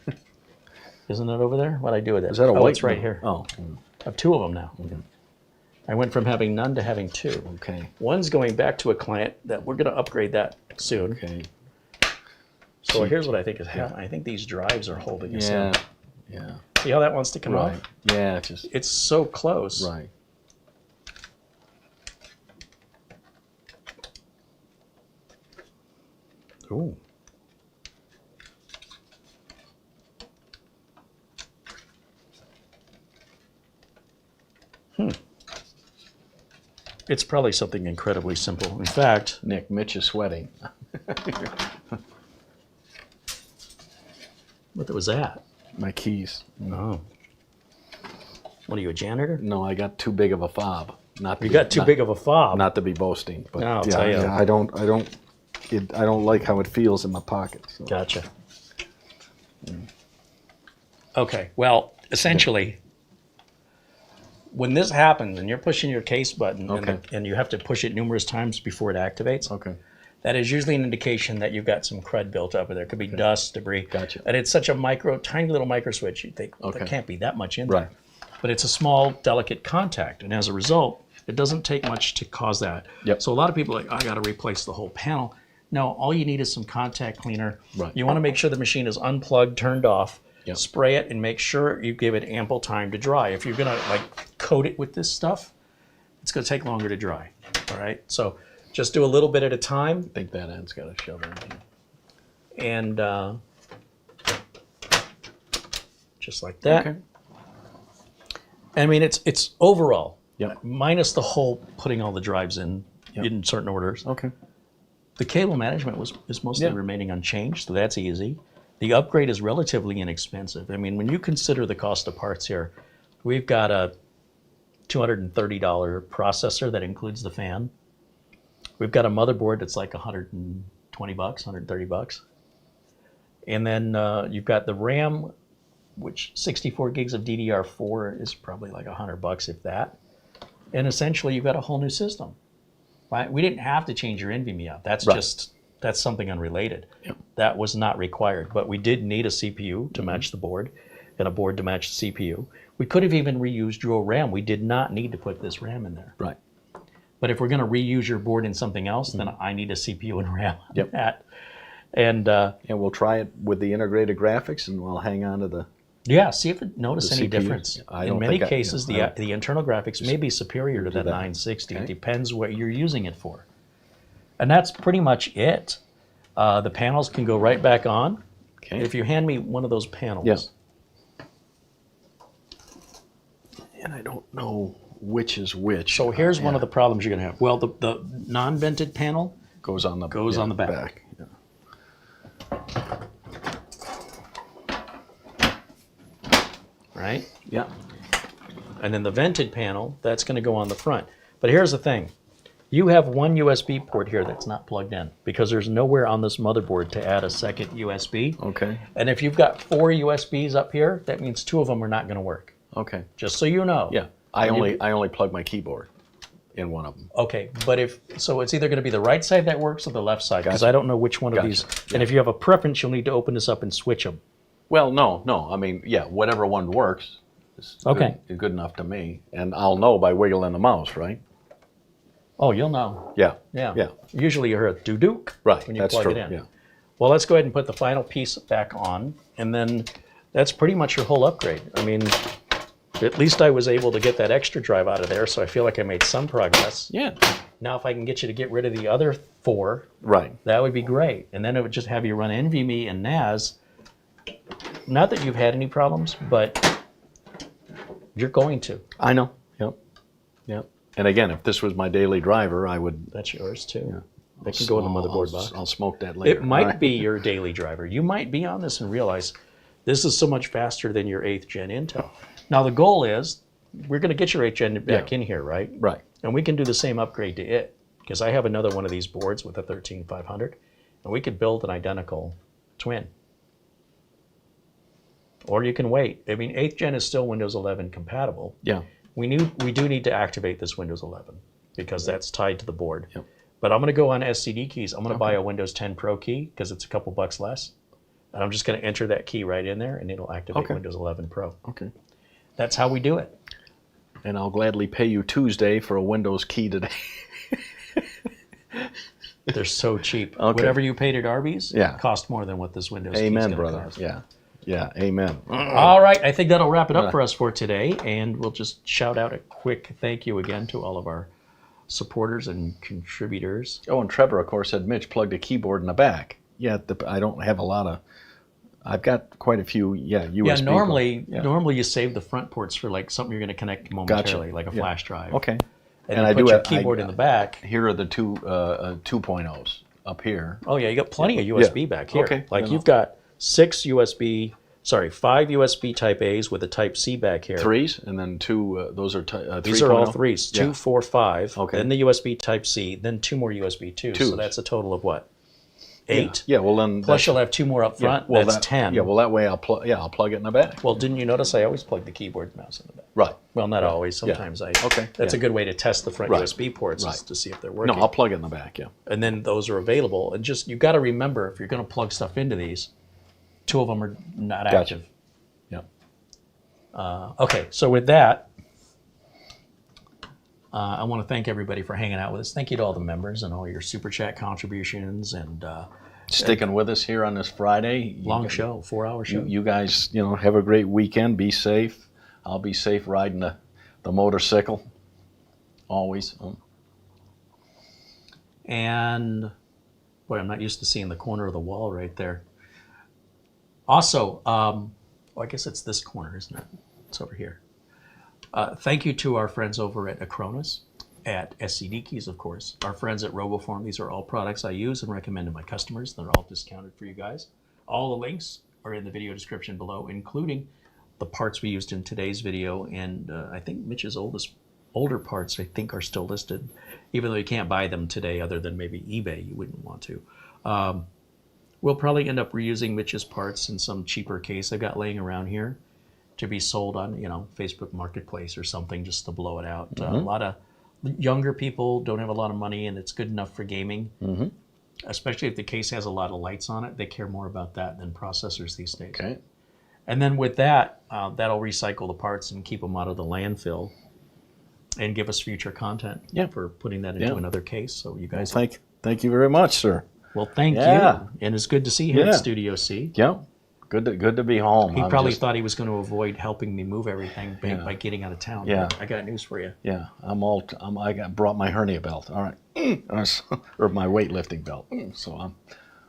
Isn't it over there? What'd I do with it? Is that a Oh, white? it's right here. Oh, I have two of them now. I went from having none to having two. okay. One's going back to a client that we're going to upgrade that soon. Okay. So here's what I think is happening. I think these drives are holding us in. Yeah. See how that wants to come Right. off? Yeah, it's just It's so close. right. Ooh. It's probably something incredibly simple. In fact, Nick, Mitch is sweating. what was that? My keys. Oh. What are you, a janitor? No, I got too big of a fob. Not to You be- got too not- big of a fob. Not to be boasting, but No, I'll yeah, tell you. yeah, I don't like how it feels in my pocket. So. Gotcha. Okay, well, essentially, when this happens and you're pushing your case button Okay. and you have to push it numerous times before it activates, Okay. that is usually an indication that you've got some crud built up. There could be dust, debris. Gotcha. And it's such a tiny little micro switch, you'd think, well, there Okay. can't be that much in Right. there. But it's a small, delicate contact, and as a result, it doesn't take much to cause that. Yep. So a lot of people are like, I got to replace the whole panel. No, all you need is some contact cleaner. Right. You want to make sure the machine is unplugged, turned off. Yep. Spray it and make sure you give it ample time to dry. If you're gonna like coat it with this stuff, it's gonna take longer to dry. All right. So just do a little bit at a time, I think that end's got to shove in here. and just like that. Okay. I mean, it's overall Yep. minus the whole putting all the drives in certain orders. Okay. The cable management is mostly Yeah. remaining unchanged, so that's easy. The upgrade is relatively inexpensive. I mean, when you consider the cost of parts here, we've got a $230 processor that includes the fan. We've got a motherboard that's like $120, $130. And then you've got the RAM, which 64 gigs of DDR4 is probably like $100 if that. And essentially you've got a whole new system. Right? We didn't have to change your NVMe out. That's Right. that's something unrelated. Yep. That was not required, but we did need a CPU to match the board and a board to match the CPU. We could have even reused dual RAM. We did not need to put this RAM in there. Right. But if we're going to reuse your board in something else, then I need a CPU and RAM on Yep. that. And And we'll try it with the integrated graphics, and we'll hang on to the. yeah, see if it notice The any CPU? difference. I In don't many think cases, I don't- the internal graphics may be superior to that that. 960. Okay. It depends what you're using it for. And that's pretty much it. The panels can go right back on. Okay. If you hand me one of those panels. Yeah. And I don't know which is which. So here's one Yeah. of the problems you're going to have. Well, the non-vented panel goes on the on the back. Yeah. right? Yeah. And then the vented panel, that's going to go on the front. But here's the thing. You have one USB port here that's not plugged in because there's nowhere on this motherboard to add a second USB. Okay. And if you've got 4 USBs up here, that means 2 of them are not going to work. Okay. Just so you know. Yeah. I only plug my keyboard in one of them. Okay, but so it's either going to be the right side that works or the left side because Gotcha. I don't know which one of Gotcha. these. And if you have a preference, you'll need to open this up and switch them. Well, no. I mean, yeah, whatever one works is Okay. good enough to me. And I'll know by wiggling the mouse, right? Oh, you'll know. Yeah. Yeah. Yeah. Usually you hear a doo-dook Right. when you That's plug true. it in. Yeah. Well, let's go ahead and put the final piece back on, and then that's pretty much your whole upgrade. I mean, at least I was able to get that extra drive out of there, so I feel like I made some progress. Yeah. Now, if I can get you to get rid of the other 4, Right. that would be great. And then it would just have you run NVMe and NAS. Not that you've had any problems, but you're going to. I know. Yep. Yep. And again, if this was my daily driver, I would. That's yours, too. That can go in the motherboard box. I'll smoke that later. It might All right. be your daily driver. You might be on this and realize this is so much faster than your 8th gen Intel. Now the goal is we're going to get your 8th gen back in here, right? Right. And we can do the same upgrade to it because I have another one of these boards with a 13500 and we could build an identical twin. Or you can wait. I mean, 8th gen is still Windows 11 compatible. Yeah. We do need to activate this Windows 11 because that's tied to the board. Yep. But I'm going to go on SCD keys. I'm going to buy a Windows 10 Pro key because it's a couple bucks less. And I'm just going to enter that key right in there and it'll activate Okay. Windows 11 Pro. Okay. That's how we do it. And I'll gladly pay you Tuesday for a Windows key today. They're so cheap. Okay. Whatever you paid at Arby's Yeah. cost more than what this Windows key is Amen, going to brother. cost. Yeah. Yeah. Amen. All right, I think that'll wrap it up for us for today, and we'll just shout out a quick thank you again to all of our supporters and contributors. Oh, and Trevor, of course, said Mitch plugged a keyboard in the back. Yeah, I don't have a lot of. I've got quite a few. Yeah, USB. Yeah, normally Yeah. you save the front ports for like something you're going to connect momentarily, Gotcha. like a Yeah. flash drive. Okay. And, And you I put do your have- keyboard in the back. Here are the two 2.0s up here. Oh yeah, you got plenty of USB back here. Okay, Like then you've got 5 USB Type A's with a Type C back here. Threes, and then two. Those are 3.0. These are all threes, Yeah. 2, 4, 5. Okay. Then the USB Type C, then 2 more USB 2s. So Twos. that's a total of what? 8. Yeah. Well, then. Plus you'll have 2 more up front. well, that's 10. Yeah. Well, that way I'll plug. Yeah, I'll plug it in the back. Well, didn't you notice I always plug the keyboard and mouse in the back? Right. Well, not always. Sometimes I. Okay, That's yeah. a good way to test the front Right. USB ports is Right. to see if they're No, working. I'll plug it in the back. Yeah. And then those are available. And just you got to remember if you're going to plug stuff into these, 2 of them are not Gotcha. active. Yeah. Okay, so with that, I want to thank everybody for hanging out with us. Thank you to all the members and all your super chat contributions and Sticking with us here on this Friday. long show, 4-hour show. You guys, have a great weekend. Be safe. I'll be safe riding the motorcycle. Always. And boy, I'm not used to seeing the corner of the wall right there. Also, I guess it's this corner, isn't it? It's over here. Thank you to our friends over at Acronis, at SCD Keys, of course. Our friends at RoboForm. These are all products I use and recommend to my customers. They're all discounted for you guys. All the links are in the video description below, including the parts we used in today's video. And I think Mitch's older parts, I think, are still listed, even though you can't buy them today other than maybe eBay. You wouldn't want to. We'll probably end up reusing Mitch's parts in some cheaper case I've got laying around here to be sold on, Facebook Marketplace or something just to blow it out. A lot of younger people don't have a lot of money and it's good enough for gaming. Especially if the case has a lot of lights on it. They care more about that than processors these days. Okay. And then with that, that'll recycle the parts and keep them out of the landfill and give us future content for putting that into another case. So you guys... Thank you very much, sir. Well, thank you. And it's good to see you here at Studio C. Yeah. Good to be home. He probably thought he was going to avoid helping me move everything by getting out of town. Yeah. I got news for you. Yeah, brought my hernia belt. All right, or my weightlifting belt. So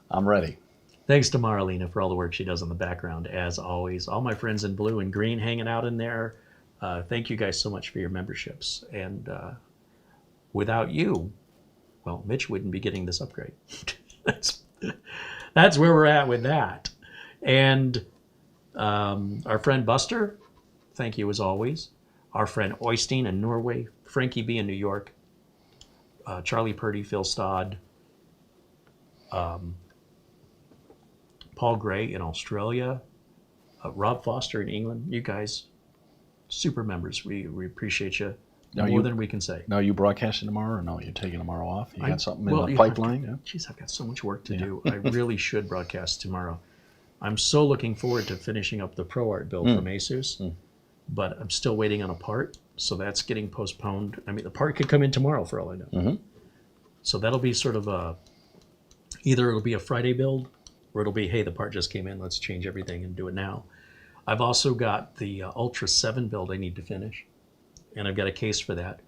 I'm ready. Thanks to Marlena for all the work she does in the background, as always. All my friends in blue and green hanging out in there. Thank you guys so much for your memberships. And without you, well, Mitch wouldn't be getting this upgrade. That's where we're at with that. And our friend Buster, thank you as always. Our friend Oystein in Norway, Frankie B in New York, Charlie Purdy, Phil Stodd, Paul Gray in Australia, Rob Foster in England. You guys, super members. We appreciate you more than we can say. No, you broadcasting tomorrow, or no? You're taking tomorrow off? You got something in the pipeline? Geez, I've got so much work to do. I really should broadcast tomorrow. I'm so looking forward to finishing up the ProArt build from Asus, but I'm still waiting on a part, so that's getting postponed. I mean, the part could come in tomorrow for all I know. So that'll be sort of either it'll be a Friday build, or it'll be, hey, the part just came in, let's change everything and do it now. I've also got the Ultra 7 build I need to finish, and I've got a case for that.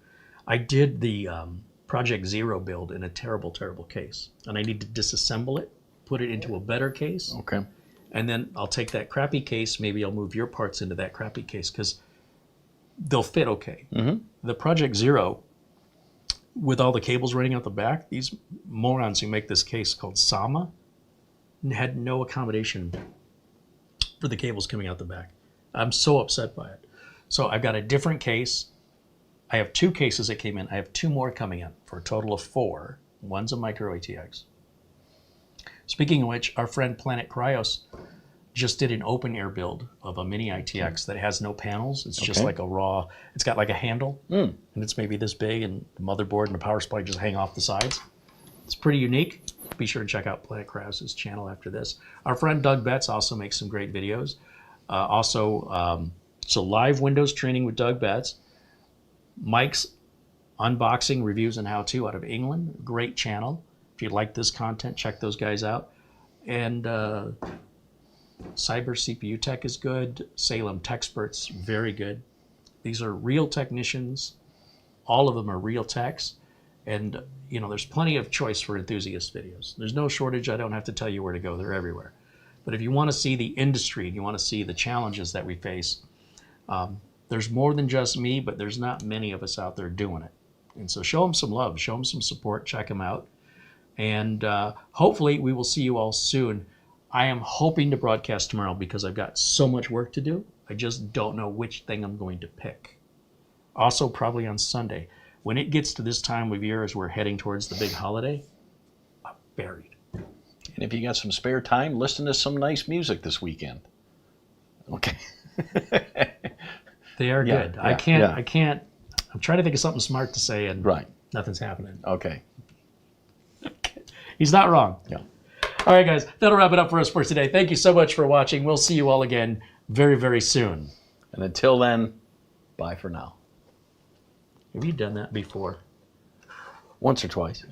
I did the Project Zero build in a terrible, terrible case, and I need to disassemble it, put it into a better case. Okay. And then I'll take that crappy case, maybe I'll move your parts into that crappy case, because they'll fit okay. The Project Zero, with all the cables running out the back, these morons who make this case called Sama had no accommodation for the cables coming out the back. I'm so upset by it. So I've got a different case. I have 2 cases that came in. I have 2 more coming in for a total of 4. One's a micro ATX. Speaking of which, our friend Planet Cryos just did an open air build of a mini ITX that has no panels. It's just like a raw, it's got like a handle, and it's maybe this big, and the motherboard and the power supply just hang off the sides. It's pretty unique. Be sure to check out Planet Cryos' channel after this. Our friend Doug Betts also makes some great videos. So live Windows training with Doug Betts. Mike's unboxing, reviews, and how-to out of England. Great channel. If you like this content, check those guys out. And Cyber CPU Tech is good. Salem Techsperts, very good. These are real technicians. All of them are real techs. And, you know, there's plenty of choice for enthusiast videos. There's no shortage. I don't have to tell you where to go. They're everywhere. But if you want to see the industry, and you want to see the challenges that we face, there's more than just me, but there's not many of us out there doing it. And so show them some love. Show them some support. Check them out. And hopefully we will see you all soon. I am hoping to broadcast tomorrow because I've got so much work to do. I just don't know which thing I'm going to pick. Also, probably on Sunday. When it gets to this time of year as we're heading towards the big holiday, I'm buried. And if you got some spare time, listen to some nice music this weekend. Okay. They are good. I can't. I'm trying to think of something smart to say, and nothing's happening. Okay. He's not wrong. Yeah. All right, guys. That'll wrap it up for us for today. Thank you so much for watching. We'll see you all again very, very soon. And until then, bye for now. Have you done that before? Once or twice.